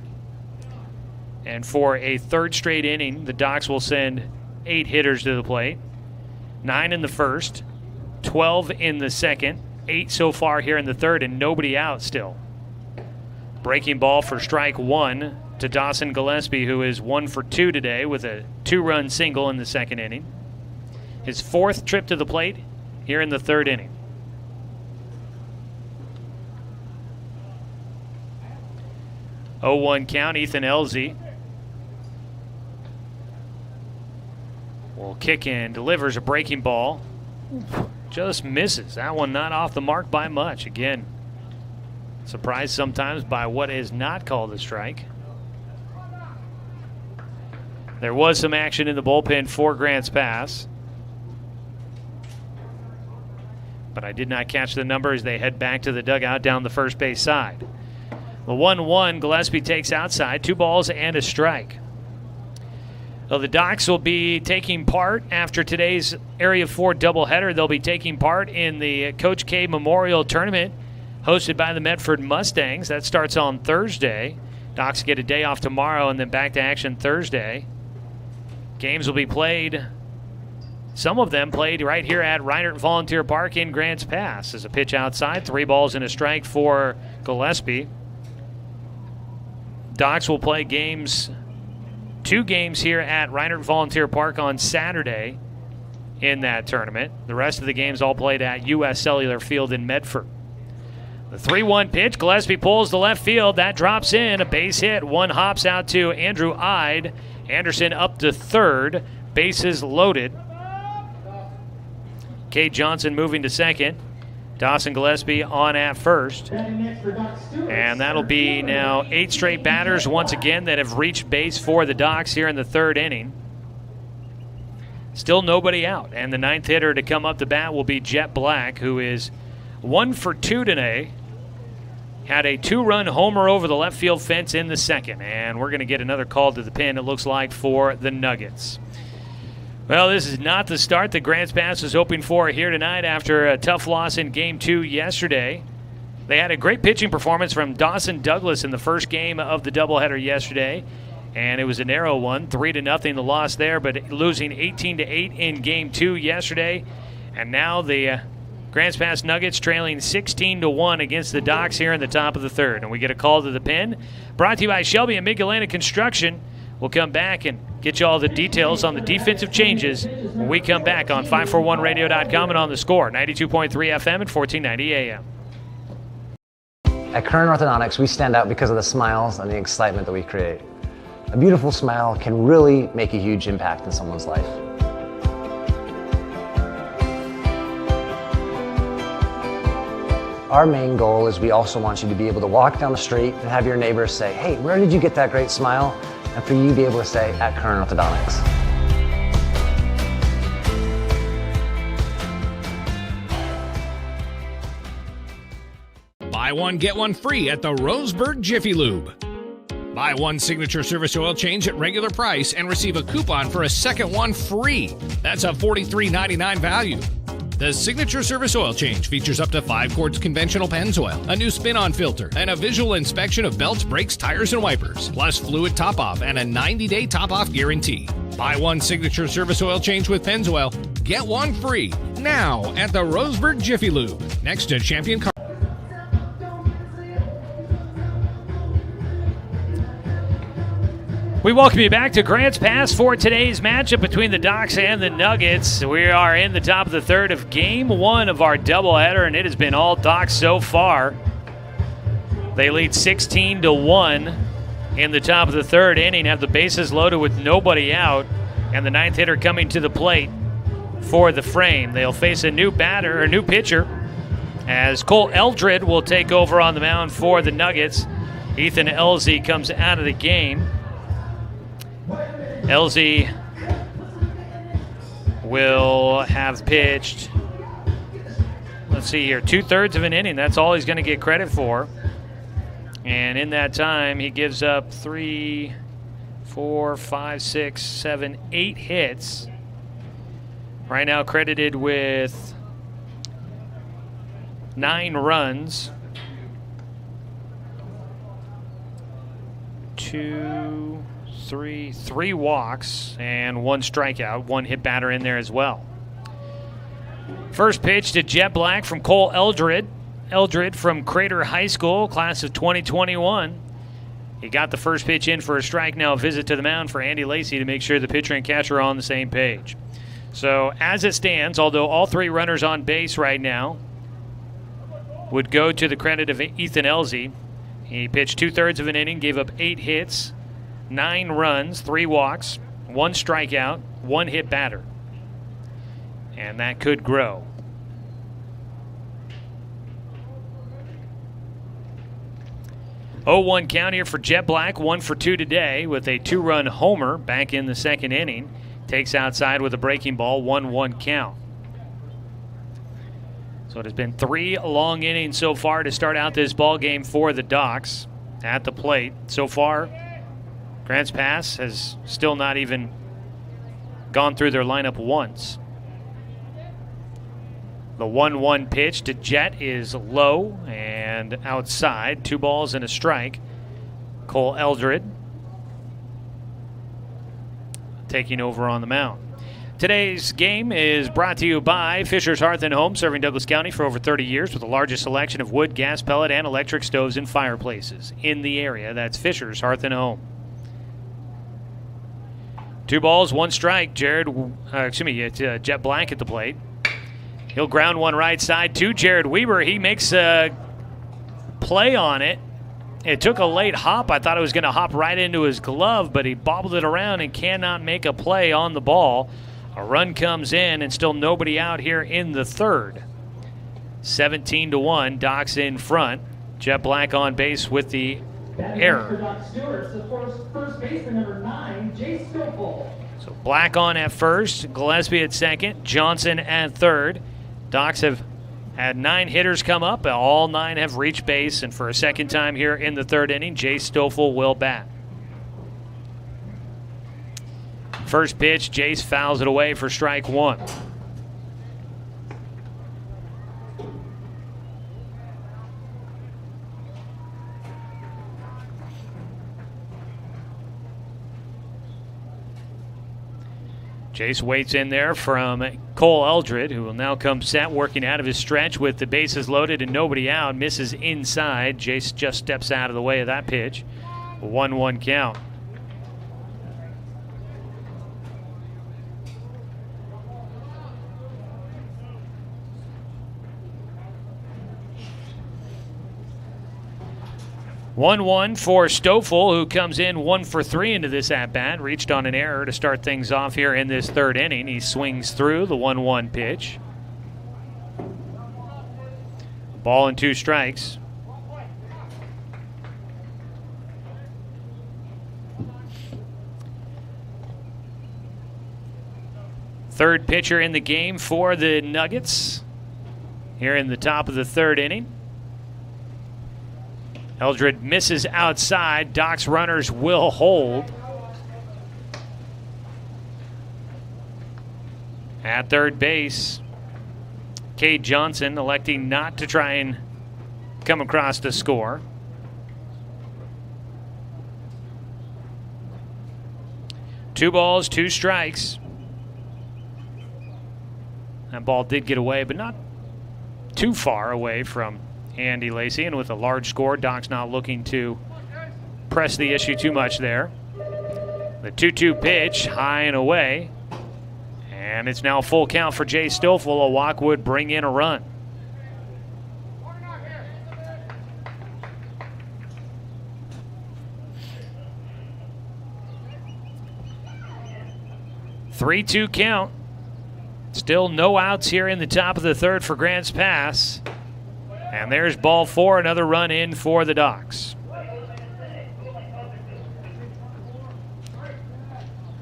And for a 3rd straight inning, the Docs will send 8 hitters to the plate. 9 in the first, 12 in the second, 8 so far here in the 3rd, and nobody out still. Breaking ball for strike 1 to Dawson Gillespie, who is 1 for 2 today with a 2-run single in the 2nd inning. His 4th trip to the plate here in the 3rd inning. Oh, 1 count, Ethan Elzy will kick in, delivers a breaking ball. Just misses. That one not off the mark by much. Again, surprised sometimes by what is not called a strike. There was some action in the bullpen for Grants Pass, but I did not catch the number as they head back to the dugout down the first base side. The 1-1, Gillespie takes outside, 2 balls and a strike. Well, the Docs will be taking part after today's Area 4 doubleheader. They'll be taking part in the Coach K Memorial Tournament hosted by the Medford Mustangs. That starts on Thursday. Docs get a day off tomorrow and then back to action Thursday. Games will be played, some of them played right here at Reinert Volunteer Park in Grants Pass. As a pitch outside, 3 balls and a strike for Gillespie. Docs will play 2 games here at Reinert Volunteer Park on Saturday in that tournament. The rest of the games all played at U.S. Cellular Field in Medford. The 3-1 pitch, Gillespie pulls to left field. That drops in, a base hit. One hops out to Andrew Ide. Anderson up to 3rd. Bases loaded. Cade Johnson moving to 2nd. Dawson Gillespie on at 1st. And that'll be now 8 straight batters once again that have reached base for the Docs here in the 3rd inning. Still nobody out. And the 9th hitter to come up to bat will be Jet Black, who is 1 for 2 today. Had a 2-run homer over the left field fence in the 2nd. And we're going to get another call to the pin, it looks like, for the Nuggets. Well, this is not the start that Grants Pass was hoping for here tonight after a tough loss in Game 2 yesterday. They had a great pitching performance from Dawson Douglas in the first game of the doubleheader yesterday, and it was a narrow one, 3-0 the loss there, but losing 18-8 in Game 2 yesterday. And now the Grants Pass Nuggets trailing 16-1 against the Docs here in the top of the 3rd. And we get a call to the pen. Brought to you by Shelby and Mid-Atlantic Construction. We'll come back and get you all the details on the defensive changes when we come back on 541radio.com and on the Score, 92.3 FM and 1490 AM. At Current Orthodontics, we stand out because of the smiles and the excitement that we create. A beautiful smile can really make a huge impact in someone's life. Our main goal is we also want you to be able to walk down the street and have your neighbors say, "Hey, where did you get that great smile?" And for you to be able to say, "At Current Orthodontics." Buy one, get one free at the Roseburg Jiffy Lube. Buy one signature service oil change at regular price and receive a coupon for a second one free. That's a $43.99 value. The Signature Service Oil Change features up to 5 quarts conventional Pennzoil, a new spin-on filter, and a visual inspection of belts, brakes, tires, and wipers, plus fluid top-off and a 90-day top-off guarantee. Buy one Signature Service Oil Change with Pennzoil, get one free, now at the Roseburg Jiffy Lube, next to Champion Car. We welcome you back to Grants Pass for today's matchup between the Docs and the Nuggets. We are in the top of the third of Game 1 of our doubleheader, and it has been all Docs so far. They lead 16-1 in the top of the third inning, have the bases loaded with nobody out, and the ninth hitter coming to the plate for the frame. They'll face a new pitcher, as Cole Eldred will take over on the mound for the Nuggets. Ethan Elzy comes out of the game. Elzy will have pitched, let's see here, 2/3 of an inning. That's all he's going to get credit for. And in that time, he gives up 3, 4, 5, 6, 7, 8 hits. Right now credited with 9 runs. 3 walks and 1 strikeout, 1 hit batter in there as well. First pitch to Jet Black from Cole Eldred. Eldred from Crater High School, class of 2021. He got the first pitch in for a strike. Now a visit to the mound for Andy Lacey to make sure the pitcher and catcher are on the same page. So as it stands, although all 3 runners on base right now would go to the credit of Ethan Elzy. He pitched 2/3 of an inning, gave up 8 hits, 9 runs, 3 walks, 1 strikeout, 1 hit batter. And that could grow. Oh, 1 count here for Jet Black, 1 for 2 today with a 2-run homer back in the second inning. Takes outside with a breaking ball, 1-1 count. So it has been 3 long innings so far to start out this ball game for the Docs at the plate. So far, Grants Pass has still not even gone through their lineup once. The 1-1 pitch to Jet is low and outside. 2 balls and a strike. Cole Eldred taking over on the mound. Today's game is brought to you by Fisher's Hearth and Home, serving Douglas County for over 30 years with the largest selection of wood, gas, pellet, and electric stoves and fireplaces in the area. That's Fisher's Hearth and Home. 2 balls, 1 strike. Jet Black at the plate. He'll ground 1 right side to Jared Weber. He makes a play on it. It took a late hop. I thought it was going to hop right into his glove, but he bobbled it around and cannot make a play on the ball. A run comes in and still nobody out here in the third. 17-1, Docs in front. Jet Black on base with the error. Stewart, the first baseman, number 9, Jay Stoffel. So Black on at first, Gillespie at second, Johnson at third. Docs have had 9 hitters come up. All 9 have reached base, and for a second time here in the third inning, Jay Stoffel will bat. First pitch, Jace fouls it away for strike 1. Jace waits in there from Cole Eldred, who will now come set, working out of his stretch with the bases loaded and nobody out. Misses inside. Jace just steps out of the way of that pitch. 1-1 count. One for Stoffel, who comes in 1 for 3 into this at-bat. Reached on an error to start things off here in this third inning. He swings through the 1-1 pitch. Ball and 2 strikes. Third pitcher in the game for the Nuggets here in the top of the third inning. Eldred misses outside. Doc's runners will hold. At third base, Cade Johnson electing not to try and come across the score. Two balls, 2 strikes. That ball did get away, but not too far away from Andy Lacey, and with a large score, Doc's not looking to press the issue too much there. The 2-2 pitch, high and away. And it's now full count for Jay Stoffel. A walk would bring in a run. Three-2 count. Still no outs here in the top of the third for Grants Pass. And there's ball 4, another run in for the Docs.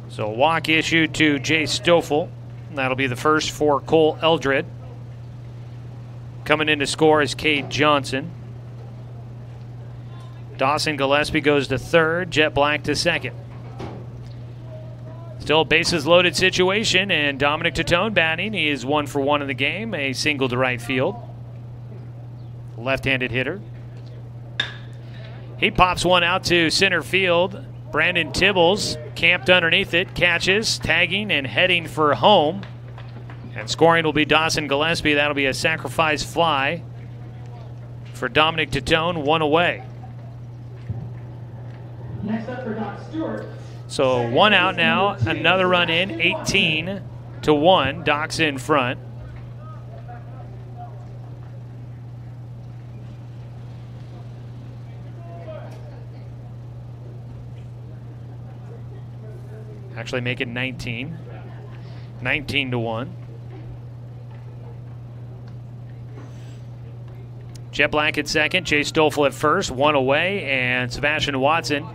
So a walk issued to Jay Stoffel. That'll be the first for Cole Eldred. Coming in to score is Cade Johnson. Dawson Gillespie goes to third, Jet Black to second. Still a bases loaded situation, and Dominic Tatone batting. He is 1 for 1 in the game, a single to right field. Left-handed hitter. He pops one out to center field. Brandon Tibbles camped underneath it, catches, tagging, and heading for home. And scoring will be Dawson Gillespie. That'll be a sacrifice fly for Dominic Tatone, 1 away. Next up for Doc Stewart. So 1 out now, another run in, 18-1. Doc's in front. Actually make it 19. 19-1. Jet Black at second, Jay Stoffel at first, 1 away, and Sebastian Watson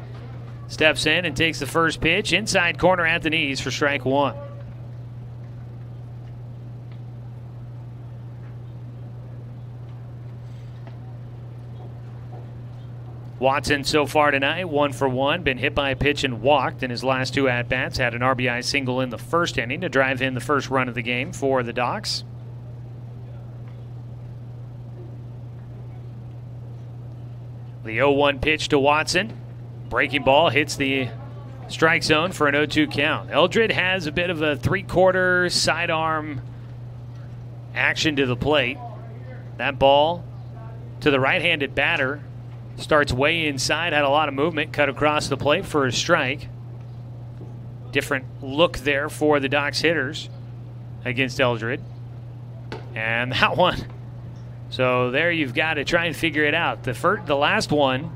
steps in and takes the first pitch. Inside corner at the knees for strike 1. Watson so far tonight, 1 for 1. Been hit by a pitch and walked in his last 2 at-bats. Had an RBI single in the first inning to drive in the first run of the game for the Docs. The 0-1 pitch to Watson. Breaking ball hits the strike zone for an 0-2 count. Eldred has a bit of a 3/4 sidearm action to the plate. That ball to the right-handed batter starts way inside, had a lot of movement, cut across the plate for a strike. Different look there for the Docs hitters against Eldred. And that one. So there you've got to try and figure it out. The last one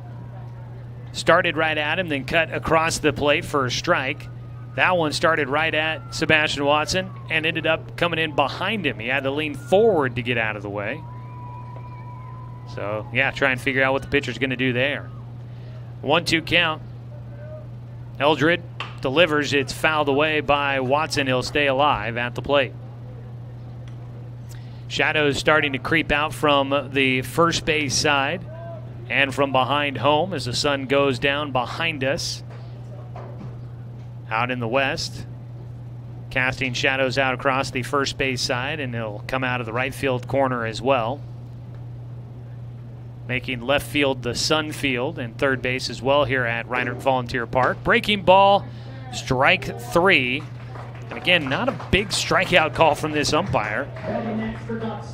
started right at him, then cut across the plate for a strike. That one started right at Sebastian Watson and ended up coming in behind him. He had to lean forward to get out of the way. So, yeah, try and figure out what the pitcher's going to do there. 1-2 count. Eldred delivers. It's fouled away by Watson. He'll stay alive at the plate. Shadows starting to creep out from the first base side and from behind home as the sun goes down behind us. Out in the west. Casting shadows out across the first base side, and he'll come out of the right field corner as well. Making left field the sun field and third base as well here at Reinert Volunteer Park. Breaking ball, strike 3. And again, not a big strikeout call from this umpire.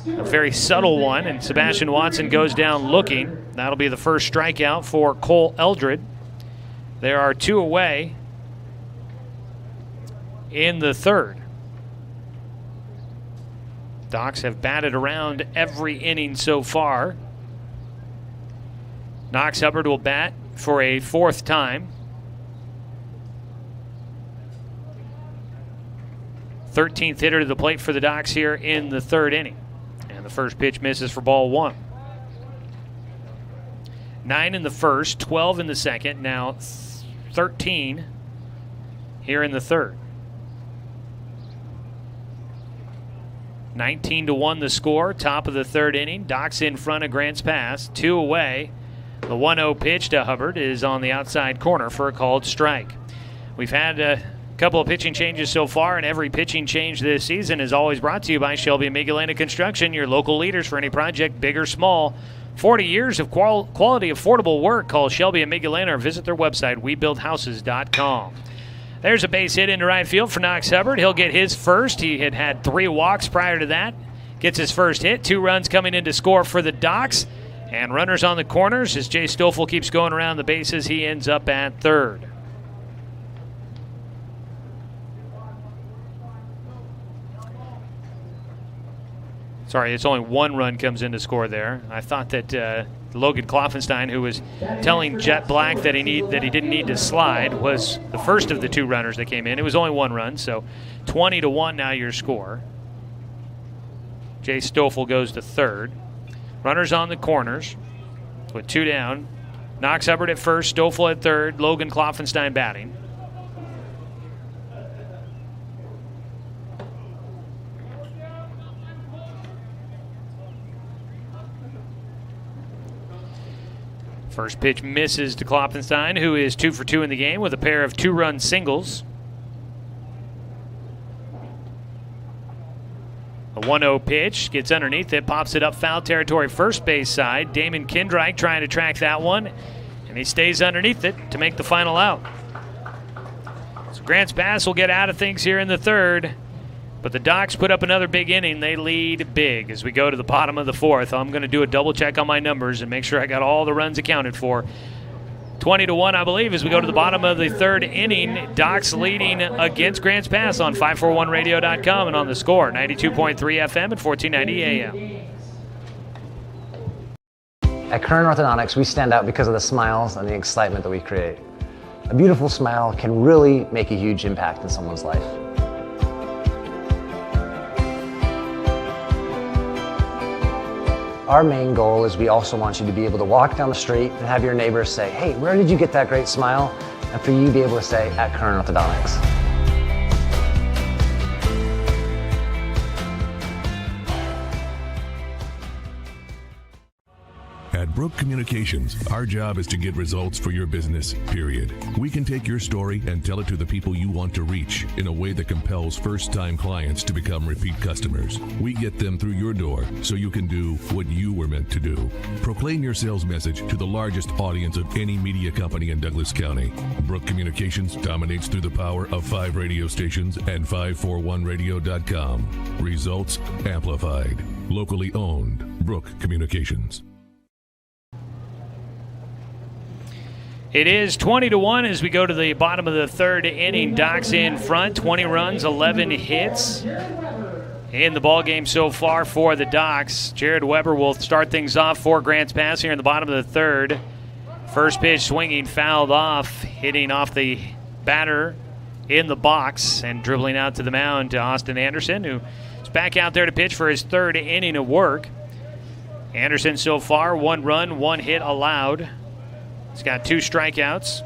A very subtle one, and Sebastian Watson goes down looking. That'll be the first strikeout for Cole Eldred. There are 2 away in the third. Docs have batted around every inning so far. Knox Hubbard will bat for a 4th time. 13th hitter to the plate for the Docs here in the third inning. And the first pitch misses for ball 1. 9 in the first, 12 in the second, now 13 here in the third. 19-1 the score, top of the third inning. Docs in front of Grants Pass, 2 away. The 1-0 pitch to Hubbard is on the outside corner for a called strike. We've had a couple of pitching changes so far, and every pitching change this season is always brought to you by Shelby and Migulena Construction, your local leaders for any project, big or small. 40 years of quality, affordable work. Call Shelby and Migulena or visit their website, webuildhouses.com. There's a base hit into right field for Knox Hubbard. He'll get his first. He had 3 walks prior to that. Gets his first hit. 2 runs coming in to score for the Docs. And runners on the corners as Jay Stoffel keeps going around the bases. He ends up at third. Sorry, it's only one run comes in to score there. I thought that Logan Kloffenstein, who was telling Jet Black that he didn't need to slide, was the first of the two runners that came in. It was only one run, so 20-1 now your score. Jay Stoffel goes to third. Runners on the corners with two down. Knox Hubbard at first, Stoffel at third, Logan Kloffenstein batting. First pitch misses to Kloffenstein, who is 2 for 2 in the game with a pair of two-run singles. A 1-0 pitch, gets underneath it, pops it up foul territory first base side. Damon Kindreich trying to track that one, and he stays underneath it to make the final out. So Grants Pass will get out of things here in the third, but the Docs put up another big inning. They lead big as we go to the bottom of the fourth. I'm going to do a double check on my numbers and make sure I got all the runs accounted for. 20-1, I believe, as we go to the bottom of the third inning. Docs leading against Grants Pass on 541radio.com and on the Score, 92.3 FM and 1490 AM. At Kern Orthodontics, we stand out because of the smiles and the excitement that we create. A beautiful smile can really make a huge impact in someone's life. Our main goal is we also want you to be able to walk down the street and have your neighbors say, hey, where did you get that great smile? And for you to be able to say, at Kern Orthodontics. At Brook Communications, our job is to get results for your business, period. We can take your story and tell it to the people you want to reach in a way that compels first-time clients to become repeat customers. We get them through your door so you can do what you were meant to do. Proclaim your sales message to the largest audience of any media company in Douglas County. Brook Communications dominates through the power of 5 radio stations and 541radio.com. Results amplified. Locally owned. Brook Communications. It is 20-1 as we go to the bottom of the third inning. Docs in front, 20 runs, 11 hits in the ball game so far for the Docs. Jared Weber will start things off for Grants Pass here in the bottom of the third. First pitch swinging, fouled off, hitting off the batter in the box and dribbling out to the mound to Austin Anderson, who is back out there to pitch for his third inning of work. Anderson so far, 1 run, 1 hit allowed. He's got 2 strikeouts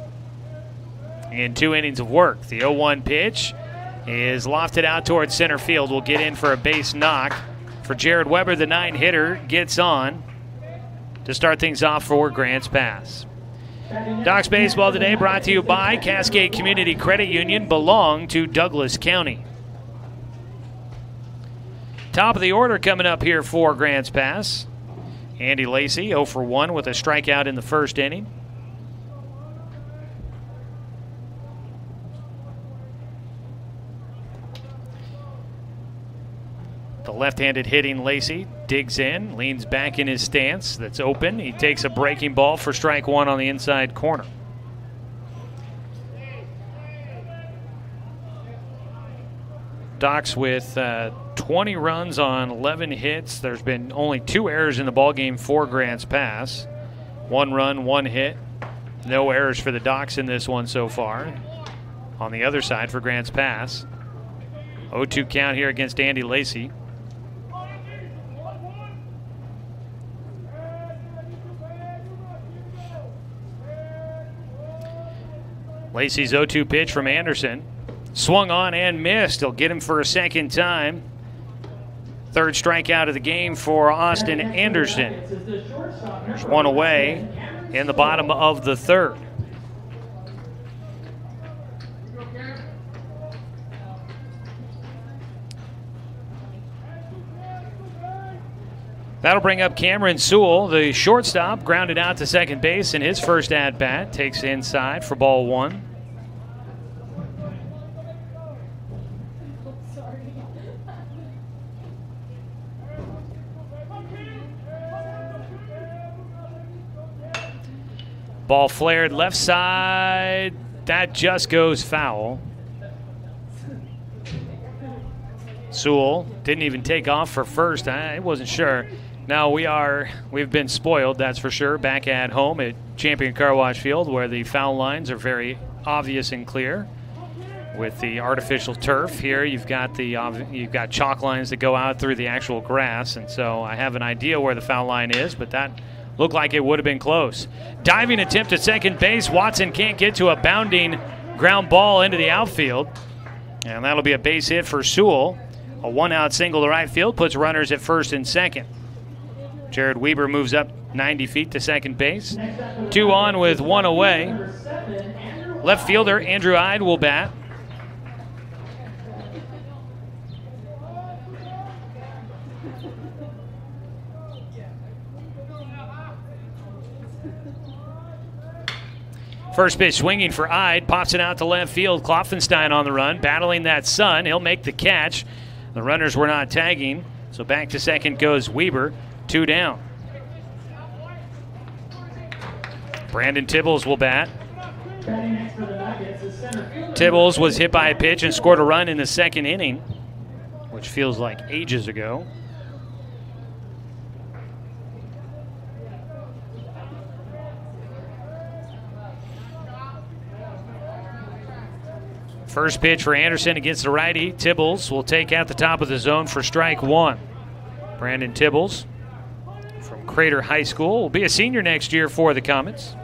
in 2 innings of work. The 0-1 pitch is lofted out towards center field. Will get in for a base knock. For Jared Weber, the 9-hitter gets on to start things off for Grants Pass. Docs Baseball today brought to you by Cascade Community Credit Union, belong to Douglas County. Top of the order coming up here for Grants Pass. Andy Lacey, 0 for 1 with a strikeout in the first inning. The left-handed hitting Lacey digs in, leans back in his stance that's open. He takes a breaking ball for strike 1 on the inside corner. Docs with 20 runs on 11 hits. There's been only 2 errors in the ballgame for Grants Pass. 1 run, 1 hit. No errors for the Docs in this one so far. On the other side for Grants Pass, 0-2 count here against Andy Lacey. Lacey's 0-2 pitch from Anderson. Swung on and missed. He'll get him for a second time. Third strikeout of the game for Austin Anderson. There's 1 away in the bottom of the third. That'll bring up Cameron Sewell, the shortstop, grounded out to second base in his first at-bat. Takes inside for ball 1. Ball flared left side. That just goes foul. Sewell didn't even take off for first. I wasn't sure. Now we've been spoiled, that's for sure, back at home at Champion Car Wash Field, where the foul lines are very obvious and clear. With the artificial turf here, you've got chalk lines that go out through the actual grass, and so I have an idea where the foul line is, but that looked like it would have been close. Diving attempt at second base. Watson can't get to a bounding ground ball into the outfield, and that'll be a base hit for Sewell. A one-out single to right field puts runners at first and second. Jared Weber moves up 90 feet to second base. 2 on with 1 away. Left fielder Andrew Ide will bat. First pitch swinging for Ide, pops it out to left field. Klopfenstein on the run, battling that sun. He'll make the catch. The runners were not tagging, so back to second goes Weber. 2 down. Brandon Tibbles will bat. Tibbles was hit by a pitch and scored a run in the second inning, which feels like ages ago. First pitch for Anderson against the righty. Tibbles will take out the top of the zone for strike 1. Brandon Tibbles from Crater High School will be a senior next year for the Comets.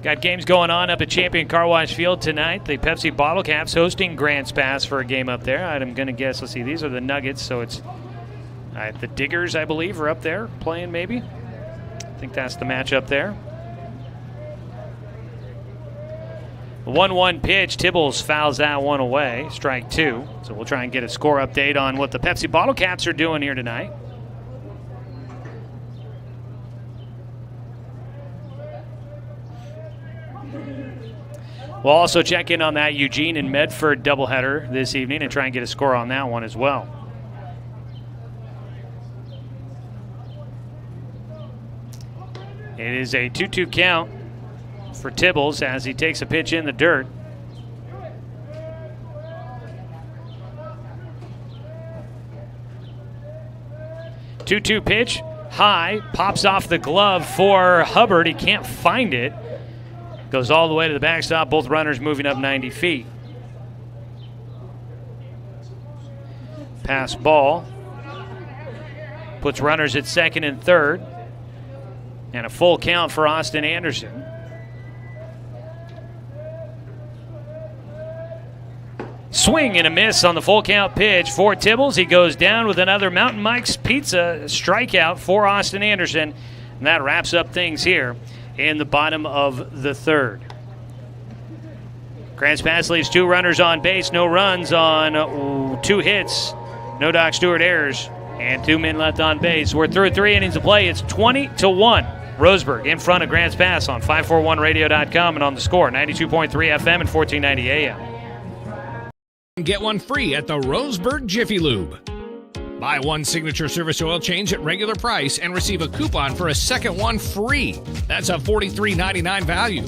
Got games going on up at Champion Car Wash Field tonight. The Pepsi Bottle Caps hosting Grants Pass for a game up there. I'm going to guess, let's see, these are the Nuggets, so it's the Diggers, I believe, are up there playing maybe. I think that's the matchup there. 1-1 pitch. Tibbles fouls that one away. Strike 2. So we'll try and get a score update on what the Pepsi Bottle Caps are doing here tonight. We'll also check in on that Eugene and Medford doubleheader this evening and try and get a score on that one as well. It is a 2-2 count for Tibbles as he takes a pitch in the dirt. Two-two pitch, high, pops off the glove for Hubbard. He can't find it. Goes all the way to the backstop, both runners moving up 90 feet. Pass ball. Puts runners at second and third. And a full count for Austin Anderson. Swing and a miss on the full count pitch for Tibbles. He goes down with another Mountain Mike's Pizza strikeout for Austin Anderson. And that wraps up things here in the bottom of the third. Grants Pass leaves 2 runners on base, no runs on 2 hits, no Doc Stewart errors, and 2 men left on base. We're through 3 innings of play. It's 20-1. Roseburg in front of Grants Pass on 541radio.com and on the Score, 92.3 FM and 1490 AM. Get one free at the Roseburg Jiffy Lube. Buy one signature service oil change at regular price and receive a coupon for a second one free. That's a $43.99 value.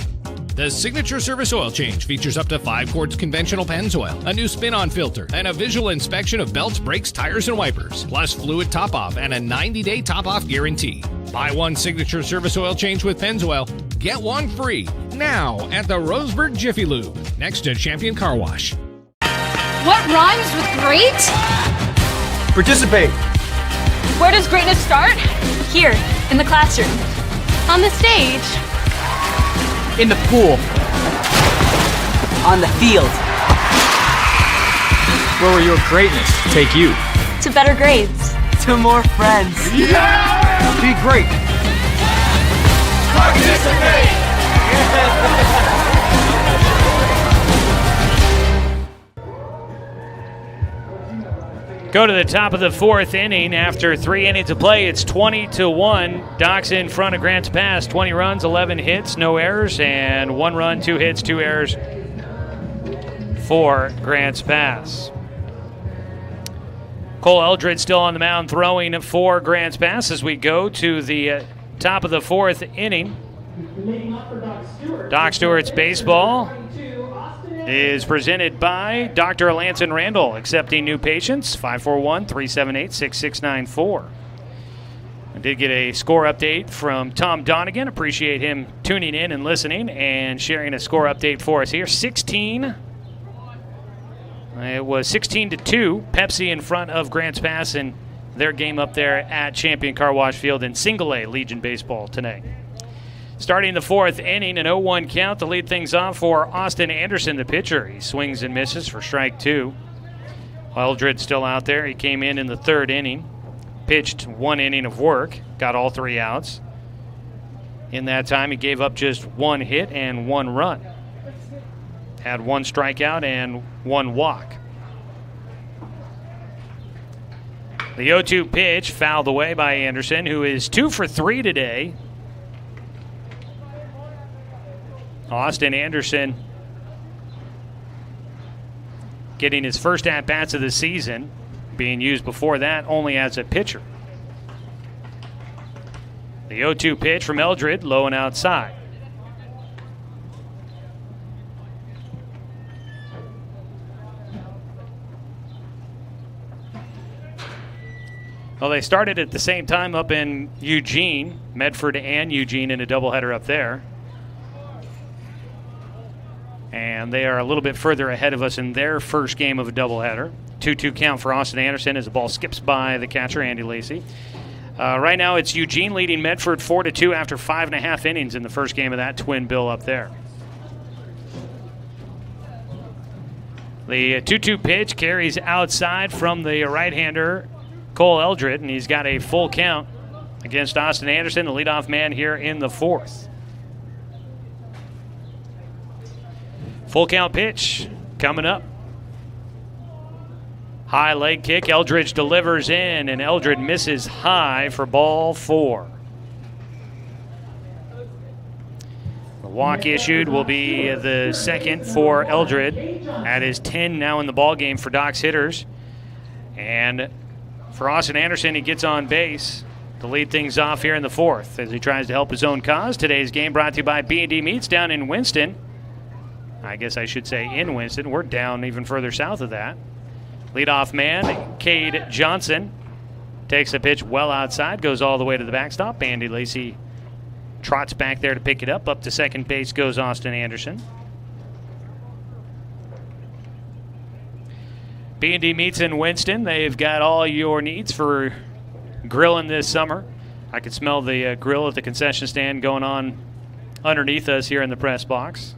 The signature service oil change features up to 5 quarts conventional Pennzoil, a new spin-on filter, and a visual inspection of belts, brakes, tires, and wipers, plus fluid top-off and a 90-day top-off guarantee. Buy one signature service oil change with Pennzoil. Get one free now at the Roseburg Jiffy Lube, next to Champion Car Wash. What rhymes with great? Participate. Where does greatness start? Here, in the classroom. On the stage. In the pool. On the field. Where will your greatness take you? To better grades. To more friends. Yeah! Be great. Participate! Go to the top of the 4th inning. After 3 innings of play, it's 20-1. Doc's in front of Grants Pass. 20 runs, 11 hits, no errors, and 1 run, 2 hits, 2 errors for Grants Pass. Cole Eldred still on the mound throwing for Grants Pass as we go to the top of the 4th inning. Doc Stewart's baseball. is presented by Dr. Lance and Randall, accepting new patients, 541-378-6694. I did get a score update from Tom Donegan. Appreciate him tuning in and listening and sharing a score update for us here. It was 16-2, Pepsi in front of Grants Pass in their game up there at Champion Car Wash Field in Single A Legion Baseball tonight. Starting the fourth inning, an 0-1 count to lead things off for Austin Anderson, the pitcher. He swings and misses for strike two. Eldred still out there. He came in the third inning, pitched one inning of work, got all three outs. In that time, he gave up just one hit and one run. Had one strikeout and one walk. The 0-2 pitch fouled away by Anderson, who is 2 for 3 today. Austin Anderson getting his first at-bats of the season, being used before that only as a pitcher. The 0-2 pitch from Eldred, low and outside. Well, they started at the same time up in Eugene, Medford and Eugene in a doubleheader up there. And they are a little bit further ahead of us in their first game of a doubleheader. 2-2 count for Austin Anderson as the ball skips by the catcher, Andy Lacey. Right now it's Eugene leading Medford 4-2 after 5.5 innings in the first game of that twin bill up there. The 2-2 pitch carries outside from the right-hander, Cole Eldred, and he's got a full count against Austin Anderson, the leadoff man here in the fourth. Full count pitch coming up. High leg kick. Eldridge delivers in, and Eldred misses high for ball 4. The walk issued will be the second for Eldred. That is 10 now in the ball game for Doc's hitters. And for Austin Anderson, he gets on base to lead things off here in the fourth as he tries to help his own cause. Today's game brought to you by B&D Meats down in Winston. I guess I should say in Winston. We're down even further south of that. Leadoff man, Cade Johnson, takes a pitch well outside, goes all the way to the backstop. Andy Lacey trots back there to pick it up. Up to second base goes Austin Anderson. B&D Meats in Winston. They've got all your needs for grilling this summer. I can smell the grill at the concession stand going on underneath us here in the press box.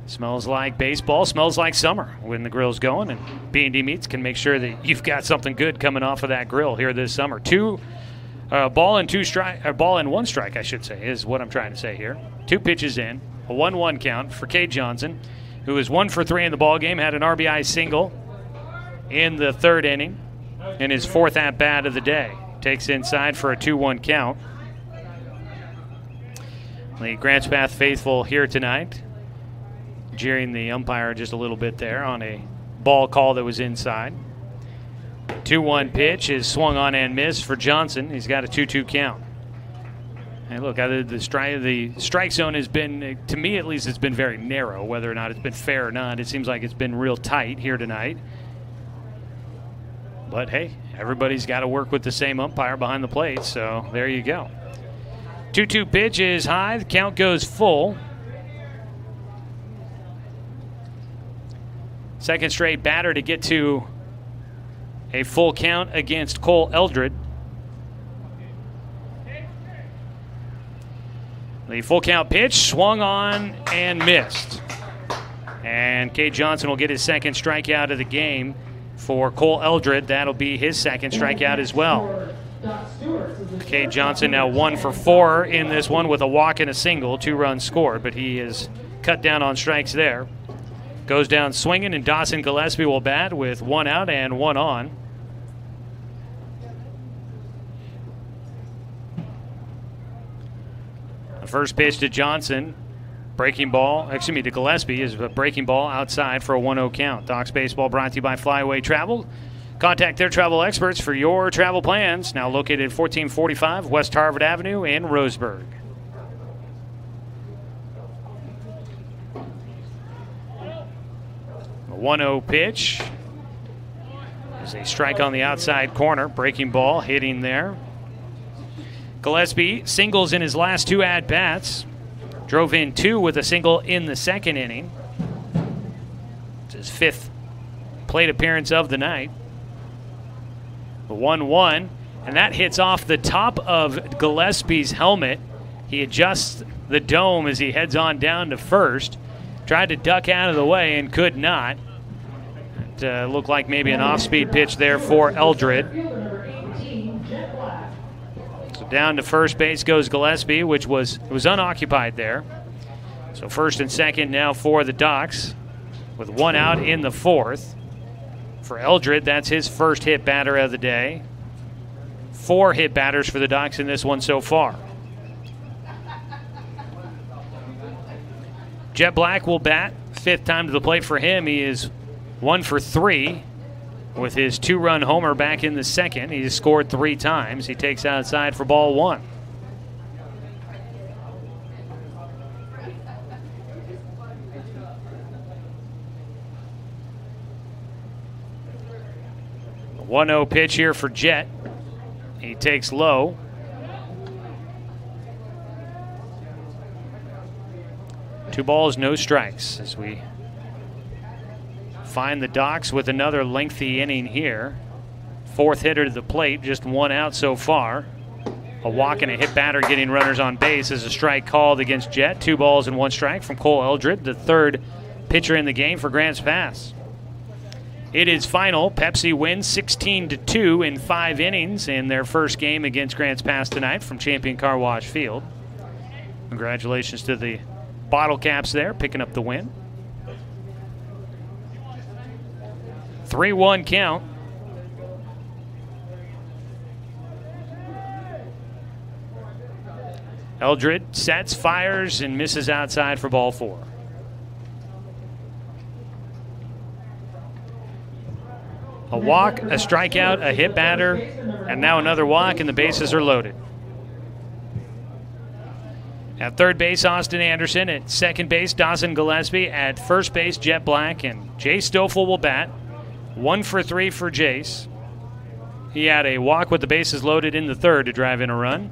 Smells like baseball, smells like summer when the grill's going, and B&D Meats can make sure that you've got something good coming off of that grill here this summer. Ball and one strike, I should say, is what I'm trying to say here. 2 pitches in, a 1-1 count for Cade Johnson, who is 1 for 3 in the ball game, had an RBI single in the third inning in his 4th at-bat of the day. Takes inside for a 2-1 count. The Grants Pass faithful here tonight, jeering the umpire just a little bit there on a ball call that was inside. 2-1 pitch is swung on and missed for Johnson. He's got a 2-2 count. And look, the strike zone has been, to me at least, it's been very narrow. Whether or not it's been fair or not, it seems like it's been real tight here tonight. But hey, everybody's got to work with the same umpire behind the plate, so there you go. 2-2 pitch is high. The count goes full. Second straight batter to get to a full count against Cole Eldred. The full count pitch swung on and missed. And Cade Johnson will get his second strikeout of the game for Cole Eldred. That'll be his second strikeout as well. Cade Johnson now 1 for 4 in this one with a walk and a single, 2 runs scored, but he is cut down on strikes there. Goes down swinging, and Dawson Gillespie will bat with 1 out and 1 on. The first pitch to Johnson, to Gillespie, is a breaking ball outside for a 1-0 count. Docs Baseball brought to you by Flyaway Travel. Contact their travel experts for your travel plans. Now located at 1445 West Harvard Avenue in Roseburg. A 1-0 pitch. There's a strike on the outside corner. Breaking ball hitting there. Gillespie singles in his last 2 at-bats. Drove in 2 with a single in the second inning. It's his 5th plate appearance of the night. The 1-1, and that hits off the top of Gillespie's helmet. He adjusts the dome as he heads on down to first. Tried to duck out of the way and could not. It looked like maybe an off-speed pitch there for Eldred. So down to first base goes Gillespie, which was unoccupied there. So first and second now for the Ducks, with 1 out in the 4th. For Eldred, that's his first hit batter of the day. 4 hit batters for the Ducks in this one so far. Jet Black will bat. 5th time to the plate for him. He is 1 for 3 with his 2-run homer back in the second. He's scored 3 times. He takes outside for ball 1. A 1-0 pitch here for Jet. He takes low. Two balls, no strikes as we find the Docs with another lengthy inning here. 4th hitter to the plate, just 1 out so far. A walk and a hit batter getting runners on base as a strike called against Jet. 2 balls and 1 strike from Cole Eldred, the 3rd pitcher in the game for Grants Pass. It is final. Pepsi wins 16-2 in 5 innings in their first game against Grants Pass tonight from Champion Car Wash Field. Congratulations to the Bottle Caps there, picking up the win. 3-1 count. Eldred sets, fires, and misses outside for ball 4. A walk, a strikeout, a hit batter, and now another walk, and the bases are loaded. At third base, Austin Anderson. At second base, Dawson Gillespie. At first base, Jet Black. And Jace Stoffel will bat. 1 for 3 for Jace. He had a walk with the bases loaded in the 3rd to drive in a run.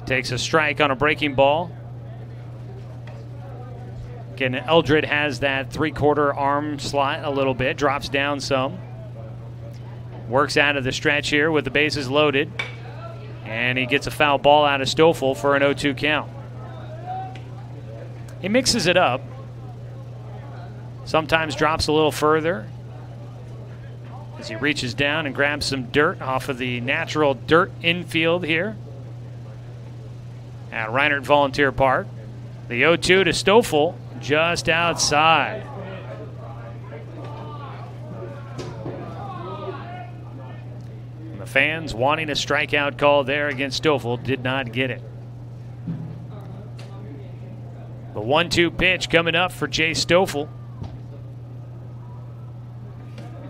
Takes a strike on a breaking ball. Again, Eldred has that 3/4 arm slot a little bit. Drops down some. Works out of the stretch here with the bases loaded. And he gets a foul ball out of Stoffel for an 0-2 count. He mixes it up. Sometimes drops a little further as he reaches down and grabs some dirt off of the natural dirt infield here at Reinert Volunteer Park. The 0-2 to Stoffel just outside. And the fans wanting a strikeout call there against Stoffel did not get it. The 1-2 pitch coming up for Jace Stoffel.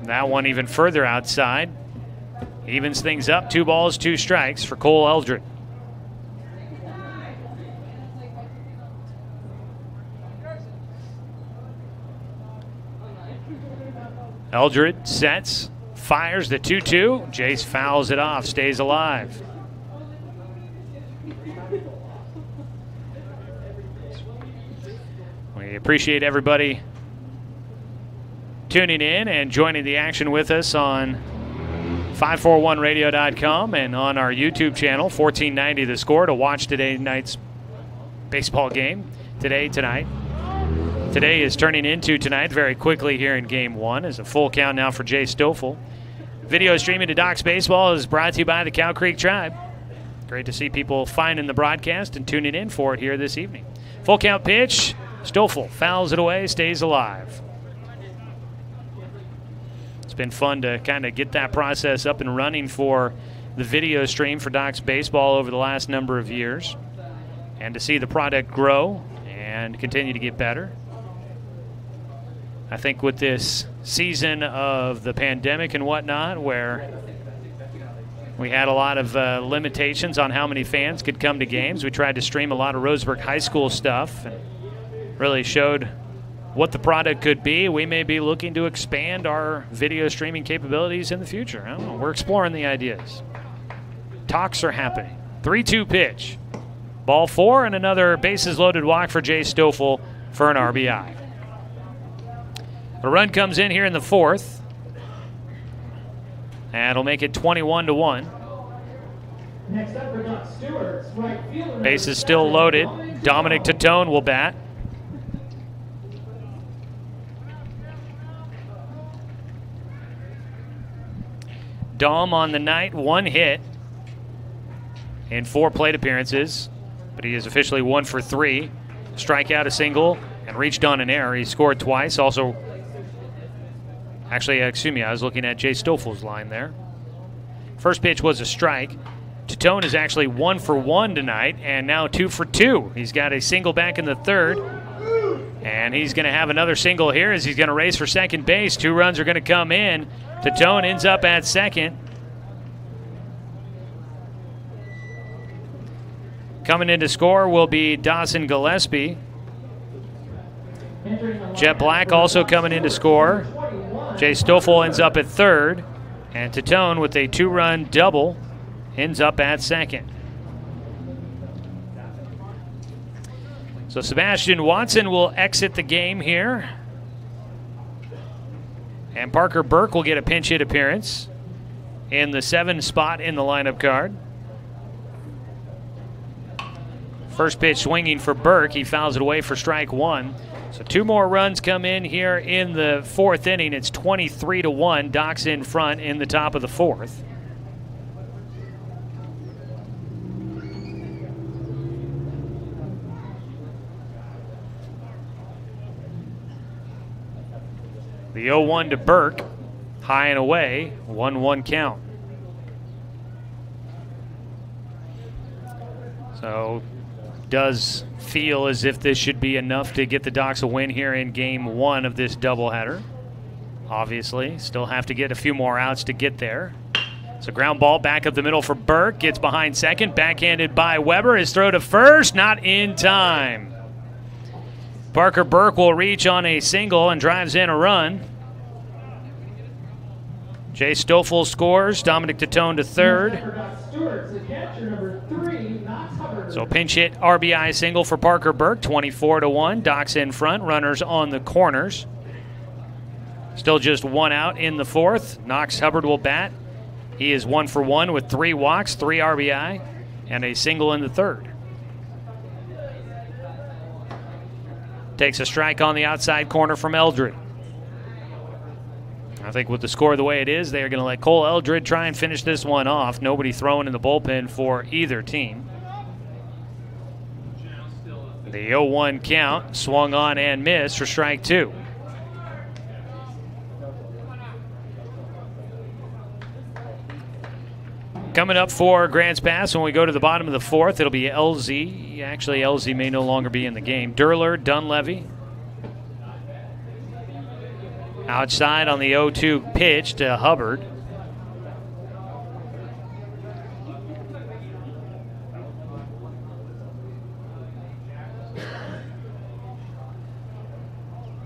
That one even further outside. Evens things up. 2 balls, 2 strikes for Cole Eldred. Eldred sets, fires the 2-2. Jace fouls it off, stays alive. We appreciate everybody tuning in and joining the action with us on 541radio.com and on our YouTube channel, 1490 The Score, to watch today's night's baseball game. Tonight. Today is turning into tonight very quickly here in Game 1 as a full count now for Jay Stoffel. Video streaming to Docs Baseball is brought to you by the Cow Creek Tribe. Great to see people finding the broadcast and tuning in for it here this evening. Full count pitch. Stoffel fouls it away, stays alive. It's been fun to kind of get that process up and running for the video stream for Docs Baseball over the last number of years, and to see the product grow and continue to get better. I think with this season of the pandemic and whatnot, where we had a lot of limitations on how many fans could come to games, we tried to stream a lot of Roseburg High School stuff and really showed what the product could be. We may be looking to expand our video streaming capabilities in the future. I don't know. We're exploring the ideas. Talks are happening. 3-2 pitch. Ball 4 and another bases-loaded walk for Jay Stoffel for an RBI. A run comes in here in the 4th. And it'll make it 21-1. Next up for Doc Stewart, right fielder. Base is still loaded. Dominic Tatone will bat. Dom on the night, 1 hit in 4 plate appearances, but he is officially 1 for 3. Strikeout, a single, and reached on an error. He scored twice. Also, actually, excuse me, I was looking at Jay Stoffel's line there. First pitch was a strike. Tatone is actually 1 for 1 tonight, and now 2 for 2. He's got a single back in the 3rd, and he's going to have another single here as he's going to race for second base. 2 runs are going to come in. Tatone ends up at second. Coming in to score will be Dawson Gillespie. Jet Black also coming in to score. Jay Stoffel ends up at 3rd. And Tatone with a 2-run double ends up at second. So Sebastian Watson will exit the game here. And Parker Burke will get a pinch hit appearance in the 7 spot in the lineup card. First pitch swinging for Burke. He fouls it away for strike 1. So 2 more runs come in here in the 4th inning. It's 23-1. Doc's in front in the top of the 4th. The 0-1 to Burke, high and away, 1-1 count. So does feel as if this should be enough to get the Docs a win here in game 1 of this doubleheader. Obviously, still have to get a few more outs to get there. So ground ball back up the middle for Burke, gets behind second, backhanded by Weber. His throw to first, not in time. Parker Burke will reach on a single and drives in a run. Jay Stoffel scores. Dominic Tatone to 3rd. So pinch hit RBI single for Parker Burke, 24-1. Doc's in front, runners on the corners. Still just 1 out in the 4th. Knox Hubbard will bat. He is 1 for 1 with 3 walks, 3 RBI, and a single in the 3rd. Takes a strike on the outside corner from Eldred. I think with the score the way it is, they are going to let Cole Eldred try and finish this one off. Nobody throwing in the bullpen for either team. The 0-1 count, swung on and missed for strike 2. Coming up for Grants Pass, when we go to the bottom of the 4th, it'll be LZ. Actually, LZ may no longer be in the game. Durler, Dunleavy. Outside on the 0-2 pitch to Hubbard.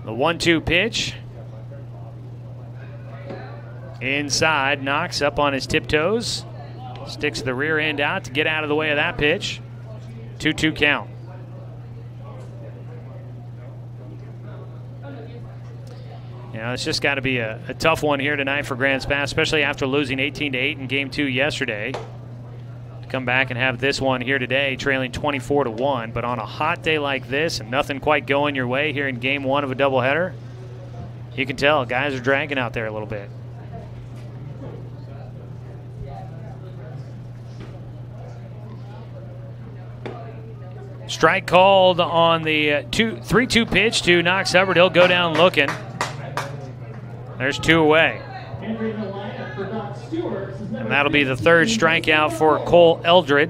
The 1-2 pitch. Inside, Knox up on his tiptoes. Sticks the rear end out to get out of the way of that pitch. 2-2 count. You know, it's just got to be a tough one here tonight for Grants Pass, especially after losing 18-8 in Game 2 yesterday. To come back and have this one here today, trailing 24-1. But on a hot day like this and nothing quite going your way here in Game 1 of a doubleheader, you can tell guys are dragging out there a little bit. Strike called on the 3-2 pitch to Knox Hubbard. He'll go down looking. There's 2 away. And that'll be the 3rd strikeout for Cole Eldred.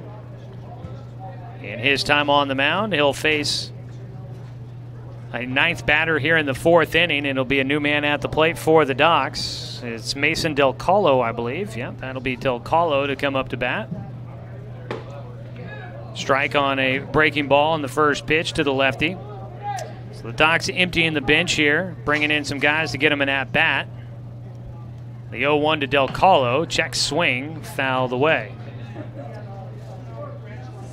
In his time on the mound, he'll face a 9th batter here in the 4th inning, and it'll be a new man at the plate for the Docs. It's Mason Del Colo, I believe. Yep, that'll be Del Colo to come up to bat. Strike on a breaking ball on the first pitch to the lefty. So the Docs emptying the bench here, bringing in some guys to get them an at-bat. The 0-1 to Del Colo, check swing, fouled away.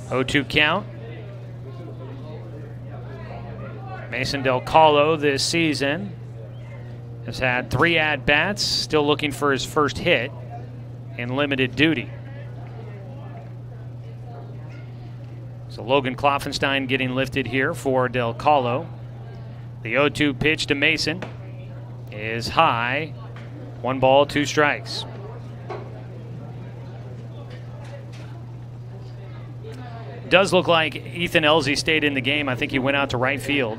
0-2 count. Mason Del Colo this season has had 3 at-bats, still looking for his first hit in limited duty. So Logan Kloffenstein getting lifted here for Del Colo. The 0-2 pitch to Mason is high. 1 ball, 2 strikes. Does look like Ethan Elsie stayed in the game. I think he went out to right field.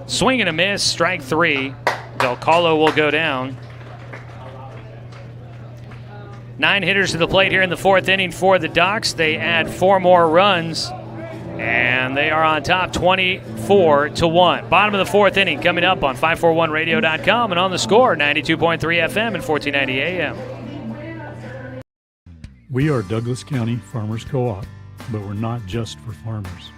Swing and a miss, strike 3. Del Colo will go down. 9 hitters to the plate here in the 4th inning for the Docs. They add 4 more runs, and they are on top 24-1. Bottom of the 4th inning coming up on 541radio.com and on the Score, 92.3 FM and 1490 AM. We are Douglas County Farmers Co-op, but we're not just for farmers.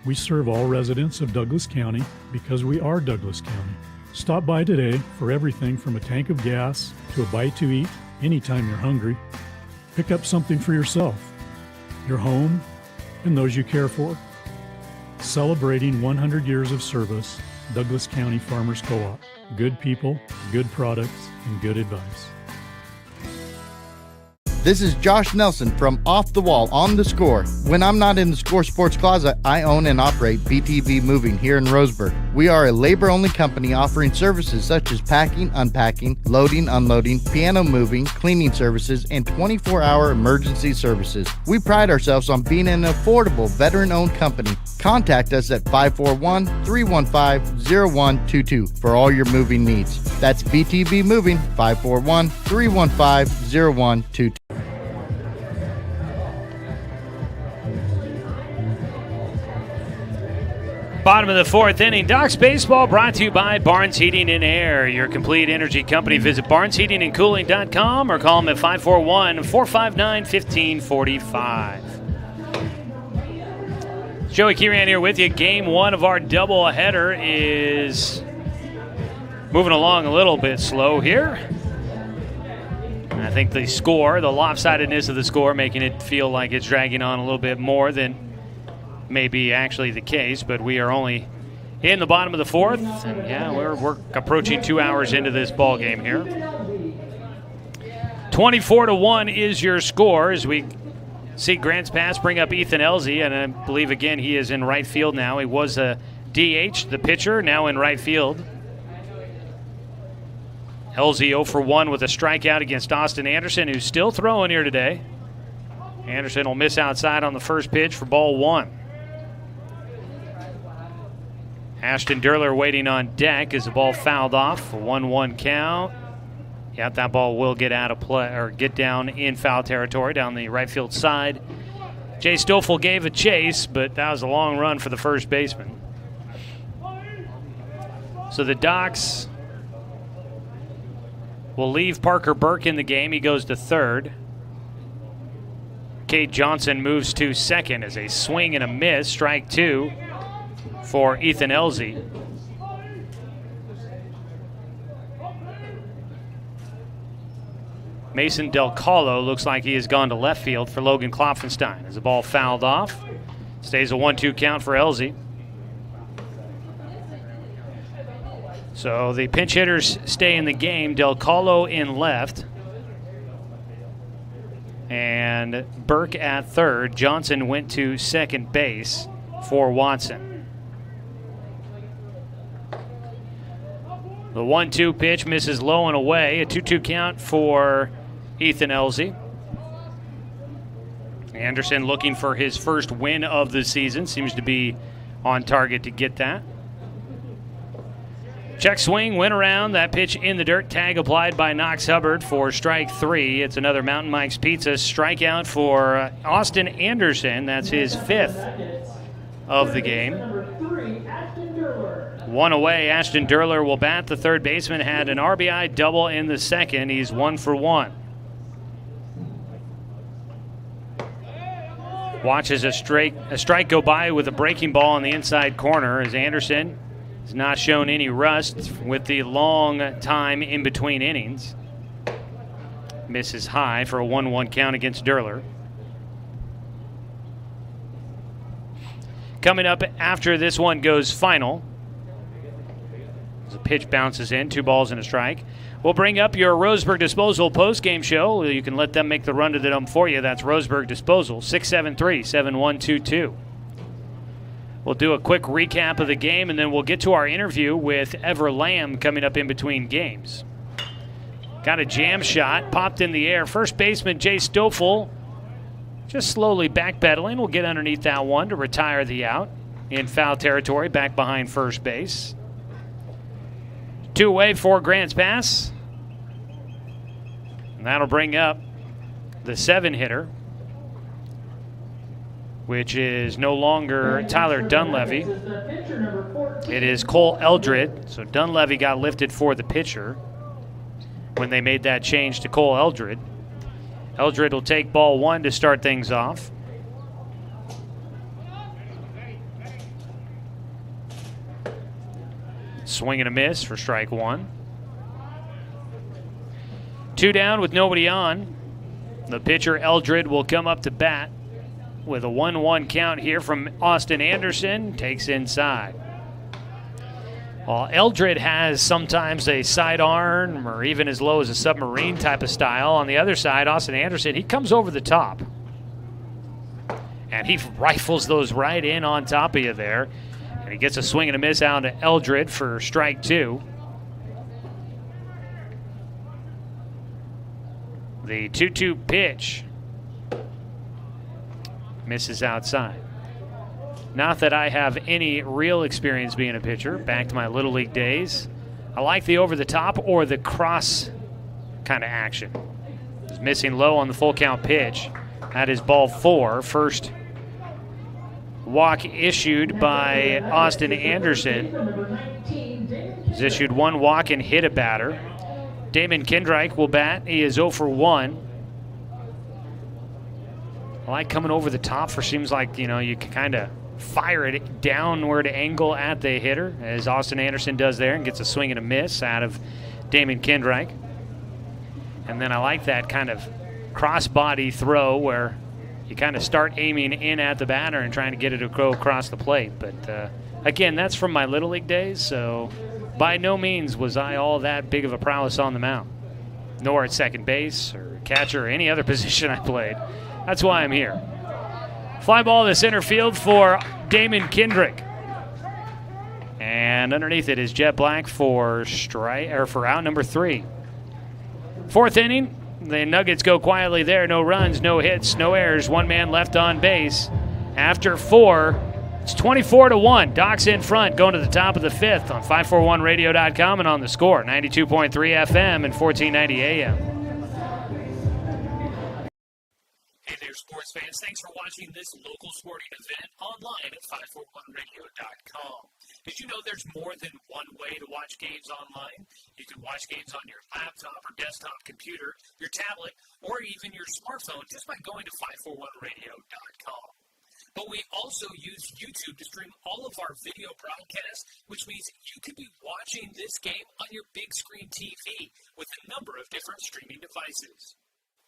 We serve all residents of Douglas County because we are Douglas County. Stop by today for everything from a tank of gas to a bite to eat anytime you're hungry. Pick up something for yourself, your home, and those you care for. Celebrating 100 years of service, Douglas County Farmers Co-op. Good people, good products, and good advice. This is Josh Nelson from Off the Wall on the Score. When I'm not in the Score Sports Closet, I own and operate BTV Moving here in Roseburg. We are a labor-only company offering services such as packing, unpacking, loading, unloading, piano moving, cleaning services, and 24-hour emergency services. We pride ourselves on being an affordable, veteran-owned company. Contact us at 541-315-0122 for all your moving needs. That's BTV Moving, 541-315-0122. Bottom of the 4th inning, Docs Baseball brought to you by Barnes Heating and Air, your complete energy company. Visit barnesheatingandcooling.com or call them at 541-459-1545. Joey Kieran here with you. Game 1 of our doubleheader is moving along a little bit slow here. I think the score, the lopsidedness of the score, making it feel like it's dragging on a little bit more than may be actually the case, but we are only in the bottom of the 4th, and yeah, we're approaching 2 hours into this ball game here. 24-1 is your score as we see Grants Pass bring up Ethan Elsie, and I believe again he is in right field now. He was a DH, the pitcher, now in right field. Elsie 0 for 1 with a strikeout against Austin Anderson, who's still throwing here today. Anderson will miss outside on the first pitch for ball 1. Ashton Durler waiting on deck as the ball fouled off. A 1-1 count. Yep, that ball will get out of play or get down in foul territory down the right field side. Jay Stoffel gave a chase, but that was a long run for the first baseman. So the Docs will leave Parker Burke in the game. He goes to third. Cade Johnson moves to second as a swing and a miss. Strike 2 for Ethan Elsie. Mason Del Colo looks like he has gone to left field for Logan Kloffenstein as the ball fouled off. Stays a 1-2 count for Elsie. So the pinch hitters stay in the game. Del Colo in left. And Burke at third. Johnson went to second base for Watson. The 1-2 pitch misses low and away. A 2-2 count for Ethan Elsie. Anderson looking for his first win of the season. Seems to be on target to get that. Check swing, went around. That pitch in the dirt. Tag applied by Knox Hubbard for strike 3. It's another Mountain Mike's Pizza strikeout for Austin Anderson. That's his 5th of the game. 1 away. Ashton Durler will bat. The third baseman had an RBI double in the second. He's 1 for 1. Watches a strike go by with a breaking ball on the inside corner as Anderson has not shown any rust with the long time in between innings. Misses high for a 1-1 count against Derler. Coming up after this one goes final, as a pitch bounces in, 2 balls and a strike. We'll bring up your Roseburg Disposal post-game show. You can let them make the run to the dump for you. That's Roseburg Disposal, 673-7122. We'll do a quick recap of the game, and then we'll get to our interview with Ever Lamb coming up in between games. Got a jam shot, popped in the air. First baseman Jay Stoffel just slowly backpedaling. We'll get underneath that one to retire the out in foul territory, back behind first base. 2 away for Grants Pass. And that'll bring up the 7-hitter, which is no longer Tyler Dunleavy. It is Cole Eldred. So Dunleavy got lifted for the pitcher when they made that change to Cole Eldred. Eldred will take ball 1 to start things off. Swing and a miss for strike 1. 2 down with nobody on. The pitcher Eldred will come up to bat with a 1-1 count here from Austin Anderson. Takes inside. While Eldred has sometimes a sidearm or even as low as a submarine type of style, on the other side, Austin Anderson, he comes over the top. And he rifles those right in on top of you there. And he gets a swing and a miss out to Eldred for strike 2. The 2-2 pitch misses outside. Not that I have any real experience being a pitcher, back to my Little League days. I like the over-the-top or the cross kind of action. He's missing low on the full count pitch. That is ball 4. First walk issued by Austin Anderson. He's issued 1 walk and hit a batter. Damon Kendrike will bat. He is 0 for 1. I like coming over the top for seems like, you can kind of fire it downward angle at the hitter, as Austin Anderson does there, and gets a swing and a miss out of Damon Kendrike. And then I like that kind of cross-body throw where you kind of start aiming in at the batter and trying to get it to go across the plate. But, again, that's from my Little League days, so by no means was I all that big of a prowess on the mound, nor at second base or catcher or any other position I played. That's why I'm here. Fly ball to center field for Damon Kendrick. And underneath it is Jet Black for out number 3. 4th inning. The Nuggets go quietly there. No runs, no hits, no errors. 1 man left on base. After 4, it's 24-1. Doc's in front, going to the top of the 5th on 541radio.com and on the Score, 92.3 FM and 1490 AM. Hey there, sports fans. Thanks for watching this local sporting event online at 541radio.com. Did you know there's more than one way to watch games online? You can watch games on your laptop or desktop computer, your tablet, or even your smartphone just by going to 541radio.com. But we also use YouTube to stream all of our video broadcasts, which means you could be watching this game on your big screen TV with a number of different streaming devices.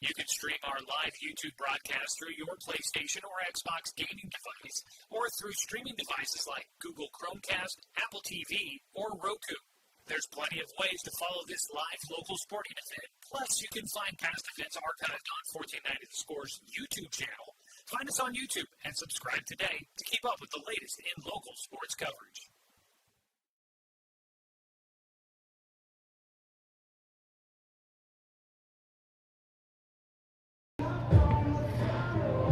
You can stream our live YouTube broadcast through your PlayStation or Xbox gaming device, or through streaming devices like Google Chromecast, Apple TV, or Roku. There's plenty of ways to follow this live local sporting event. Plus, you can find past events archived on 1490 The Score's YouTube channel. Find us on YouTube and subscribe today to keep up with the latest in local sports coverage.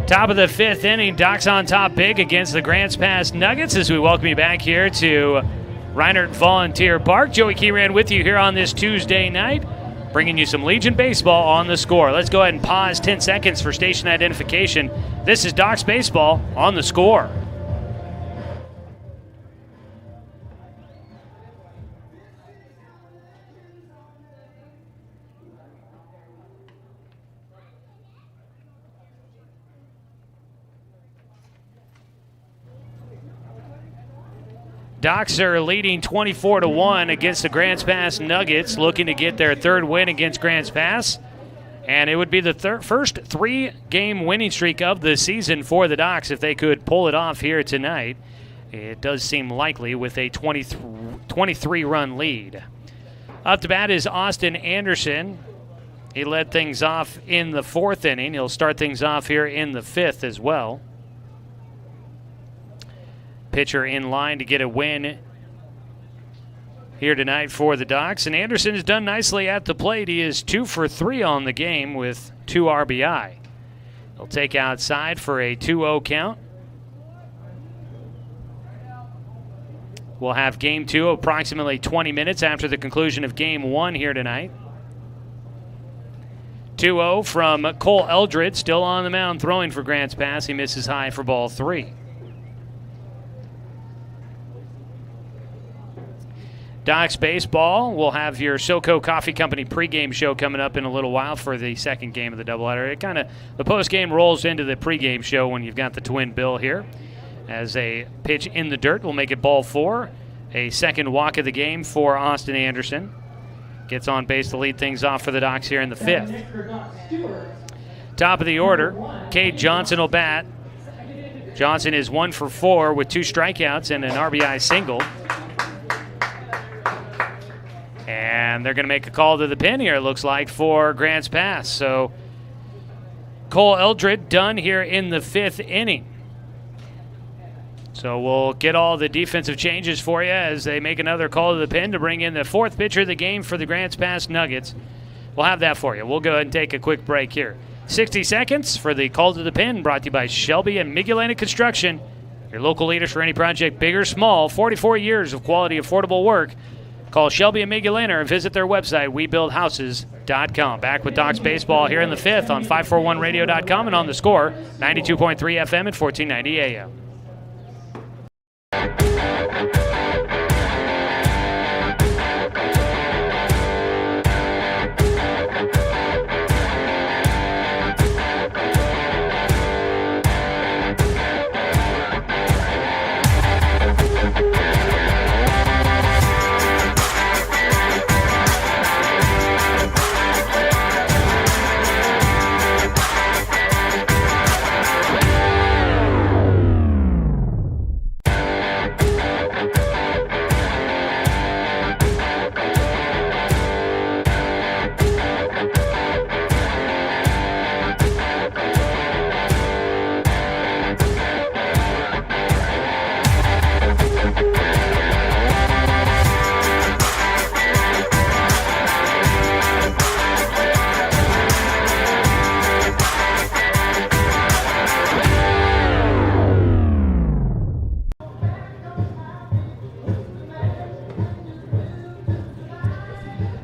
Top of the 5th inning, Doc's on top big against the Grants Pass Nuggets as we welcome you back here to Reinert Volunteer Park. Joey Keyran with you here on this Tuesday night, bringing you some Legion baseball on the Score. Let's go ahead and pause 10 seconds for station identification. This is Doc's Baseball on the Score. Docs are leading 24-1 against the Grants Pass Nuggets, looking to get their third win against Grants Pass. And it would be the first 3-game winning streak of the season for the Docs if they could pull it off here tonight. It does seem likely with a 23-run lead. Up to bat is Austin Anderson. He led things off in the 4th inning. He'll start things off here in the 5th as well. Pitcher in line to get a win here tonight for the Docs. And Anderson has done nicely at the plate. He is 2 for 3 on the game with 2 RBI. He'll take outside for a 2-0 count. We'll have Game 2 approximately 20 minutes after the conclusion of Game 1 here tonight. 2-0 from Cole Eldred, still on the mound throwing for Grants Pass. He misses high for ball 3. Docs baseball, we'll have your SoCo Coffee Company pregame show coming up in a little while for the second game of the doubleheader. The postgame rolls into the pregame show when you've got the twin bill here. As a pitch in the dirt will make it ball 4. A second walk of the game for Austin Anderson. Gets on base to lead things off for the Docs here in the 5th. Top of the order, Cade Johnson will bat. Johnson is 1 for 4 with 2 strikeouts and an RBI single. And they're going to make a call to the pen here, it looks like, for Grants Pass. So Cole Eldred done here in the 5th inning. So we'll get all the defensive changes for you as they make another call to the pen to bring in the 4th pitcher of the game for the Grants Pass Nuggets. We'll have that for you. We'll go ahead and take a quick break here. 60 seconds for the call to the pen, brought to you by Shelby and Migulena Construction. Your local leaders for any project, big or small. 44 years of quality, affordable work. Call Shelby and Migulena or visit their website, WeBuildHouses.com. Back with Docs Baseball here in the 5th on 541radio.com and on the Score, 92.3 FM at 1490 AM.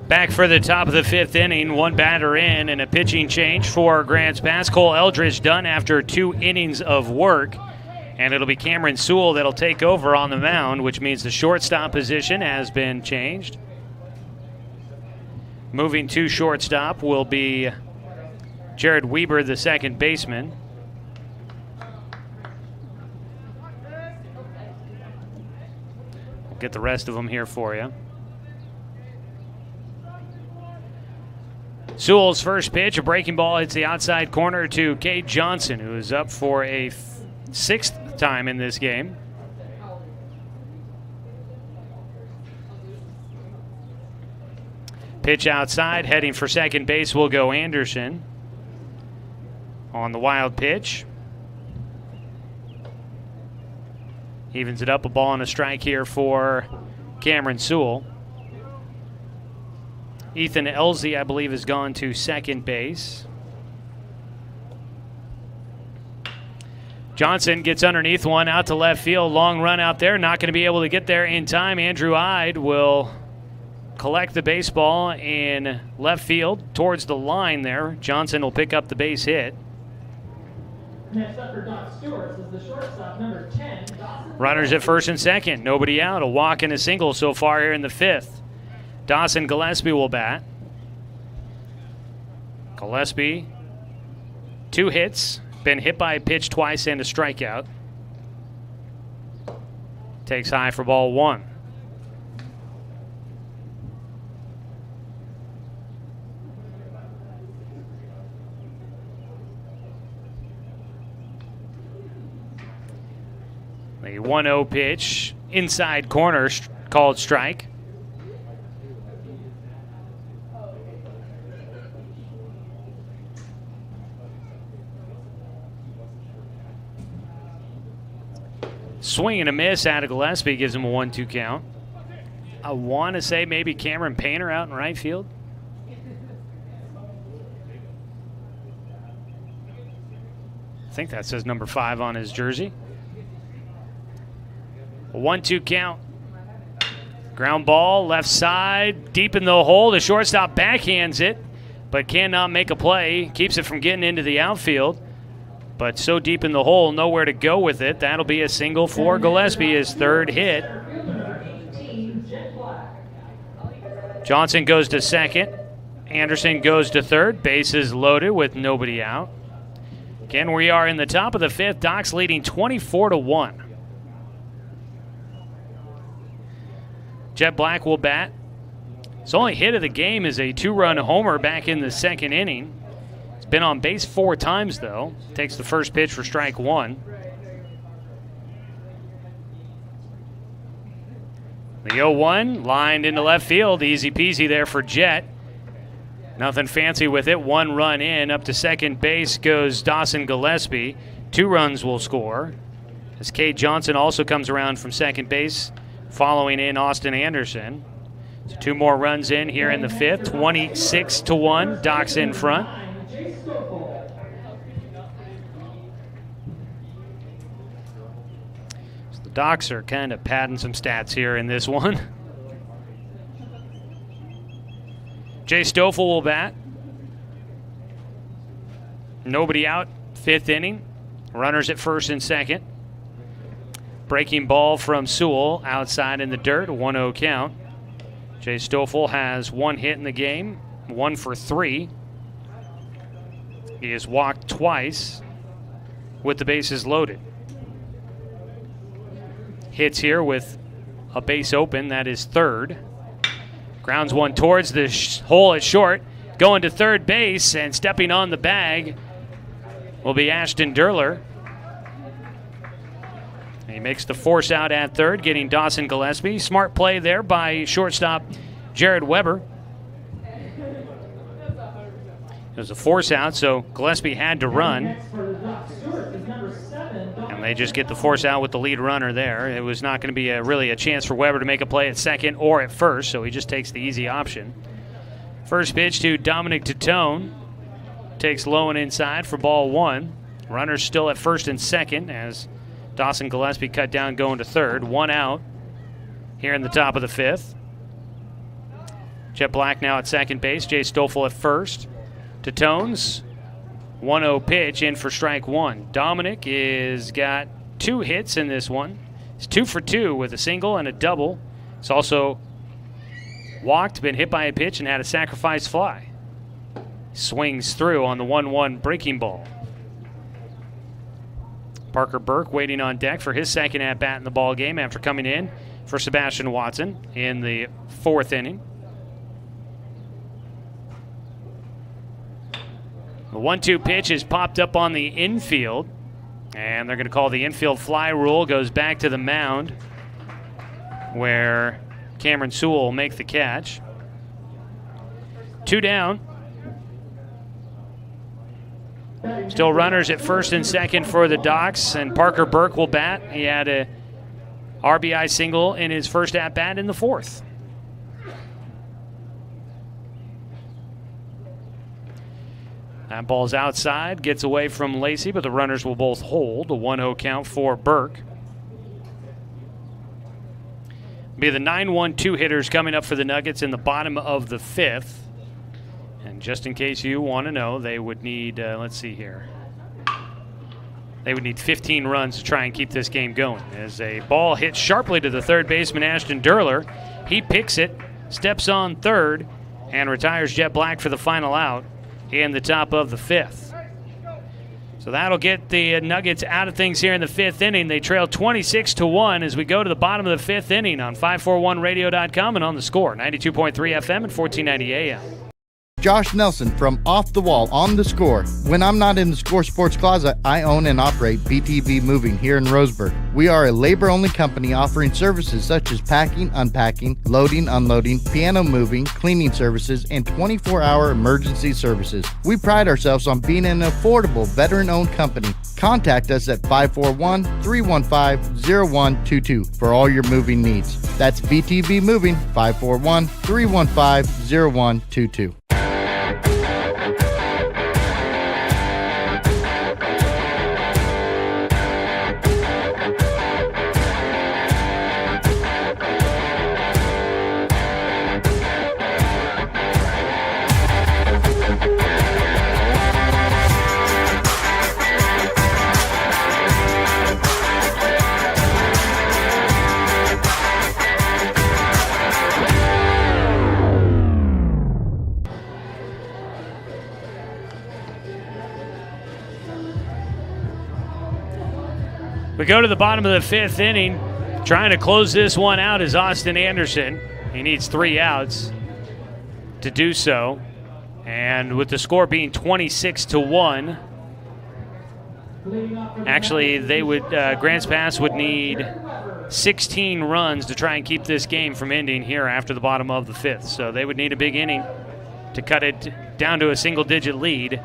Back for the top of the 5th inning, 1 batter in and a pitching change for Grants Pass. Cole Eldridge done after 2 innings of work, and it'll be Cameron Sewell that'll take over on the mound, which means the shortstop position has been changed. Moving to shortstop will be Jared Weber, the second baseman. We'll get the rest of them here for you. Sewell's first pitch, a breaking ball, hits the outside corner to Cade Johnson, who is up for a 6th time in this game. Pitch outside, heading for second base will go Anderson. On the wild pitch. Evens it up, a ball and a strike here for Cameron Sewell. Ethan Elzey, I believe, has gone to second base. Johnson gets underneath one out to left field. Long run out there. Not going to be able to get there in time. Andrew Ide will collect the baseball in left field towards the line there. Johnson will pick up the base hit. Next up for Doc Stewart is the shortstop, number 10. Runners at first and second. Nobody out. A walk and a single so far here in the 5th. Dawson Gillespie will bat. Gillespie, 2 hits, been hit by a pitch twice and a strikeout. Takes high for ball 1. The 1-0 pitch, inside corner, called strike. Swing and a miss out of Gillespie gives him a 1-2 count. I want to say maybe Cameron Painter out in right field. I think that says number 5 on his jersey. A 1-2 count. Ground ball, left side, deep in the hole. The shortstop backhands it, but cannot make a play. Keeps it from getting into the outfield. But so deep in the hole, nowhere to go with it. That'll be a single for Gillespie, his 3rd hit. Johnson goes to 2nd. Anderson goes to 3rd. Bases loaded with nobody out. Again, we are in the top of the 5th. Docs leading 24-1. Jet Black will bat. His only hit of the game is a 2-run homer back in the 2nd inning. He's been on base 4 times, though. Takes the first pitch for strike 1. The 0-1 lined into left field. Easy peasy there for Jet. Nothing fancy with it. 1 run in. Up to 2nd base goes Dawson Gillespie. 2 runs will score. As Cade Johnson also comes around from 2nd base, following in Austin Anderson. So 2 more runs in here in the 5th. 26-1. Docs in front. So the Docs are kind of padding some stats here in this one. Jay Stoffel will bat. Nobody out. 5th inning. Runners at 1st and 2nd. Breaking ball from Sewell outside in the dirt, a 1-0 count. Jay Stoffel has 1 hit in the game, 1 for 3. He has walked twice with the bases loaded. Hits here with a base open, that is 3rd. Grounds one towards the hole at short, going to 3rd base, and stepping on the bag will be Ashton Derler. He makes the force out at 3rd, getting Dawson Gillespie. Smart play there by shortstop Jared Weber. It was a force out, so Gillespie had to run. And they just get the force out with the lead runner there. It was not going to be really a chance for Weber to make a play at 2nd or at 1st, so he just takes the easy option. First pitch to Dominic Tatone. Takes low and inside for ball 1. Runners still at 1st and 2nd as Dawson Gillespie cut down going to 3rd. 1 out here in the top of the 5th. Jet Black now at 2nd base. Jay Stoffel at 1st. Tatone's 1-0 pitch in for strike 1. Dominic is got 2 hits in this one. He's 2 for 2 with a single and a double. He's also walked, been hit by a pitch, and had a sacrifice fly. Swings through on the 1-1 breaking ball. Parker Burke waiting on deck for his 2nd at-bat in the ball game after coming in for Sebastian Watson in the 4th inning. The 1-2 pitch is popped up on the infield, and they're going to call the infield fly rule. Goes back to the mound where Cameron Sewell will make the catch. 2 down. Still runners at 1st and 2nd for the Docs, and Parker Burke will bat. He had a RBI single in his first at-bat in the 4th. That ball's outside, gets away from Lacey, but the runners will both hold. A 1-0 count for Burke. Be the 9-1-2 hitters coming up for the Nuggets in the bottom of the 5th. And just in case you want to know, they would need, let's see here. They would need 15 runs to try and keep this game going. As a ball hits sharply to the 3rd baseman, Ashton Derler. He picks it, steps on 3rd, and retires Jet Black for the final out in the top of the 5th. So that'll get the Nuggets out of things here in the 5th inning. They trail 26-1 as we go to the bottom of the 5th inning on 541radio.com and on the Score, 92.3 FM and 1490 AM. Josh Nelson from Off the Wall on the Score. When I'm not in the Score Sports Closet, I own and operate BTV Moving here in Roseburg. We are a labor-only company offering services such as packing, unpacking, loading, unloading, piano moving, cleaning services, and 24-hour emergency services. We pride ourselves on being an affordable, veteran-owned company. Contact us at 541-315-0122 for all your moving needs. That's BTV Moving, 541-315-0122. We go to the bottom of the 5th inning. Trying to close this one out is Austin Anderson. He needs 3 outs to do so. And with the score being 26-1, actually, they would Grants Pass would need 16 runs to try and keep this game from ending here after the bottom of the 5th. So they would need a big inning to cut it down to a single-digit lead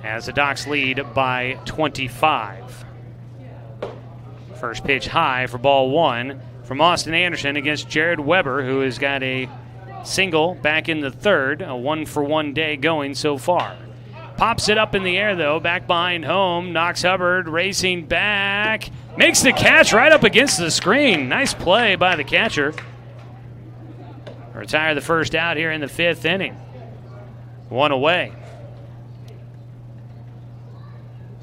as the Docs lead by 25. First pitch high for ball 1 from Austin Anderson against Jared Weber, who has got a single back in the 3rd, a 1-for-1 day going so far. Pops it up in the air, though, back behind home. Knox Hubbard racing back. Makes the catch right up against the screen. Nice play by the catcher. Retire the first out here in the 5th inning. 1 away.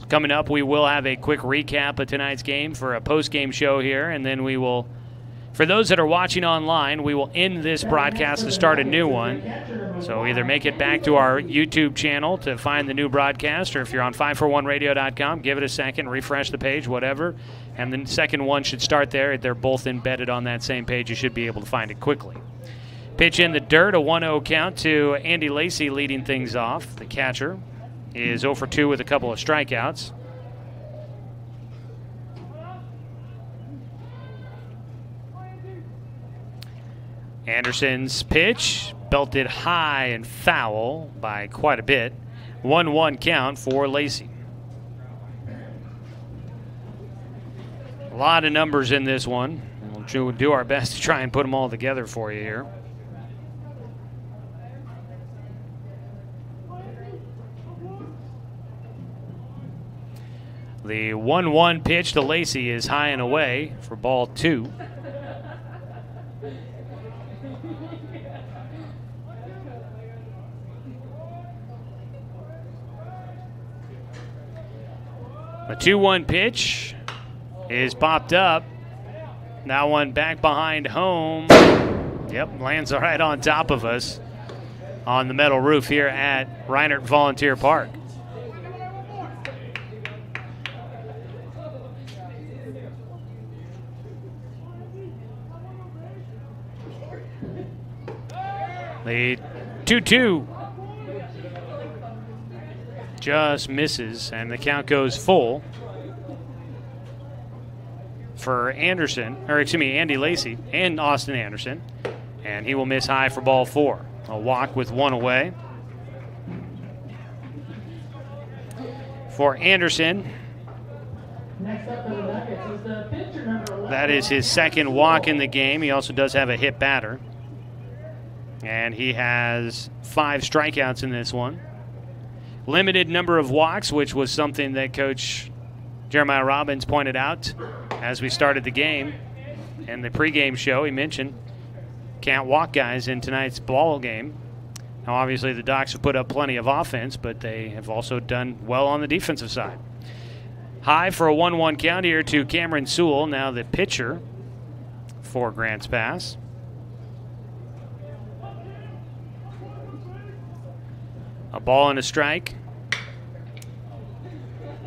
Coming up, we will have a quick recap of tonight's game for a post-game show here, and then we will, for those that are watching online, we will end this broadcast and start a new one. So either make it back to our YouTube channel to find the new broadcast, or if you're on 541radio.com, give it a second, refresh the page, whatever, and the second one should start there. They're both embedded on that same page. You should be able to find it quickly. Pitch in the dirt, a 1-0 count to Andy Lacey leading things off, the catcher. Is 0 for 2 with a couple of strikeouts. Anderson's pitch belted high and foul by quite a bit. 1-1 count for Lacey. A lot of numbers in this one. We'll do our best to try and put them all together for you here. The 1-1 pitch to Lacey is high and away for ball 2. A 2-1 pitch is popped up. That one back behind home. Yep, lands right on top of us on the metal roof here at Reinert Volunteer Park. The 2-2 just misses, and the count goes full for Andy Lacey and Austin Anderson, and he will miss high for ball 4. A walk with 1 away. For Anderson, that is his second walk in the game. He also does have a hit batter. And he has 5 strikeouts in this one. Limited number of walks, which was something that Coach Jeremiah Robbins pointed out as we started the game. In the pregame show, he mentioned can't walk guys in tonight's ball game. Now, obviously, the Docs have put up plenty of offense, but they have also done well on the defensive side. High for a 1-1 count here to Cameron Sewell, now the pitcher for Grants Pass. A ball and a strike.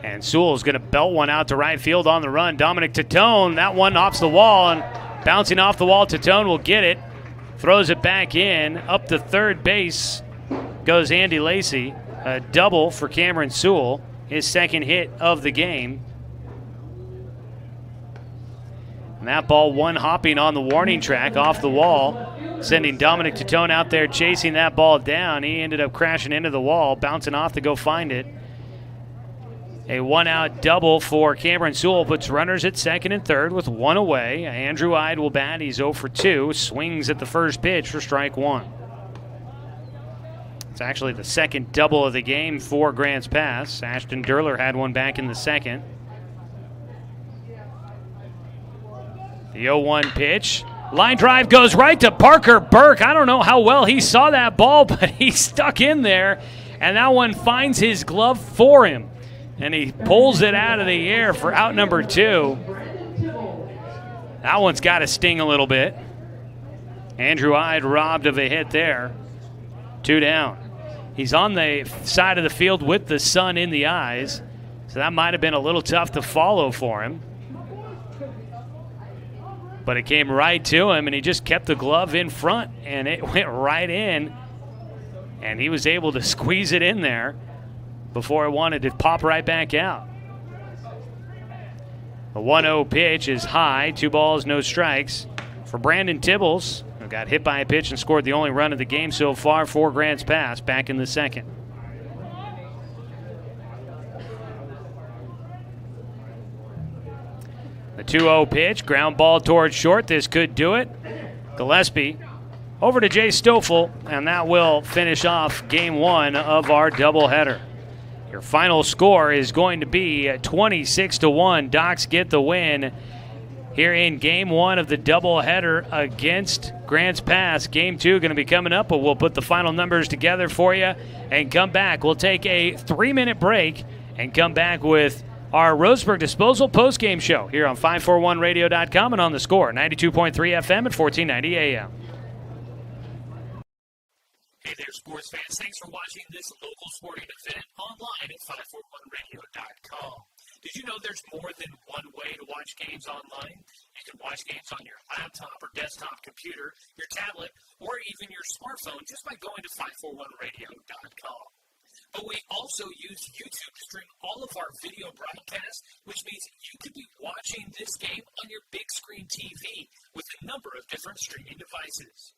And Sewell's going to belt one out to right field on the run. Dominic Titone, that one off the wall, and bouncing off the wall, Titone will get it. Throws it back in. Up to third base goes Andy Lacey. A double for Cameron Sewell, his second hit of the game. And that ball one hopping on the warning track off the wall, sending Dominic Titone out there chasing that ball down. He ended up crashing into the wall, bouncing off to go find it. A one-out double for Cameron Sewell puts runners at second and third with one away. Andrew Ide will bat. He's 0 for 2. Swings at the first pitch for strike one. It's actually the second double of the game for Grants Pass. Ashton Durler had one back in the second. The 0-1 pitch. Line drive goes right to Parker Burke. I don't know how well he saw that ball, but he stuck in there, and that one finds his glove for him. And he pulls it out of the air for out number 2. That one's got to sting a little bit. Andrew Ide robbed of a hit there. 2 down. He's on the side of the field with the sun in the eyes, so that might have been a little tough to follow for him. But it came right to him, and he just kept the glove in front, and it went right in. And he was able to squeeze it in there before it wanted to pop right back out. The 1-0 pitch is high. 2 balls, no strikes for Brandon Tibbles, who got hit by a pitch and scored the only run of the game so far for Grants Pass back in the second. The 2-0 pitch, ground ball towards short. This could do it. Gillespie over to Jay Stoffel, and that will finish off game 1 of our doubleheader. Your final score is going to be 26-1. Docs get the win here in game 1 of the doubleheader against Grants Pass. Game 2 going to be coming up, but we'll put the final numbers together for you and come back. We'll take a 3-minute break and come back with our Roseburg Disposal postgame show here on 541radio.com and on the Score, 92.3 FM at 1490 AM. Hey there, sports fans. Thanks for watching this local sporting event online at 541radio.com. Did you know there's more than one way to watch games online? You can watch games on your laptop or desktop computer, your tablet, or even your smartphone just by going to 541radio.com. But we also use YouTube to stream all of our video broadcasts, which means you could be watching this game on your big screen TV with a number of different streaming devices.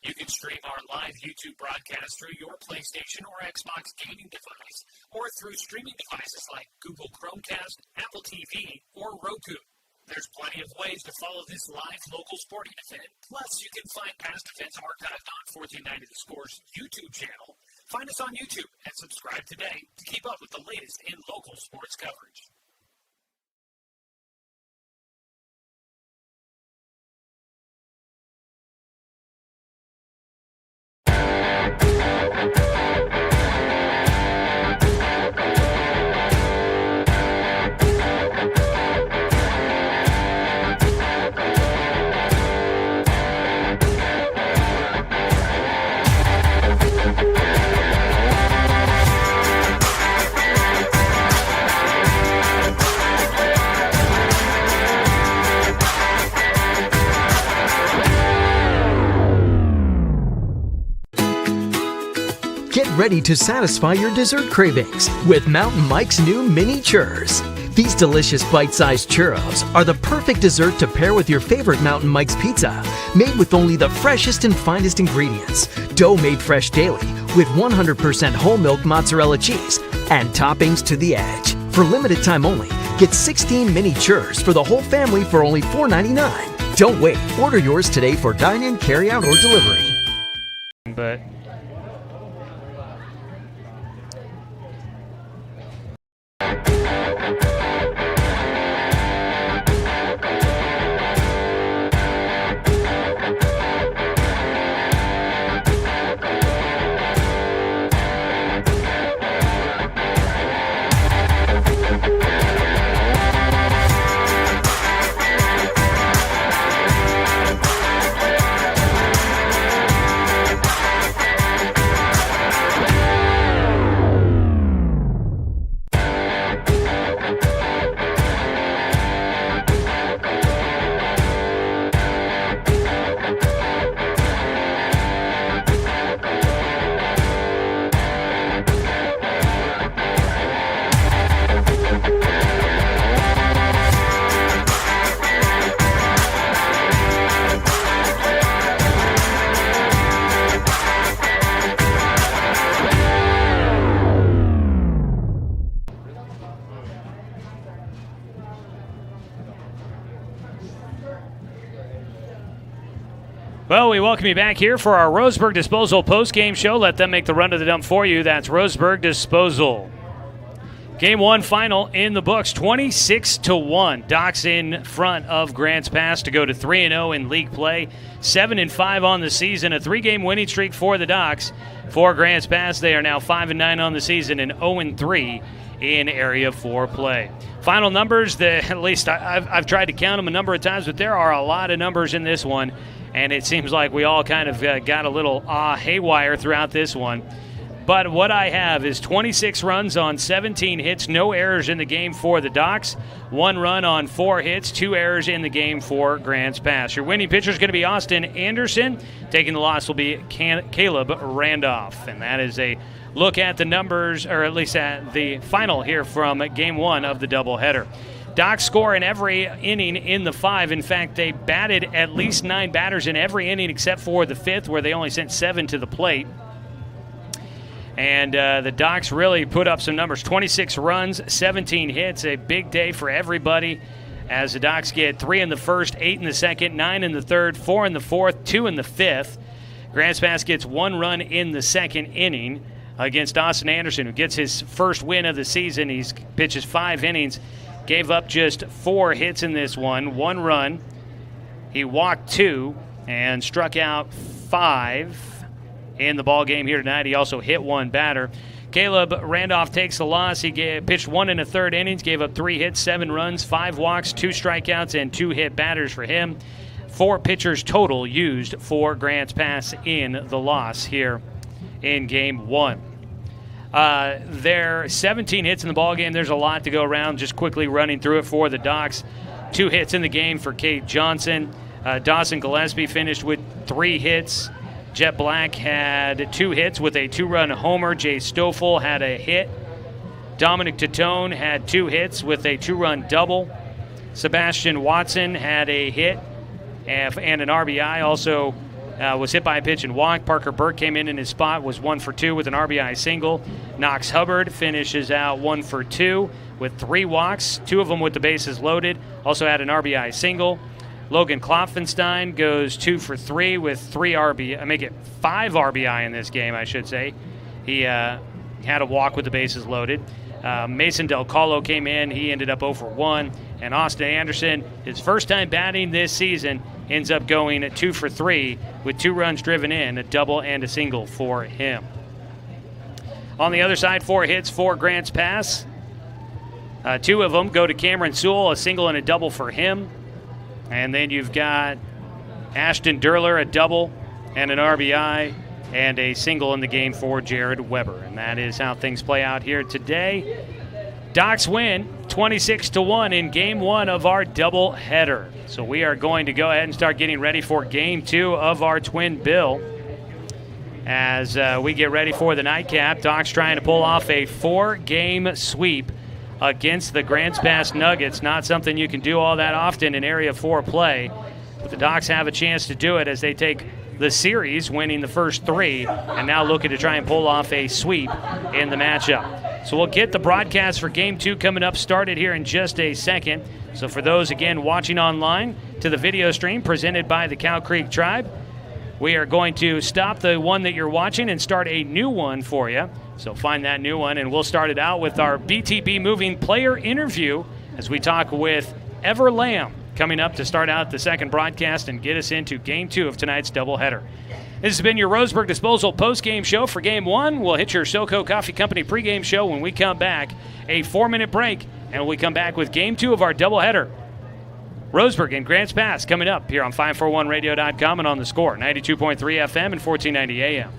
You can stream our live YouTube broadcast through your PlayStation or Xbox gaming device, or through streaming devices like Google Chromecast, Apple TV, or Roku. There's plenty of ways to follow this live local sporting event. Plus, you can find past events archived on 1490 The Score's YouTube channel. Find us on YouTube and subscribe today to keep up with the latest in local sports coverage. Get ready to satisfy your dessert cravings with Mountain Mike's new mini churros. These delicious bite-sized churros are the perfect dessert to pair with your favorite Mountain Mike's pizza, made with only the freshest and finest ingredients, dough made fresh daily with 100% whole milk mozzarella cheese, and toppings to the edge. For limited time only, get 16 mini churros for the whole family for only $4.99. Don't wait. Order yours today for dine-in, carry-out, or delivery. But Well, we welcome you back here for our Roseburg Disposal post-game show. Let them make the run to the dump for you. That's Roseburg Disposal. Game 1 final in the books, 26-1. Docs in front of Grants Pass to go to 3-0 in league play, 7-5 on the season. A 3-game winning streak for the Docs. For Grants Pass, they are now 5-9 on the season and 0-3 in Area 4 play. Final numbers, at least I've tried to count them a number of times, but there are a lot of numbers in this one. And it seems like we all kind of got a little haywire throughout this one. But what I have is 26 runs on 17 hits, no errors in the game for the Docs, 1 run on 4 hits, 2 errors in the game for Grants Pass. Your winning pitcher is going to be Austin Anderson. Taking the loss will be Caleb Randolph. And that is a look at the numbers, or at least at the final here from Game 1 of the doubleheader. Docs score in every inning in the 5. In fact, they batted at least 9 batters in every inning except for the 5th, where they only sent 7 to the plate. And the Docs really put up some numbers. 26 runs, 17 hits, a big day for everybody as the Docs get 3 in the first, 8 in the second, 9 in the third, 4 in the fourth, 2 in the fifth. Grants Pass gets 1 run in the second inning against Austin Anderson, who gets his first win of the season. He pitches 5 innings. Gave up just 4 hits in this one, 1 run. He walked 2 and struck out 5 in the ball game here tonight. He also hit 1 batter. Caleb Randolph takes the loss. He pitched 1 1/3 innings, gave up 3 hits, 7 runs, 5 walks, 2 strikeouts, and 2 hit batters for him. 4 pitchers total used for Grants Pass in the loss here in Game 1. There are 17 hits in the ballgame. There's a lot to go around. Just quickly running through it for the Docs. 2 hits in the game for Kate Johnson. Dawson Gillespie finished with 3 hits. Jet Black had 2 hits with a 2-run homer. Jay Stoffel had a hit. Dominic Tatone had 2 hits with a 2-run double. Sebastian Watson had a hit and an RBI. Also was hit by a pitch and walked. Parker Burke came in his spot, was 1 for 2 with an RBI single. Knox Hubbard finishes out 1 for 2 with 3 walks, 2 of them with the bases loaded. Also had an RBI single. Logan Klopfenstein goes 2 for 3 with 3 RBI. I make it 5 RBI in this game, I should say. He had a walk with the bases loaded. Mason Del Colo came in. He ended up 0 for 1. And Austin Anderson, his first time batting this season, ends up going at 2 for 3 with 2 runs driven in, a double and a single for him. On the other side, 4 hits for Grants Pass. 2 of them go to Cameron Sewell, a single and a double for him. And then you've got Ashton Durler, a double and an RBI, and a single in the game for Jared Weber. And that is how things play out here today. Docs win 26-1 in Game 1 of our doubleheader. So we are going to go ahead and start getting ready for Game 2 of our twin bill. As we get ready for the nightcap, Docs trying to pull off a 4-game sweep against the Grants Pass Nuggets. Not something you can do all that often in Area 4 play. But the Docs have a chance to do it as they take the series, winning the first 3, and now looking to try and pull off a sweep in the matchup. So we'll get the broadcast for Game 2 coming up, started here in just a second. So for those, again, watching online to the video stream presented by the Cow Creek Tribe, we are going to stop the one that you're watching and start a new one for you. So find that new one, and we'll start it out with our BTB Moving player interview as we talk with Ever Lamb coming up to start out the second broadcast and get us into Game 2 of tonight's doubleheader. This has been your Roseburg Disposal post-game show for Game 1. We'll hit your SoCo Coffee Company pregame show when we come back. A 4-minute break, and we come back with Game 2 of our doubleheader. Roseburg and Grants Pass coming up here on 541radio.com and on the Score, 92.3 FM and 1490 AM.